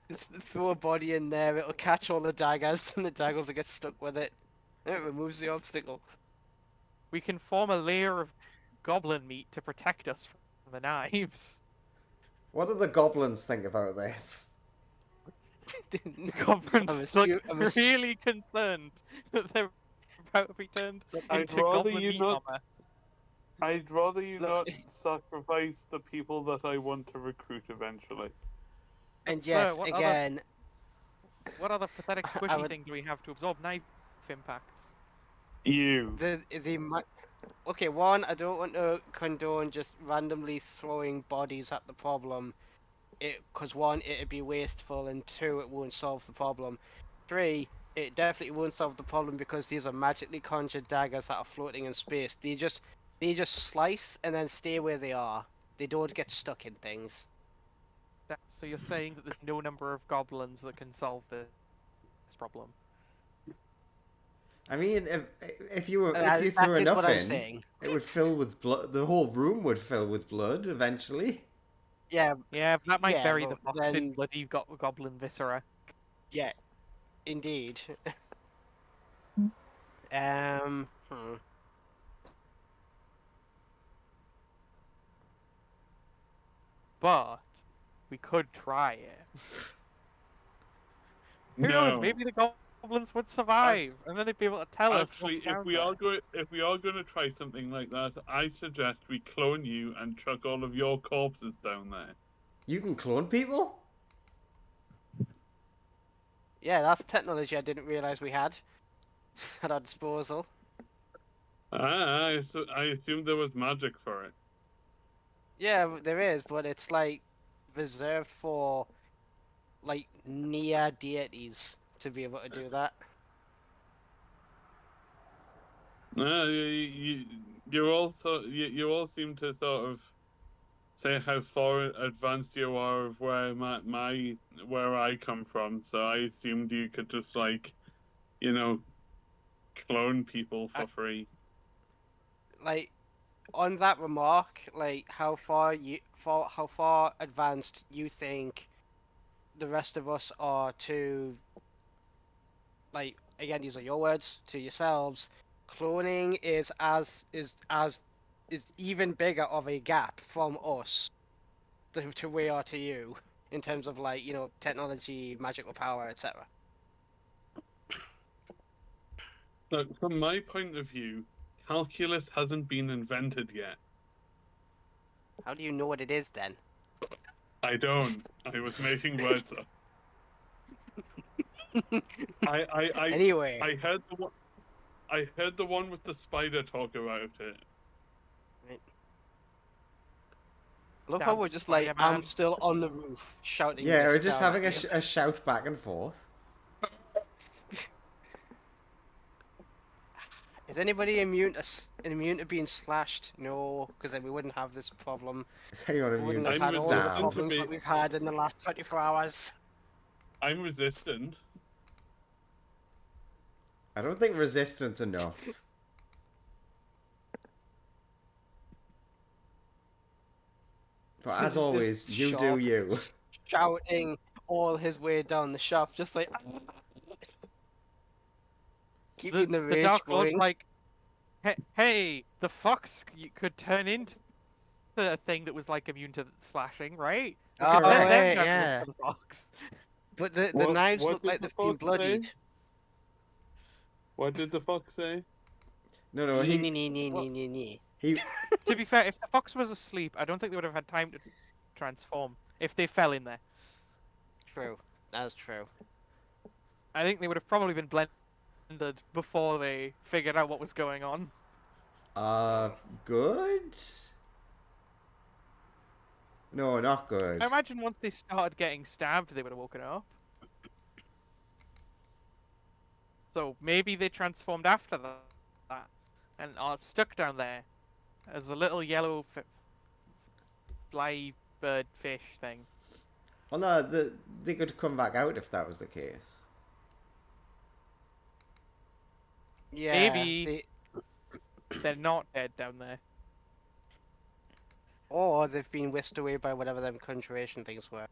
Just throw a body in there, it'll catch all the daggers, and the daggers will get stuck with it. And it removes the obstacle. We can form a layer of goblin meat to protect us from the knives. What do the goblins think about this? The goblins look really concerned that they're about to be turned into goblin meat armor. I'd rather you not sacrifice the people that I want to recruit eventually. And yes, Sir, again... What other pathetic squishy thing do we have to absorb knife impacts? You. Okay, one, I don't want to condone just randomly throwing bodies at the problem. Because one, it'd be wasteful, and two, it won't solve the problem. Three, it definitely won't solve the problem because these are magically conjured daggers that are floating in space. They They just slice and then stay where they are. They don't get stuck in things. So you're saying that there's no number of goblins that can solve this problem? I mean, if you That threw is what enough I'm in, saying. it would fill with blood. The whole room would fill with blood eventually. Yeah, Yeah, but that might yeah, bury the but fox in then bloody goblin viscera. yeah, indeed. Hmm. But we could try it. Who knows? No. Maybe the goblins would survive, and then they'd be able to tell us Actually, what's down there. if we are going to try something like that, I suggest we clone you and chuck all of your corpses down there. You can clone people? Yeah, that's technology I didn't realize we had at our disposal. I assumed there was magic for it. Yeah, there is, but it's like reserved for like near deities to be able to do that. You all seem to sort of say how far advanced you are of where where I come from. So I assumed you could just clone people for free. Like on that remark, like how far advanced you think the rest of us are to, like, again, these are your words to yourselves. Cloning is even bigger of a gap from us to we are to you in terms of, like, technology, magical power, etc. Look, from my point of view, calculus hasn't been invented yet. How do you know what it is then? I don't. I was making words up. Anyway, I heard the one. I heard the one with the spider talk about it. I love how we're just like, Spider-Man. I'm still on the roof shouting. Yeah, this we're just down having at you. a shout back and forth. Is anybody immune to being slashed? No, because then we wouldn't have this problem. Is anyone We immune wouldn't to have I'm had all the resistant to problems be- that we've had in the last 24 hours. I'm resistant. I don't think resistance enough. But as This always, you do shaft you. Shouting all his way down the shaft, just like keeping the rage Dark Lord's going. like, hey, the fox could turn into a thing that was like immune to slashing, right? We Oh, could send them right, down to yeah. look for the fox. But the What- knives what look did like the they've been fox say? bloodied. What did the fox say? No, no, Nee, nee, nee, nee, nee, nee, nee. he To be fair, if the fox was asleep, I don't think they would have had time to transform if they fell in there. True, that's true. I think they would have probably been blended before they figured out what was going on. good? No, not good. I imagine once they started getting stabbed, they would have woken up. So maybe they transformed after that and are stuck down there as a little yellow fly bird fish thing. Well, no, they could come back out if that was the case. Yeah. Maybe- They're not dead down there. Or they've been whisked away by whatever them conjuration things were.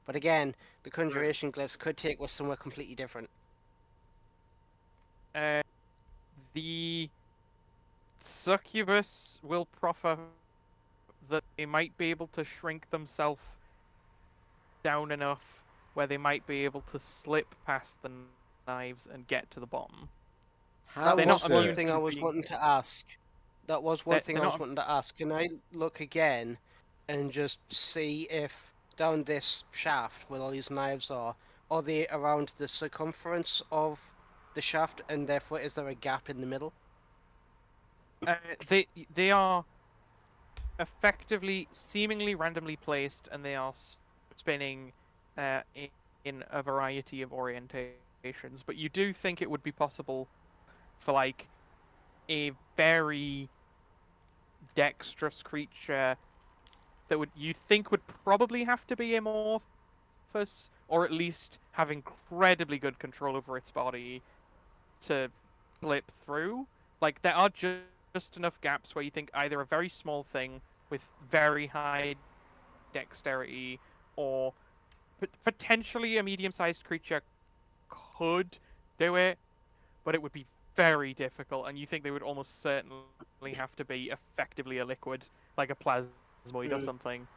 But again, the conjuration glyphs could take us somewhere completely different. The succubus will proffer that they might be able to shrink themselves down enough where they might be able to slip past the knives and get to the bottom. How They're That not was one immune thing to I was being- wanting to ask. That was one thing They're I was not- wanting to ask. Can I look again and just see if down this shaft where all these knives are they around the circumference of the shaft, and therefore is there a gap in the middle? They are effectively seemingly randomly placed, and they are spinning in a variety of orientations. But you do think it would be possible for like a very dexterous creature that you think would probably have to be amorphous, or at least have incredibly good control over its body to blip through. Like, there are just enough gaps where you think either a very small thing with very high dexterity, or potentially a medium-sized creature could do it, but it would be very difficult, and you think they would almost certainly have to be effectively a liquid, like a plasmoid or something.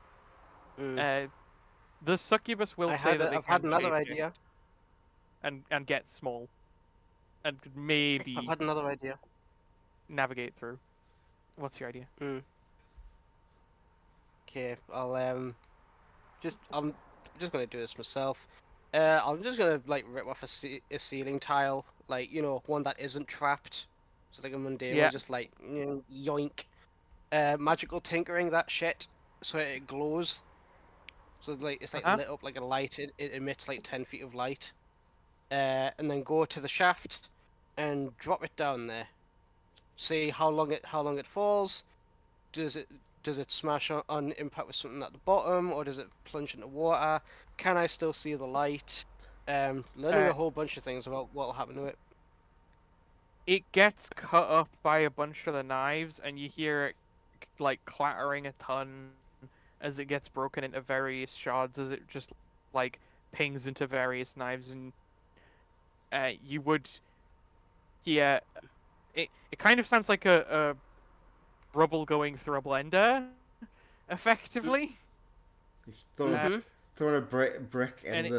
The succubus will say that they I've had can another shapeshift idea. and get small, and could maybe I've had another idea. navigate through. What's your idea? Okay, I'm just gonna do this myself. I'm just gonna like rip off a ceiling tile, like, you know, one that isn't trapped, just like a mundane Yeah. one, just like, you know, yoink. Magical tinkering that shit so it glows. So like it's like lit up like a light. It emits like 10 feet of light. And then go to the shaft and drop it down there. See how long it falls. Does it smash on impact with something at the bottom, or does it plunge into water? Can I still see the light? Learning a whole bunch of things about what will happen to it. It gets cut up by a bunch of the knives, and you hear it like clattering a ton as it gets broken into various shards, as it just like pings into various knives, and you would hear it. It kind of sounds like a rubble going through a blender, effectively. Throwing a brick in And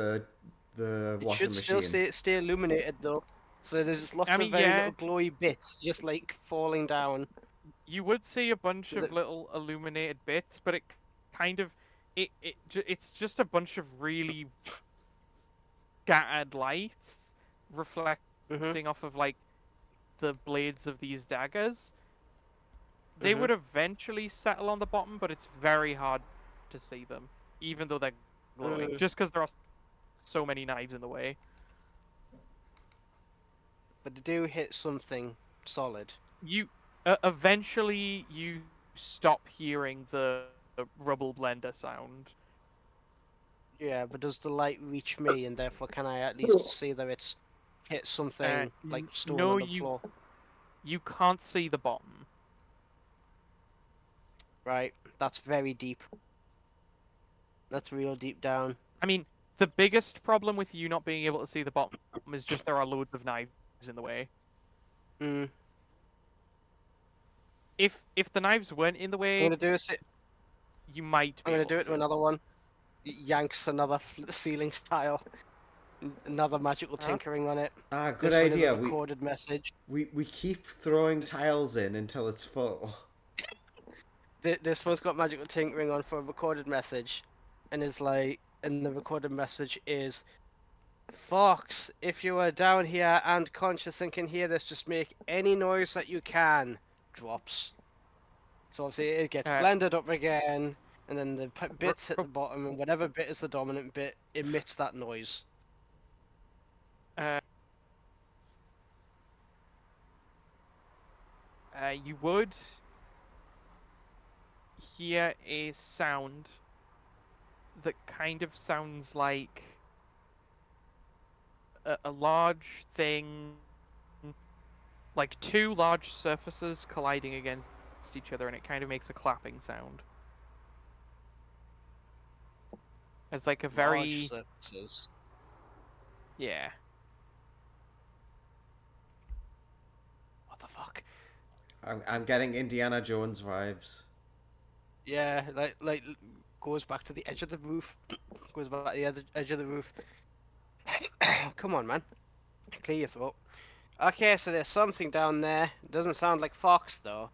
the It washing should still machine. stay illuminated though. So there's lots I mean, of very yeah. little glowy bits just like falling down. You would see a bunch Is of it- little illuminated bits, but it kind of it's just a bunch of really scattered lights reflecting off of like the blades of these daggers. They would eventually settle on the bottom, but it's very hard to see them, even though they're glowing, just because there are so many knives in the way. But they do hit something solid. You eventually you stop hearing the rubble blender sound. Yeah, but does the light reach me, and therefore can I at least see that it's hit something like stone no, on the floor? You can't see the bottom. Right, that's very deep. That's real deep down. I mean, the biggest problem with you not being able to see the bottom is just there are loads of knives in the way. If the knives weren't in the I'm way, gonna do you might. I'm gonna do it to another one. Yanks another ceiling tile. Another magical tinkering on it. Good This one is idea. a recorded message. We keep throwing tiles in until it's full. This one's got magical tinkering on for a recorded message, and the recorded message is, Fox, if you are down here and conscious and can hear this, just make any noise that you can. Drops. So obviously it gets blended up again, and then the bits hit the bottom, and whatever bit is the dominant bit emits that noise. You would hear a sound that kind of sounds like a large thing, like two large surfaces colliding against each other, and it kind of makes a clapping sound. It's like a very Large surfaces. yeah. What the fuck? I'm getting Indiana Jones vibes. Yeah, like goes back to the edge of the roof. Goes back to the edge of the roof. Come on, man. Clear your throat. Okay, so there's something down there. It doesn't sound like Fox, though.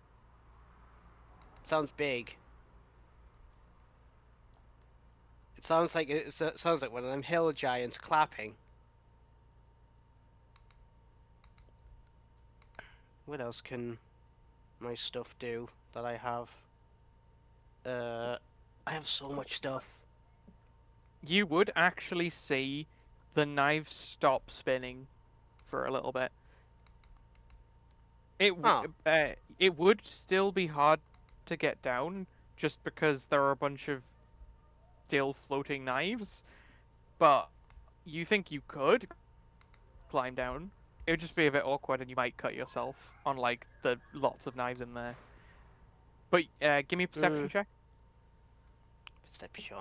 It sounds big. It sounds like one of them hill giants clapping. What else can my stuff do that I have? I have so much stuff. You would actually see the knife stop spinning for a little bit. It would still be hard to get down just because there are a bunch of still floating knives, but you think you could climb down. It would just be a bit awkward and you might cut yourself on like the lots of knives in there. But give me a perception check. Perception.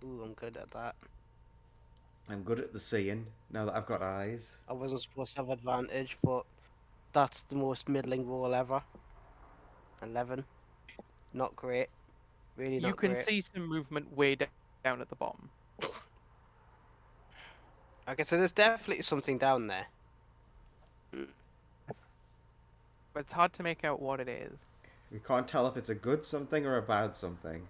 Ooh, I'm good at that. I'm good at the seeing now that I've got eyes. I wasn't supposed to have advantage, but that's the most middling roll ever. 11. Not great. Really not You can great. see some movement way down at the bottom. Okay, so there's definitely something down there. But it's hard to make out what it is. We can't tell if it's a good something or a bad something.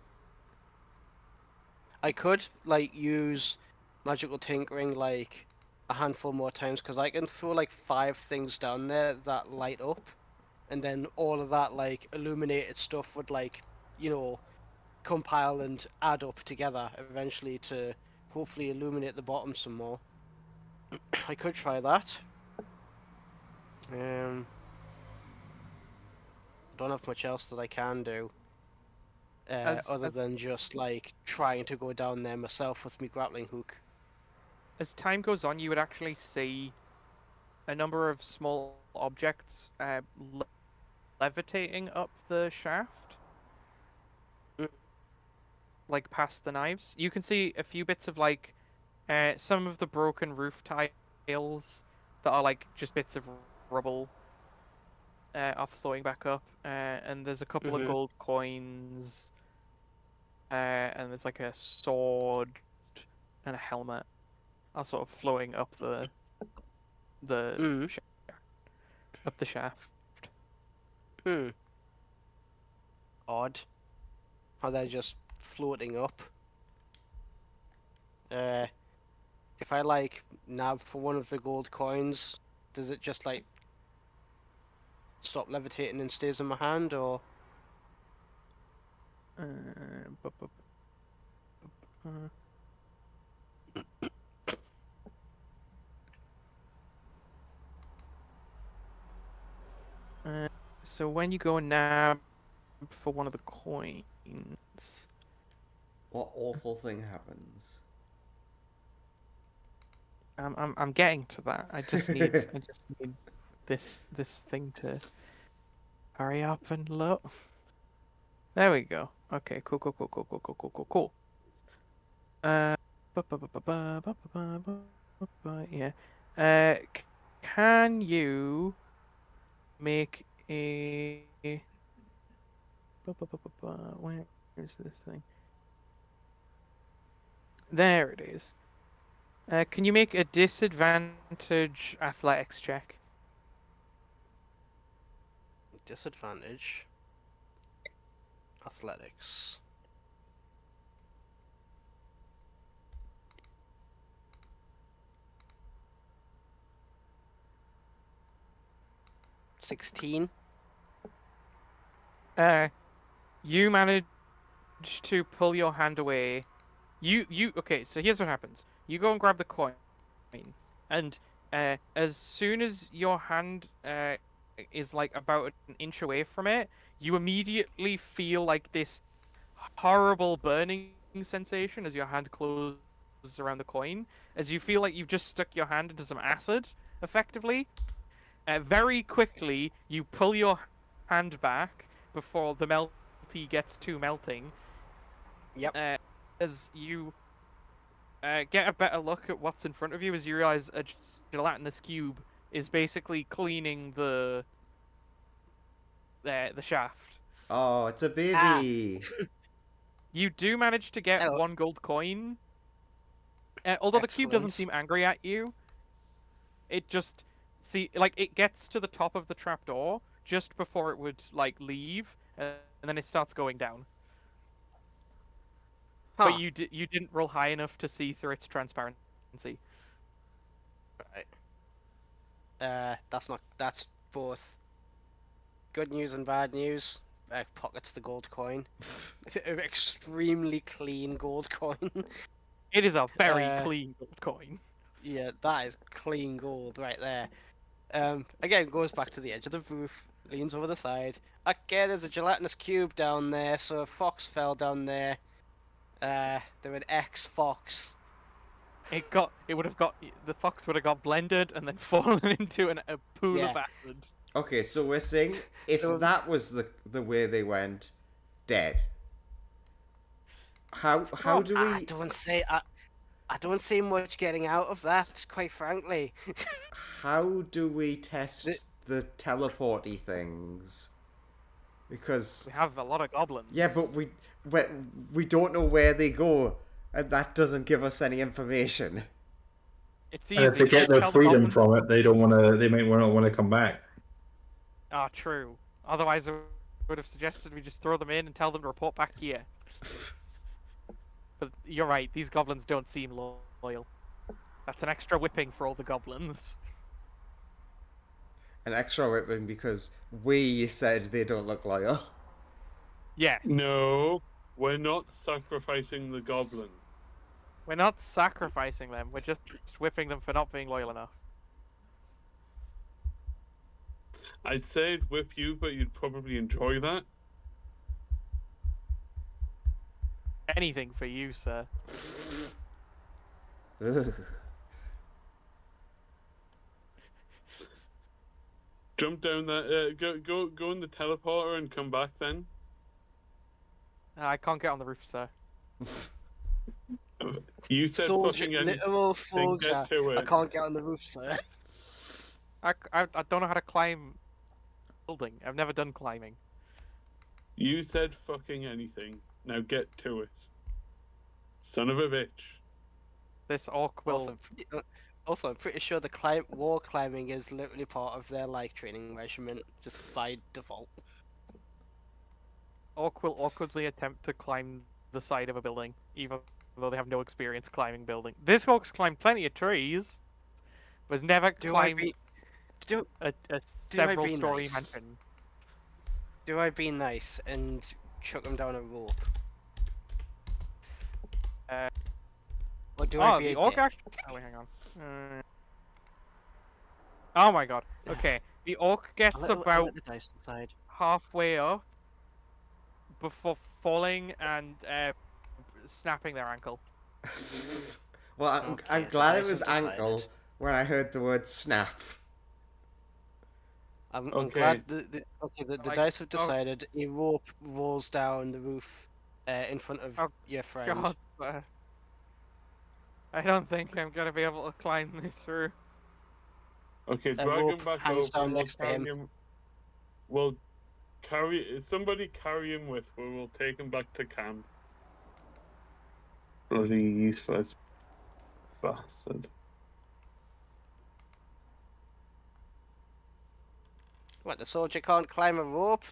I could, like, use magical tinkering, like, a handful more times, because I can throw, like, 5 things down there that light up, and then all of that, like, illuminated stuff would, like, you know, compile and add up together eventually to hopefully illuminate the bottom some more. I could try that. I don't have much else that I can do. Other than just like trying to go down there myself with my grappling hook. As time goes on, you would actually see a number of small objects levitating up the shaft, like past the knives. You can see a few bits of like some of the broken roof tiles that are like just bits of rubble are flowing back up, and there's a couple of gold coins. And there's like a sword and a helmet are sort of flowing up the up the shaft. Odd. How they're just floating up. If I like nab for one of the gold coins, does it just like stop levitating and stays in my hand, or? So when you go and nab for one of the coins, What awful thing happens? I'm getting to that. I just need this thing to hurry up and load. There we go. Okay, cool. Yeah. Can you make a where is this thing? There it is. Can you make a disadvantage athletics check? Disadvantage. Athletics. $16. You manage to pull your hand away. Okay, so here's what happens. You go and grab the coin, and as soon as your hand is like about an inch away from it, you immediately feel like this horrible burning sensation as your hand closes around the coin, as you feel like you've just stuck your hand into some acid, effectively. Very quickly, you pull your hand back before the melty gets too melting. Yep. As you get a better look at what's in front of you, as you realize a gelatinous cube is basically cleaning the shaft. Oh, it's a baby. You do manage to get Hello. 1 gold coin. Although the cube doesn't Excellent. seem angry at you, it just it gets to the top of the trapdoor just before it would like leave, and then it starts going down. Huh. But you didn't roll high enough to see through its transparency. Right. That's both good news and bad news. Pockets the gold coin. It's an extremely clean gold coin. It is a very clean gold coin. Yeah, that is clean gold right there. Again, goes back to the edge of the roof. leans over the side. Okay, there's a gelatinous cube down there, so a fox fell down there. They're an ex-fox. It would have got the fox would have got blended and then fallen into a pool Yeah. of acid. Okay, so we're saying if So- that was the way they went, dead. How do we I don't see much getting out of that, quite frankly. how do we test the teleporty things? Because We have a lot of goblins. yeah, but we don't know where they go, and that doesn't give us any information. It's And easy. if they get Just their tell the freedom goblins- from it, they don't want to. They might not want to come back. Ah, true. Otherwise, I would have suggested we just throw them in and tell them to report back here. But you're right. These goblins don't seem loyal. That's an extra whipping for all the goblins. An extra whipping because we said they don't look loyal. Yes. No, we're not sacrificing the goblin. We're not sacrificing them. We're just whipping them for not being loyal enough. I'd say it'd whip you, but you'd probably enjoy that. Anything for you, sir. Ugh. Jump down there. Go in the teleporter and come back then. I can't get on the roof, sir. You said Soldier, fucking anything. literal Then soldier. get to I it. can't get on the roof, sir. I don't know how to climb building. I've never done climbing. You said fucking anything. Now get to it. Son of a bitch. This orc will. Also, I'm pretty sure the wall climbing is literally part of their like training measurement, just by default. Orc will awkwardly attempt to climb the side of a building, even though they have no experience climbing building. This orc's climbed plenty of trees, but has never climbed Do a I several be story nice? mansion. do I be nice and chuck them down a rope? Uh, Or do I be the a orc dick? actually. Oh, wait, hang on. Oh my god. Okay, the orc gets I'll about let the dice decide. halfway up before falling and snapping their ankle. Well, I'm Okay, glad it dice was have decided. ankle when I heard the word snap. I'm Okay. glad the Like, dice have oh- decided a rope rolls down the roof in front of Oh, your friend. God, I don't think I'm gonna be able to climb this through. Okay, A drag him rope back hangs over. down We'll next to carry him. him. We'll somebody carry him with. We'll take him back to camp. Bloody useless bastard. What, the soldier can't climb a rope?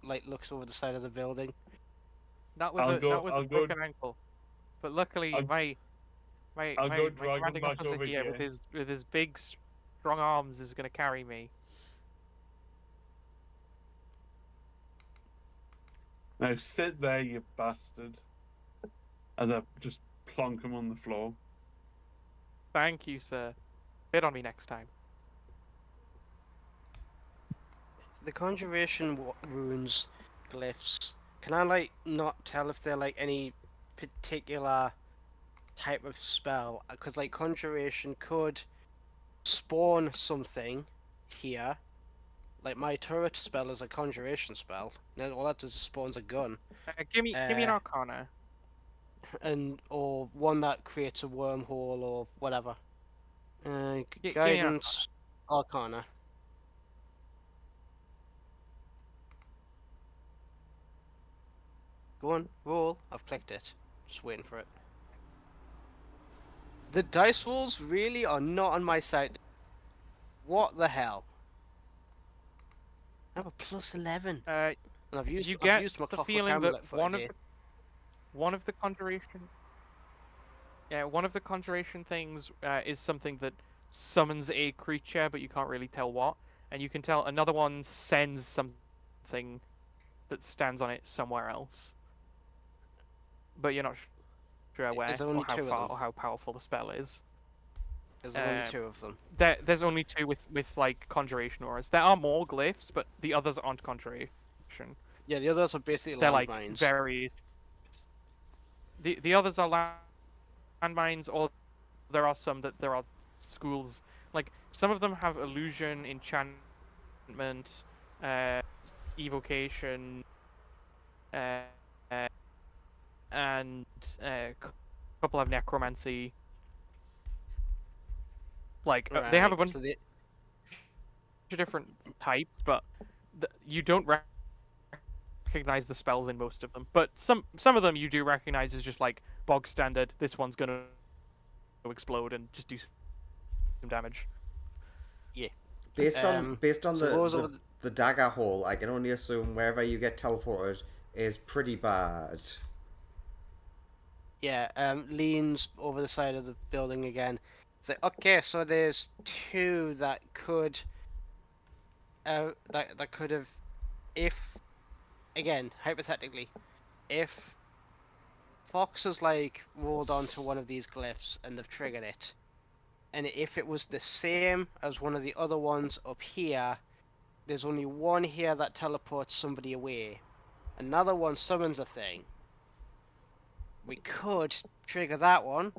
Like looks over the side of the building. Not with I'll not with I'll a broken ankle. But luckily, I'll- my I'll go drag him commanding back officer over here here. with his big, strong arms is gonna carry me. Now sit there, you bastard. As I just plonk him on the floor. Thank you, sir. Hit on me next time. The conjuration runes, glyphs. Can I like not tell if they're like any particular type of spell? Because like conjuration could spawn something here. Like my turret spell is a conjuration spell. Then all that does is spawns a gun, Give me an Uh, arcana. and or one that creates a wormhole or whatever. Give me an Guidance, Arcana. Go on, roll. I've clicked it. Just waiting for it. The dice rolls really are not on my side. What the hell? I have a plus 11, and I've used You I've get used my the clockwork feeling amulet that for a day. one of the conjuration. Yeah, one of the conjuration things is something that summons a creature, but you can't really tell what. And you can tell another one sends something that stands on it somewhere else. But you're not sure where Is there only or how two of far them? or how powerful the spell is. There's only 2 of them. There's only 2 with like conjuration auras. There are more glyphs, but the others aren't conjuration. Yeah, the others are basically They're like landmines. very. The others are landmines, or there are some that there are schools. Like some of them have illusion, enchantment, evocation, uh, uh, and a couple have necromancy. Like they have a bunch So they... of different types, but you don't recognize the spells in most of them. But some of them you do recognize as just like bog standard. This one's gonna explode and just do some damage. Yeah. Based on so those are the dagger hole, I can only assume wherever you get teleported is pretty bad. Yeah, leans over the side of the building again. It's like, okay, so there's 2 that could, that could have, if, again, hypothetically, if Fox has like rolled onto one of these glyphs and they've triggered it, and if it was the same as one of the other ones up here, there's only one here that teleports somebody away. Another one summons a thing. We could trigger that one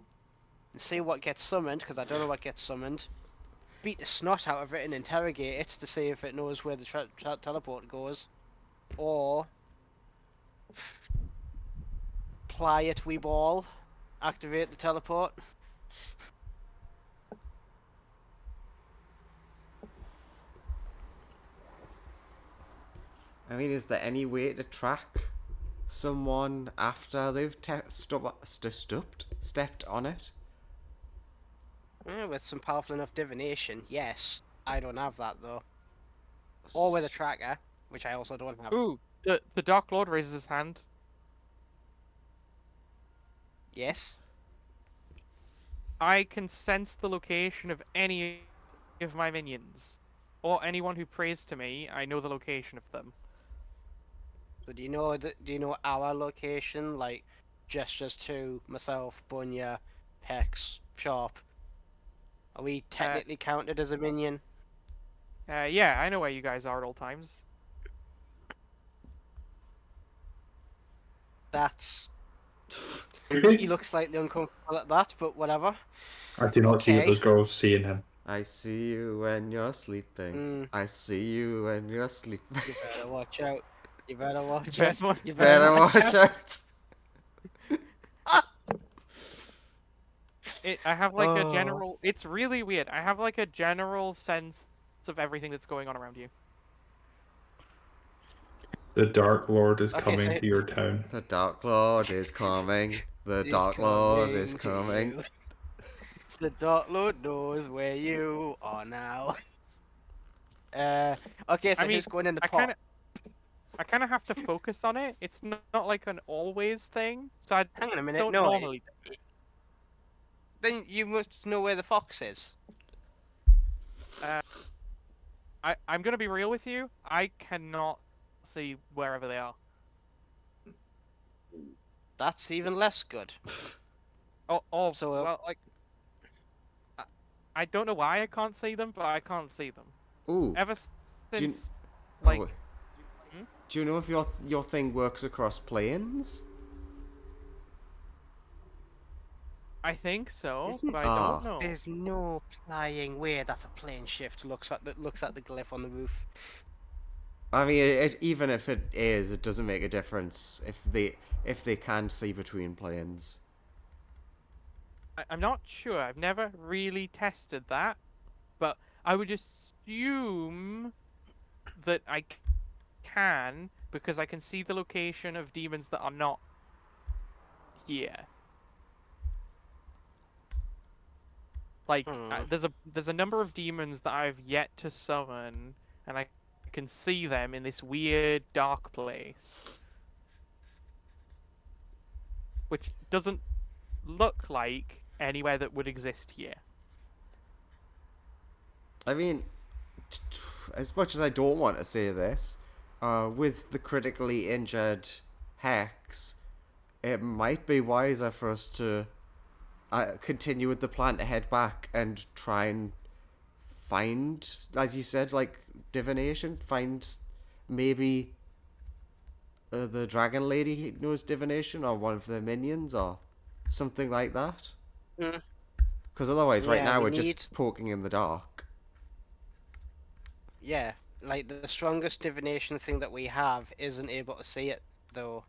and see what gets summoned, because I don't know what gets summoned. Beat the snot out of it and interrogate it to see if it knows where the teleport goes. Or ply it, we ball. Activate the teleport. I mean, is there any way to track someone after they've stepped on it? With some powerful enough divination, yes. I don't have that though. Or with a tracker, which I also don't have. Ooh, the Dark Lord raises his hand. Yes. I can sense the location of any of my minions, or anyone who prays to me. I know the location of them. So do you know our location? Like, gestures to myself, Bunya, Hex, Sharp. Are we technically counted as a minion? Yeah, I know where you guys are at all times. That's... He looks slightly uncomfortable at that, but whatever. I do not see those girls seeing him. I see you when you're sleeping. I see you when you're sleeping. You better watch out. You better watch You out. better You Better watch out. I have like a general. It's really weird. I have like a general sense of everything that's going on around you. The Dark Lord is Okay, coming to your town. The Dark Lord is coming. The He's Dark Lord coming is to coming. you. The Dark Lord knows where you are now. Okay, so I mean, who's going in the pot? I kind of have to focus on it. It's not like an always thing. So I Hang on a minute. don't No, normally. then you must know where the fox is. I'm gonna be real with you. I cannot see wherever they are. That's even less good. So, well, like, I don't know why I can't see them, but I can't see them. Ooh. Ever Do you- since, like, Do you know if your thing works across planes? I think so, Isn't- but I don't know. There's no flying way that's a plane shift. Looks at the glyph on the roof. I mean, even if it is, it doesn't make a difference if they can see between planes. I'm not sure. I've never really tested that, but I would assume that I can, because I can see the location of demons that are not here. Like, there's a number of demons that I've yet to summon, and I can see them in this weird dark place, which doesn't look like anywhere that would exist here. I mean, as much as I don't want to say this, with the critically injured Hex, it might be wiser for us to continue with the plan to head back and try and find, as you said, like divination. Find maybe the dragon lady knows divination, or one of the minions, or something like that. Mm. Because otherwise, right Yeah, now we we're need- just poking in the dark. Yeah, like the strongest divination thing that we have isn't able to see it though.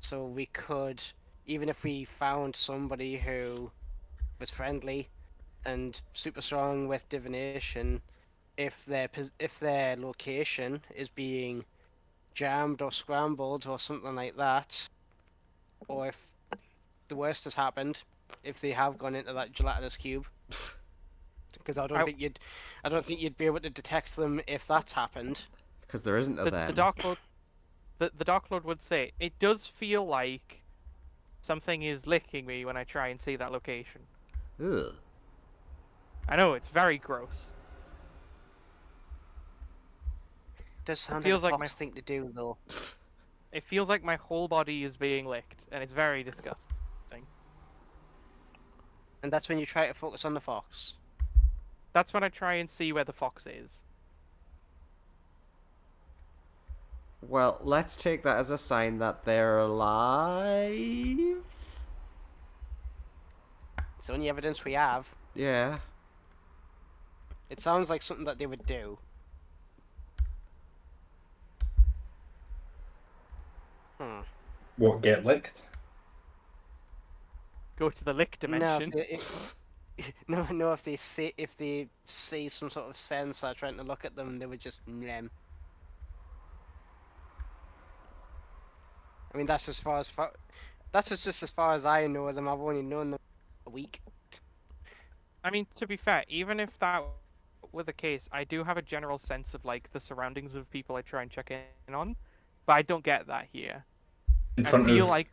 So we could, even if we found somebody who was friendly and super strong with divination, if their location is being jammed or scrambled or something like that, or if the worst has happened, if they have gone into that gelatinous cube, because I don't think you'd be able to detect them if that's happened. Because there isn't a The them. Dark Lord, the Dark Lord would say it does feel like something is licking me when I try and see that location. Ugh. I know it's very gross. Does sound feels like a like my- fox thing to do though. It feels like my whole body is being licked, and it's very disgusting. And that's when you try to focus on the fox. That's when I try and see where the fox is. Well, let's take that as a sign that they're alive. It's the only evidence we have. Yeah. It sounds like something that they would do. What, get licked? Go to the lick dimension. No, if they see some sort of sensor trying to look at them, they would just I mean, that's just as far as I know them. I've only known them a week. I mean, to be fair, even if that were the case, I do have a general sense of like the surroundings of people I try and check in on, but I don't get that here. In I front feel of like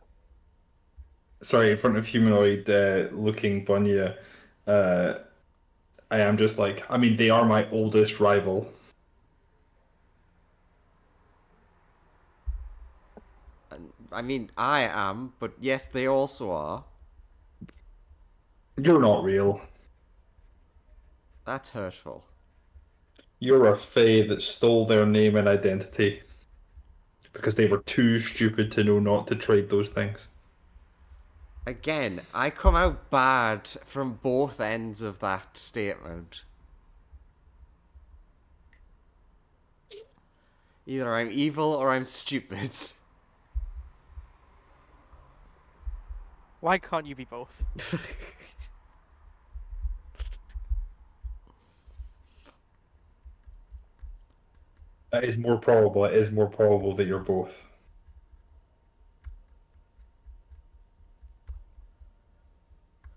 in front of humanoid looking Bunya, I am just like, I mean, they are my oldest rival. I mean, I am, but yes, they also are. You're not real. That's hurtful. You're a fae that stole their name and identity because they were too stupid to know not to trade those things. Again, I come out bad from both ends of that statement. Either I'm evil or I'm stupid. why can't you be both? It is more probable. It is more probable that you're both.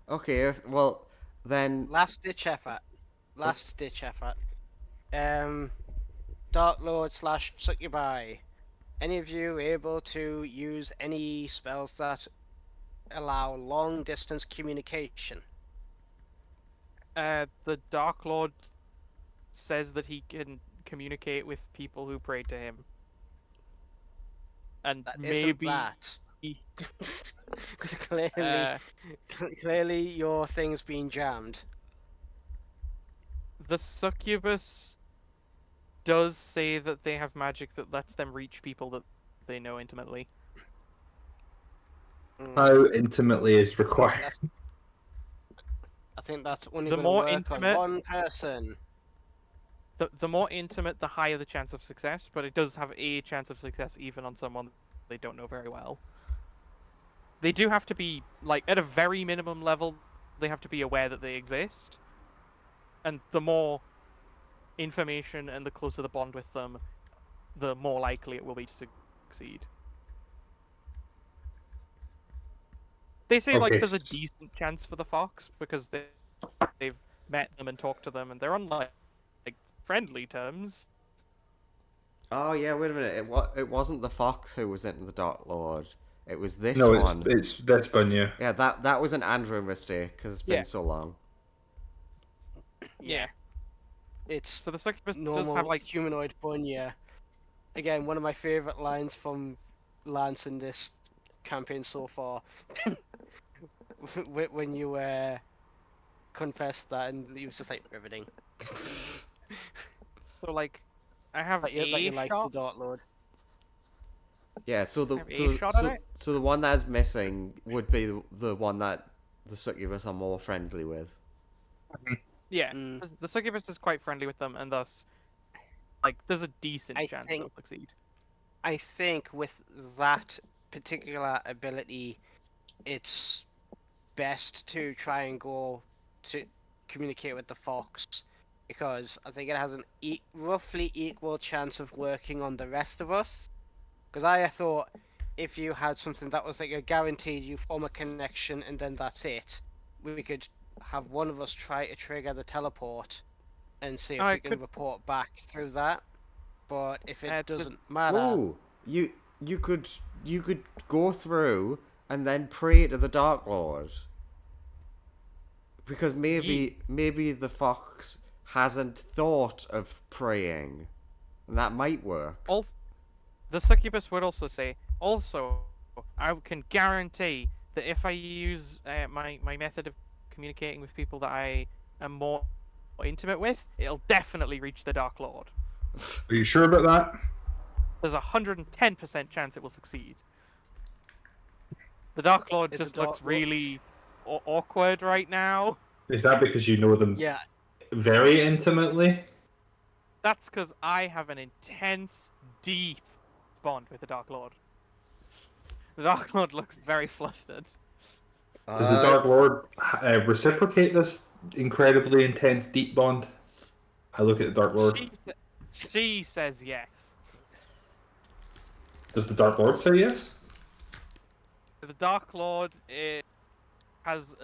Okay, well, then... Last ditch effort. Dark Lord / Succubi. Any of you able to use any spells that allow long distance communication? The Dark Lord says that he can communicate with people who pray to him, and That maybe isn't that. he- Because clearly, uh, clearly your thing's been jammed. the succubus does say that they have magic that lets them reach people that they know intimately. How intimately is required? I think that's only The going to more work intimate- on one person. The more intimate, the higher the chance of success, but it does have a chance of success even on someone they don't know very well. They do have to be, like, at a very minimum level, they have to be aware that they exist. And the more information and the closer the bond with them, the more likely it will be to succeed. They say, like, Okay. there's a decent chance for the fox because they've met them and talked to them, and they're on, like friendly terms. Oh, yeah, wait a minute. It wasn't the fox who was in the Dark Lord. It was this No, one. it's this Bunya. Yeah, that was an Andrew mistake, because it's been Yeah. so long. Yeah. It's So the succubus normal does have, like, humanoid Bunya. Again, one of my favourite lines from Lance in this campaign so far. when you confessed that, and he was just like riveting. So like, I have That you a liked the shot. Dark Lord. Yeah, so the Have a so shot at so, it? so the one that's missing would be the one that the succubus are more friendly with. Yeah, Mm. the succubus is quite friendly with them, and thus, like, there's a decent I chance think- they'll succeed. I think with that particular ability, it's best to try and go to communicate with the fox, because I think it has an roughly equal chance of working on the rest of us. Because I thought if you had something that was like a guaranteed you form a connection and then that's it, we could have one of us try to trigger the teleport and see if I we can could- report back through that. But if it just- doesn't matter, Oh, you could go through and then pray to the Dark Lord. Because maybe the fox hasn't thought of praying. And that might work. Also, the succubus would also say, also, I can guarantee that if I use my method of communicating with people that I am more intimate with, it'll definitely reach the Dark Lord. Are you sure about that? There's a 110% chance it will succeed. The Dark Lord Is the just Dark looks Lord- really awkward right now. Is that because you know them yeah, very intimately? That's because I have an intense, deep bond with the Dark Lord. The Dark Lord looks very flustered. Does the Dark Lord reciprocate this incredibly intense, deep bond? I look at the Dark Lord. She says yes. Does the Dark Lord say yes? The Dark Lord has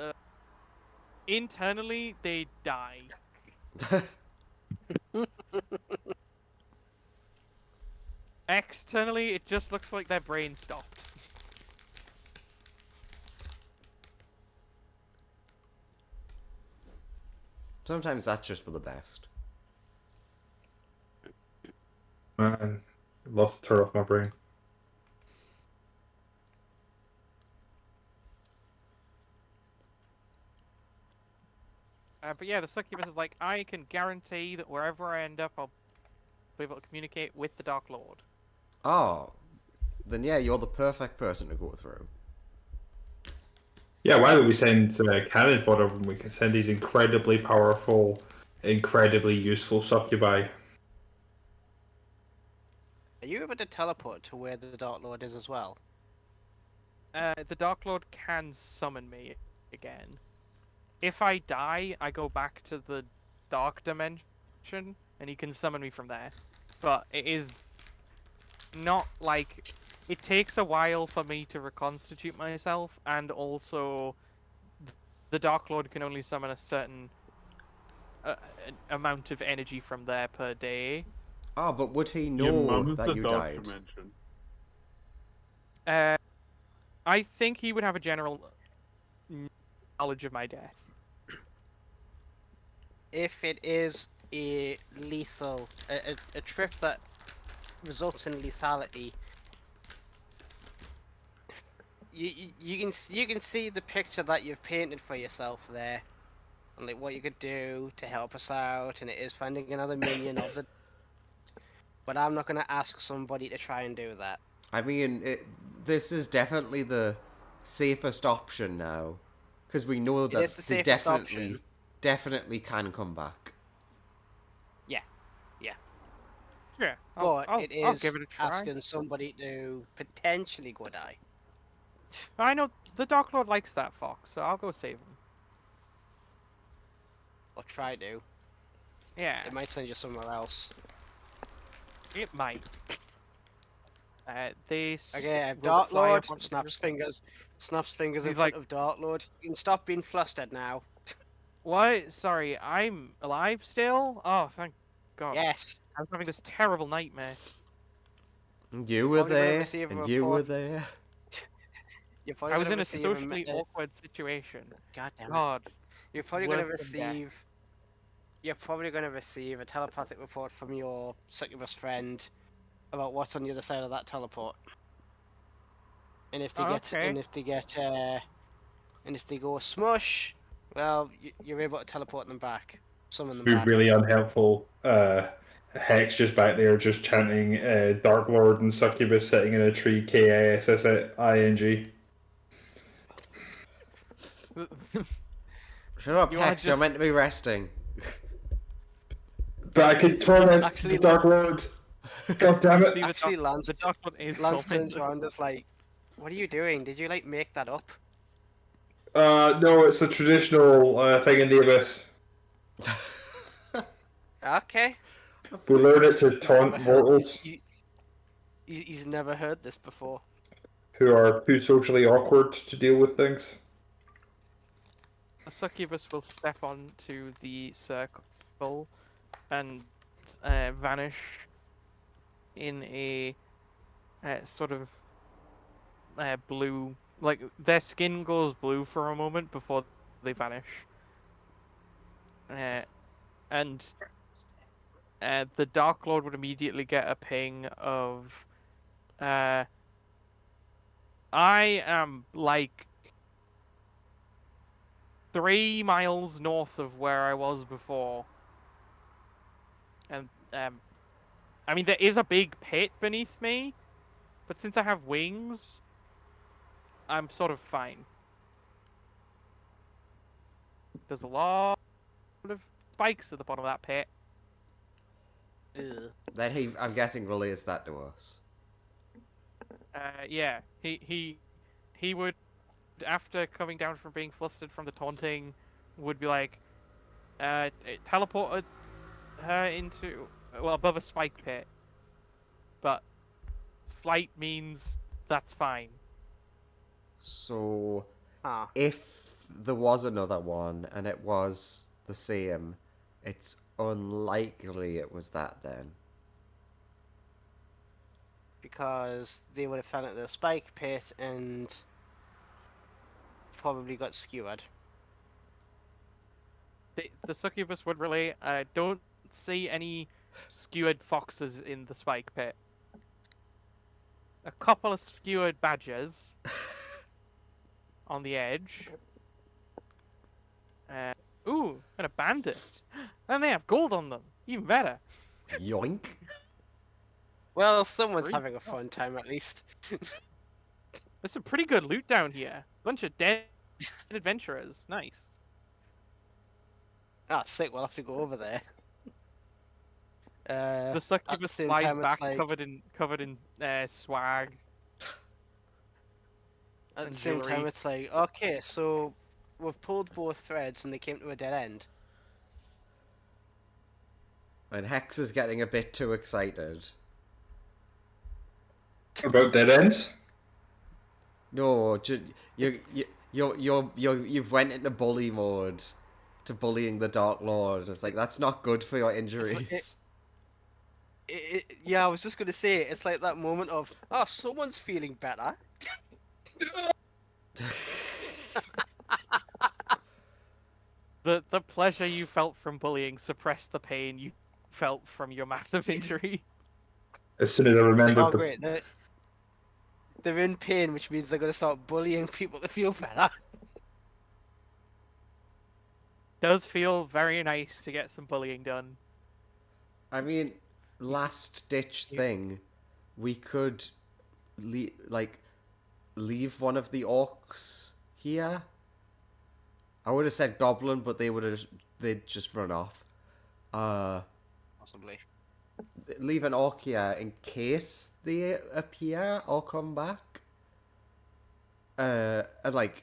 internally they die. Externally, it just looks like their brain stopped. Sometimes that's just for the best. Man, I'd love to turn off my brain. But yeah, the succubus is like, I can guarantee that wherever I end up, I'll be able to communicate with the Dark Lord. Oh, then yeah, you're the perfect person to go through. Yeah, why would we send cannon fodder when we can send these incredibly powerful, incredibly useful succubi? are you able to teleport to where the Dark Lord is as well? The Dark Lord can summon me again. If I die, I go back to the Dark Dimension, and he can summon me from there. But it is not like... It takes a while for me to reconstitute myself, and also the Dark Lord can only summon a certain amount of energy from there per day. Oh, but would he Your know mum is that the you dark died? dimension. I think he would have a general knowledge of my death. If it is a lethal, a trip that results in lethality, you can see the picture that you've painted for yourself there, and like what you could do to help us out, and it is finding another minion of the. But I'm not gonna ask somebody to try and do that. I mean, this is definitely the safest option now, because we know that is the they safest option. definitely can come back. Yeah, But I'll it I'll is give it a try. asking somebody to potentially go die. I know the Dark Lord likes that fox, so I'll go save him. Or try to. Yeah, It might send you somewhere else. it might. This Okay, will Dark fly Lord up onto the snaps roof. fingers in He's front like- of Dark Lord. You can stop being flustered now. What? Sorry, I'm alive still? Oh, thank God. Yes. I was having this terrible nightmare. You were probably gonna there, receive a and you were report. there. You're probably I was gonna in a receive socially awkward situation. God damn it. God. You're probably gonna worse than death. receive. You're probably gonna receive a telepathic report from your succubus friend about what's on the other side of that teleport. And if they Oh, get okay. and if they get And if they go smush, well, you're able to teleport them back, summon them Be back. really unhelpful. Hex just back there, just chanting Dark Lord and Succubus sitting in a tree. KISSING. Shut up, You Hex. You're just- meant to be resting. But I could torment Actually, the Dark Lord. God damn You it! see the Actually, Lance, the Dark One is Lance turns tormented. around. It's like, what are you doing? Did you like make that up? No, it's a traditional thing in the Abyss. Okay. We learn it to He's taunt never heard- mortals He's never heard this before. who are too socially awkward to deal with things. The succubus will step onto the circle and vanish in a sort of blue. Like their skin goes blue for a moment before they vanish. And the Dark Lord would immediately get a ping of, I am like 3 miles north of where I was before. And, I mean, there is a big pit beneath me, but since I have wings, I'm sort of fine. There's a lot of spikes at the bottom of that pit. Ugh. Then I'm guessing, relays that to us. Yeah, he would, after coming down from being flustered from the taunting, would be like, it teleported her into, well, above a spike pit. But flight means that's fine. So, Ah. if there was another one and it was the same, it's unlikely it was that then. Because they would have found it in a spike pit and probably got skewered. The succubus would relay, don't see any skewered foxes in the spike pit. A couple of skewered badgers on the edge. Ooh, and a bandit. And they have gold on them. Even better. Yoink. Well, someone's Three? having a fun time at least. There's some pretty good loot down here. Bunch of dead adventurers. Nice. Ah, sick. We'll have to go over there. The succubus same flies time, it's back like- covered in swag. At the and same time, jewelry. it's like, okay, so we've pulled both threads and they came to a dead end. And Hex is getting a bit too excited. About dead ends? No, you've went into bully mode to bullying the Dark Lord. It's like, that's not good for your injuries. Yeah, I was just going to say, it's like that moment of, oh, someone's feeling better. The pleasure you felt from bullying suppressed the pain you felt from your massive injury. As soon as I remembered Oh, the great. They're in pain, which means they're going to start bullying people to feel better. Does feel very nice to get some bullying done. I mean, last ditch thing, we could leave one of the orcs here. I would have said goblin, but they'd just run off. Possibly. Leave an orc here in case they appear or come back. And like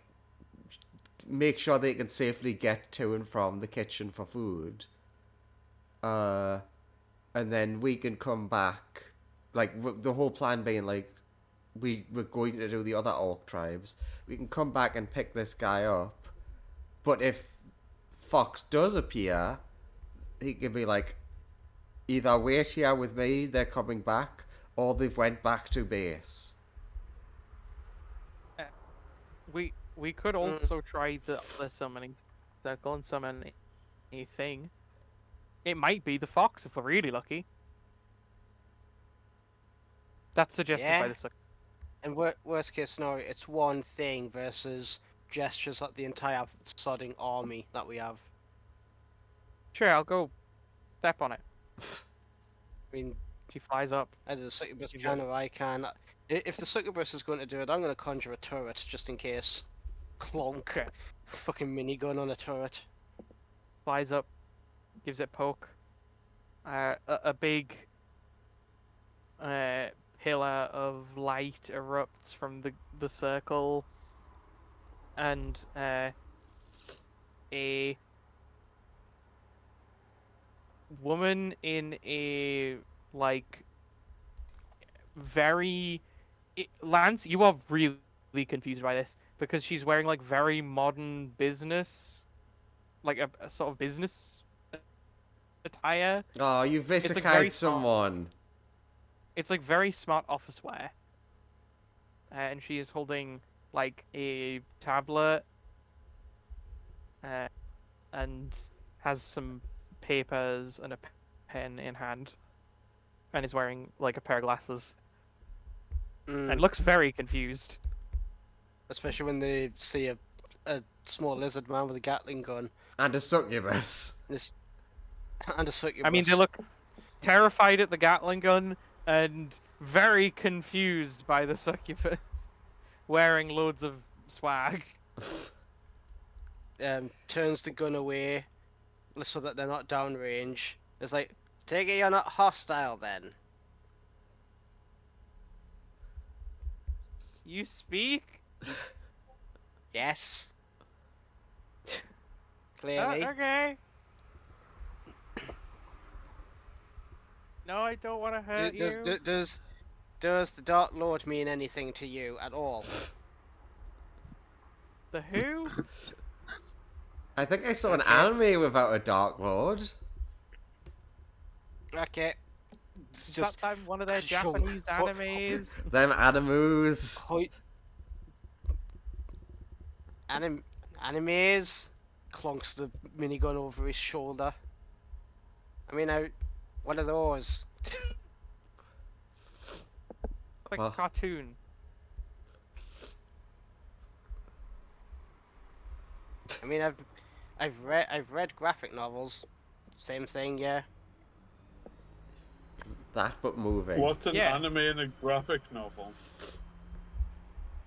make sure they can safely get to and from the kitchen for food. And then we can come back. Like the whole plan being like we're going to do the other orc tribes. We can come back and pick this guy up. But if Fox does appear, he can be like, either wait here with me, they're coming back, or they've went back to base. We could also try the summoning circle and summon a thing. It might be the fox if we're really lucky. That's suggested by Yeah. the And worst case scenario, it's one thing versus gestures at the entire sodding army that we have. Sure, I'll go step on it. I mean, She flies up. as a succubus You've can got- or I can. If the succubus is going to do it, I'm going to conjure a turret just in case. Clonk. Okay. Fucking minigun on a turret. Flies up, gives it a poke. A big pillar of light erupts from the circle, and a woman in a like very Lance, you are really confused by this because she's wearing like very modern business, like a sort of business attire. Oh, you very visicate someone. It's like very smart office wear. And she is holding like a tablet and has some papers and a pen in hand, and is wearing like a pair of glasses and looks very confused. Especially when they see a small lizard man with a Gatling gun And a succubus. and a succubus. I mean, they look terrified at the Gatling gun and very confused by the succubus wearing loads of swag. Turns the gun away so that they're not downrange. It's like, take it you're not hostile then. You speak? Yes. Clearly. Okay. No, I don't want to hurt you. Does the Dark Lord mean anything to you at all? The who? I think I saw an Okay. anime without a Dark Lord. Okay. Is Just that one of their Sure. Japanese animes? Them animus. Animes clonks the minigun over his shoulder. I mean, what are those? It's like Well. a cartoon. I mean, I've read graphic novels. Same thing, yeah. That but moving. What's an Yeah. anime and a graphic novel?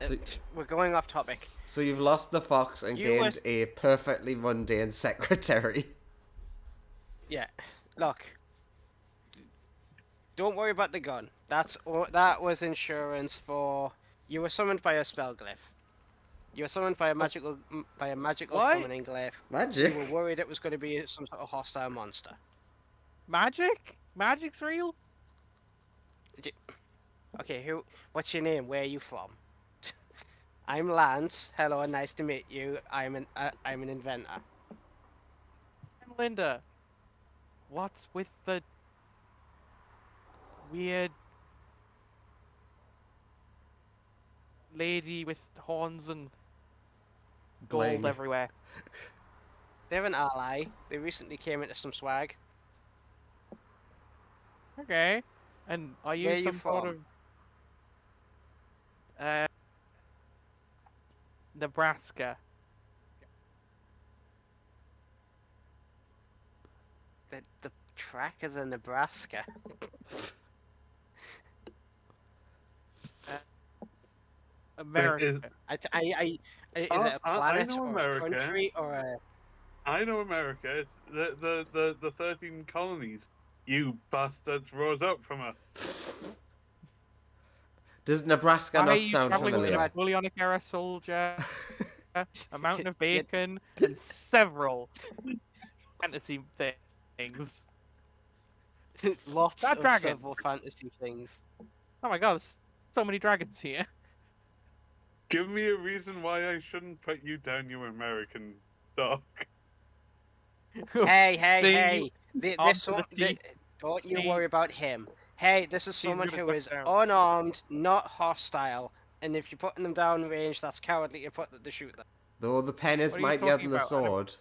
So- We're going off topic. So you've lost the fox and You gained was- a perfectly mundane secretary. Yeah. Look. Don't worry about the gun. That was insurance for you were summoned by a spell glyph. You were summoned by a magical What? summoning glyph. You Magic. were worried it was going to be some sort of hostile monster. Magic? Magic's real? Okay, what's your name? Where are you from? I'm Lance. Hello, nice to meet you. I'm an inventor. And Linda. What's with the weird lady with horns and gold Bling. everywhere? They're an ally. They recently came into some swag. Okay. And are you Where you some sort from? of Nebraska? The track is in Nebraska. America. Is- Is it I a planet know or America. a country or a? I know America. It's the 13 colonies. You bastards rose up from us. Does Nebraska Are not you sound traveling with a familiar? Napoleonic era soldier, a mountain of bacon, and several fantasy things? Lots That of dragon. several fantasy things. Oh my god, there's so many dragons here. Give me a reason why I shouldn't put you down, you American dog. Hey, See hey! you This onto one, the don't you team. worry about him. Hey, this is He's someone gonna who put is down. unarmed, not hostile, and if you're putting them down range, that's cowardly to shoot them. Though the pen is What are you mightier talking than the about? I don't- sword.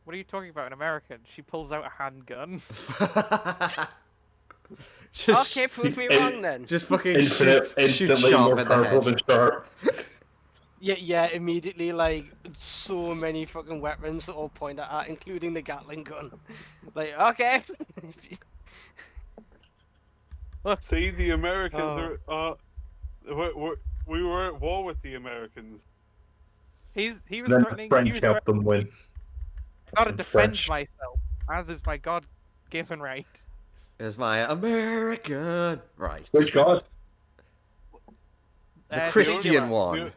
What are you talking about in American? She pulls out a handgun. just, Okay, prove me wrong then. just fucking Infinite, shoot instantly Sharp more in the powerful head. than Sharp. Yeah, immediately, like, so many fucking weapons that all point at her, including the Gatling gun. Like, okay. See, the Oh. Americans we were at war with the Americans. He was And then the threatening. He French was helped threatening. them win. Gotta And defend French. myself, as is my God-given right. Is my American right? Which god? The Uh, Christian only- one.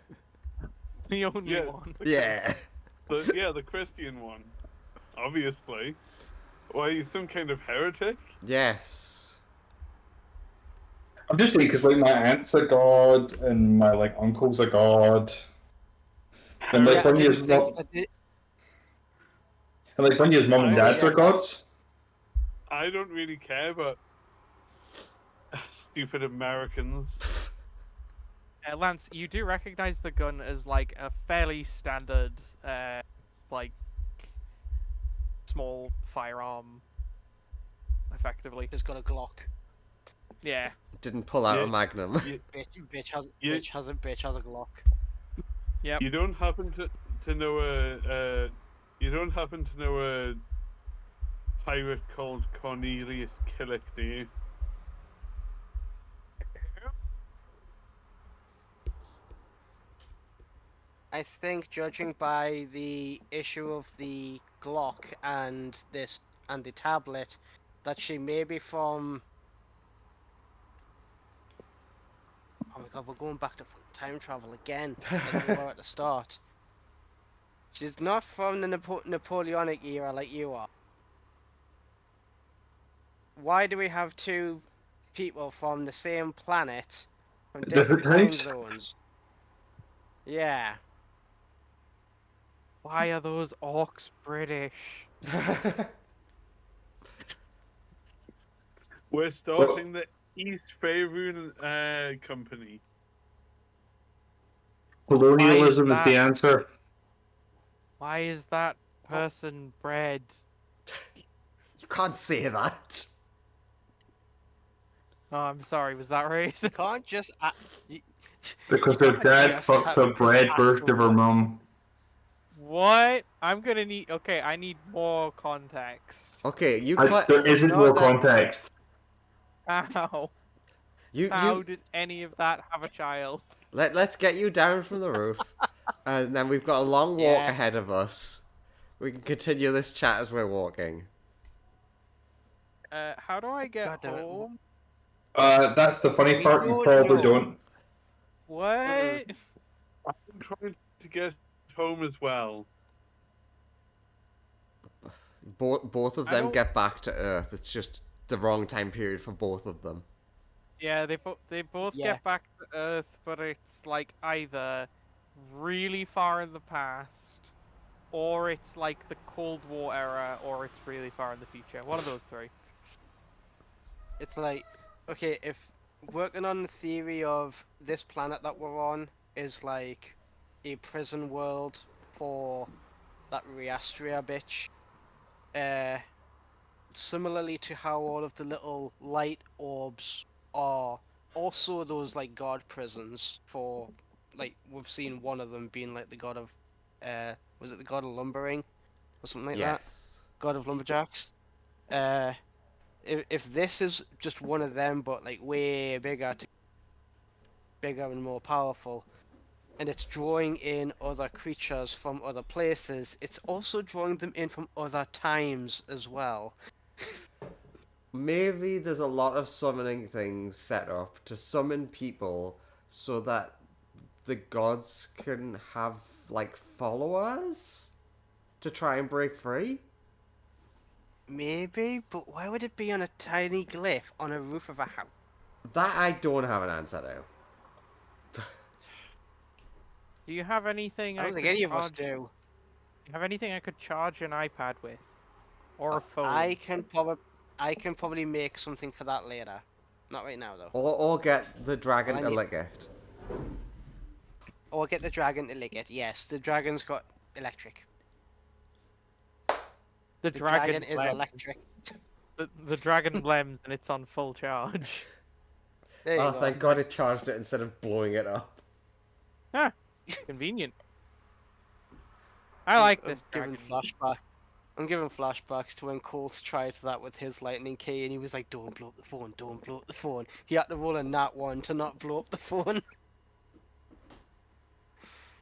The only Yeah. one. Yeah. The Christian one, obviously. Why, he's some kind of heretic? Yes. I'm just saying because like my aunt's a god and my like uncle's a god. And like Yeah, I when didn't his mum, think. I did, and like when his mum and I- dads yeah. are gods. I don't really care about stupid Americans. Lance, you do recognize the gun as like a fairly standard, like small firearm, effectively. just got a Glock. Yeah. Didn't pull out a Yeah. magnum. Bitch has Yeah. bitch has a Glock. Yep. You don't happen to know a pirate called Cornelius Killick, do you? I think, judging by the issue of the Glock and the tablet, that she may be from. Oh my god, we're going back to time travel again, like we were at the start. She's not from the Napoleonic era like you are. Why do we have two people from the same planet from different time times? zones? Yeah. Why are those orcs British? We're starting the East Faerun company. Colonialism is the that? answer. Why is that person bred? You can't say that. Oh, I'm sorry. Was that racist? Can't just. Because her dad Just fucked a just bread ask birth of her someone. mum. What? I'm gonna need. Okay, I need more context. Okay, you There isn't No, more that- context. How? you How did any of that have a child? let's get you down from the roof, and then we've got a long walk Yes. ahead of us. We can continue this chat as we're walking. How do I get God damn it. home? That's the funny We part. You don't probably know. don't. What? I'm trying to get home as well. Both of I them don't- get back to Earth. It's just the wrong time period for both of them. Yeah, they both Yeah. get back to Earth, but it's like either really far in the past, or it's like the Cold War era, or it's really far in the future. One of those three. It's like, okay, if working on the theory of this planet that we're on is like a prison world for that Riastria bitch, similarly to how all of the little light orbs are also those like god prisons for, like, we've seen one of them being like the god of, was it the god of lumbering or something like that? Yes. God of Lumberjacks. If this is just one of them, but like way bigger and more powerful, and it's drawing in other creatures from other places, it's also drawing them in from other times as well. Maybe there's a lot of summoning things set up to summon people so that the gods can have, like, followers to try and break free. Maybe, but why would it be on a tiny glyph on a roof of a house? That I don't have an answer to. Do you have anything? I don't think could any of us charge- do. Do you have anything I could charge an iPad with, or a phone? I can probably make something for that later. Not right now though. Or get the dragon I to need- lick it. Or get the dragon to lick it. Yes, the dragon's got electric. the The dragon is blem- electric. The dragon blems and it's on full charge. There you Oh, go. thank God it charged it instead of blowing it up. Huh. Convenient. I like this Giving dragon. flashback. I'm giving flashbacks to when Coles tried that with his lightning key, and he was like, "Don't blow up the phone! Don't blow up the phone!" He had to roll a nat 1 to not blow up the phone.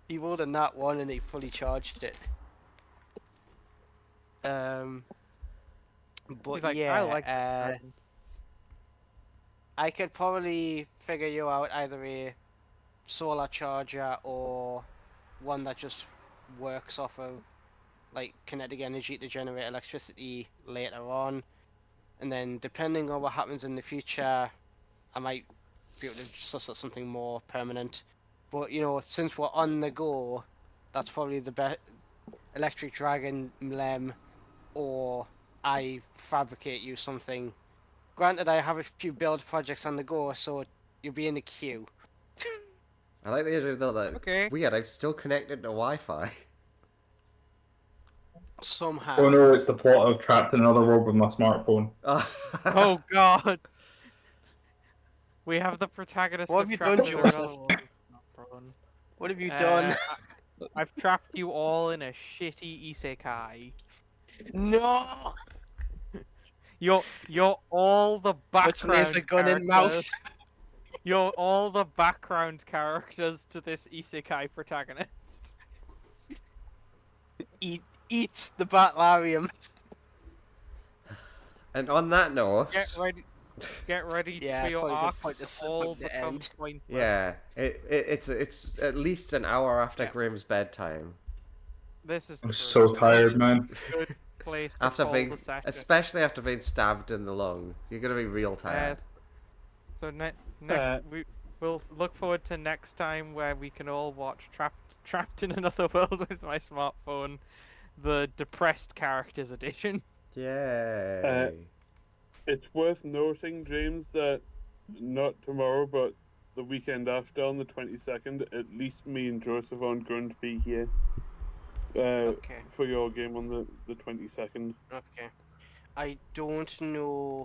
He rolled a nat 1 and he fully charged it. But He's like, yeah, I like this dragon. I could probably figure you out either a solar charger or one that just works off of like kinetic energy to generate electricity later on, and then depending on what happens in the future, I might be able to suss out something more permanent. But you know, since we're on the go, that's probably the best electric dragon lem, or I fabricate you something. Granted, I have a few build projects on the go, so you'll be in the queue. I like the idea that Okay. weird. I'm still connected to Wi-Fi. Somehow. Oh no, it's the plot of Trapped in Another World with my smartphone. Oh God. We have the protagonist What of have you Trapped done, in Another Joseph? World. What have you done? I've trapped you all in a shitty isekai. No! You're all the Puts laser background gun in mouth. characters. You're all the background characters to this isekai protagonist. Eats the Batlarium. And on that note, Get ready Yeah, for it's your probably a good arcs point to all put the become end. pointless. yeah, it's at least an hour after Yeah. Grimm's bedtime. This is I'm true. so tired, man. Good place to After call being, the session. especially after being stabbed in the lung, you're gonna be real tired. So Uh, we'll look forward to next time where we can all watch Trapped in Another World with my smartphone, the depressed characters edition. Yay! It's worth noting, James, that not tomorrow, but the weekend after, on the 22nd, at least me and Joseph aren't going to be here Okay. for your game on the 22nd. Okay. I don't know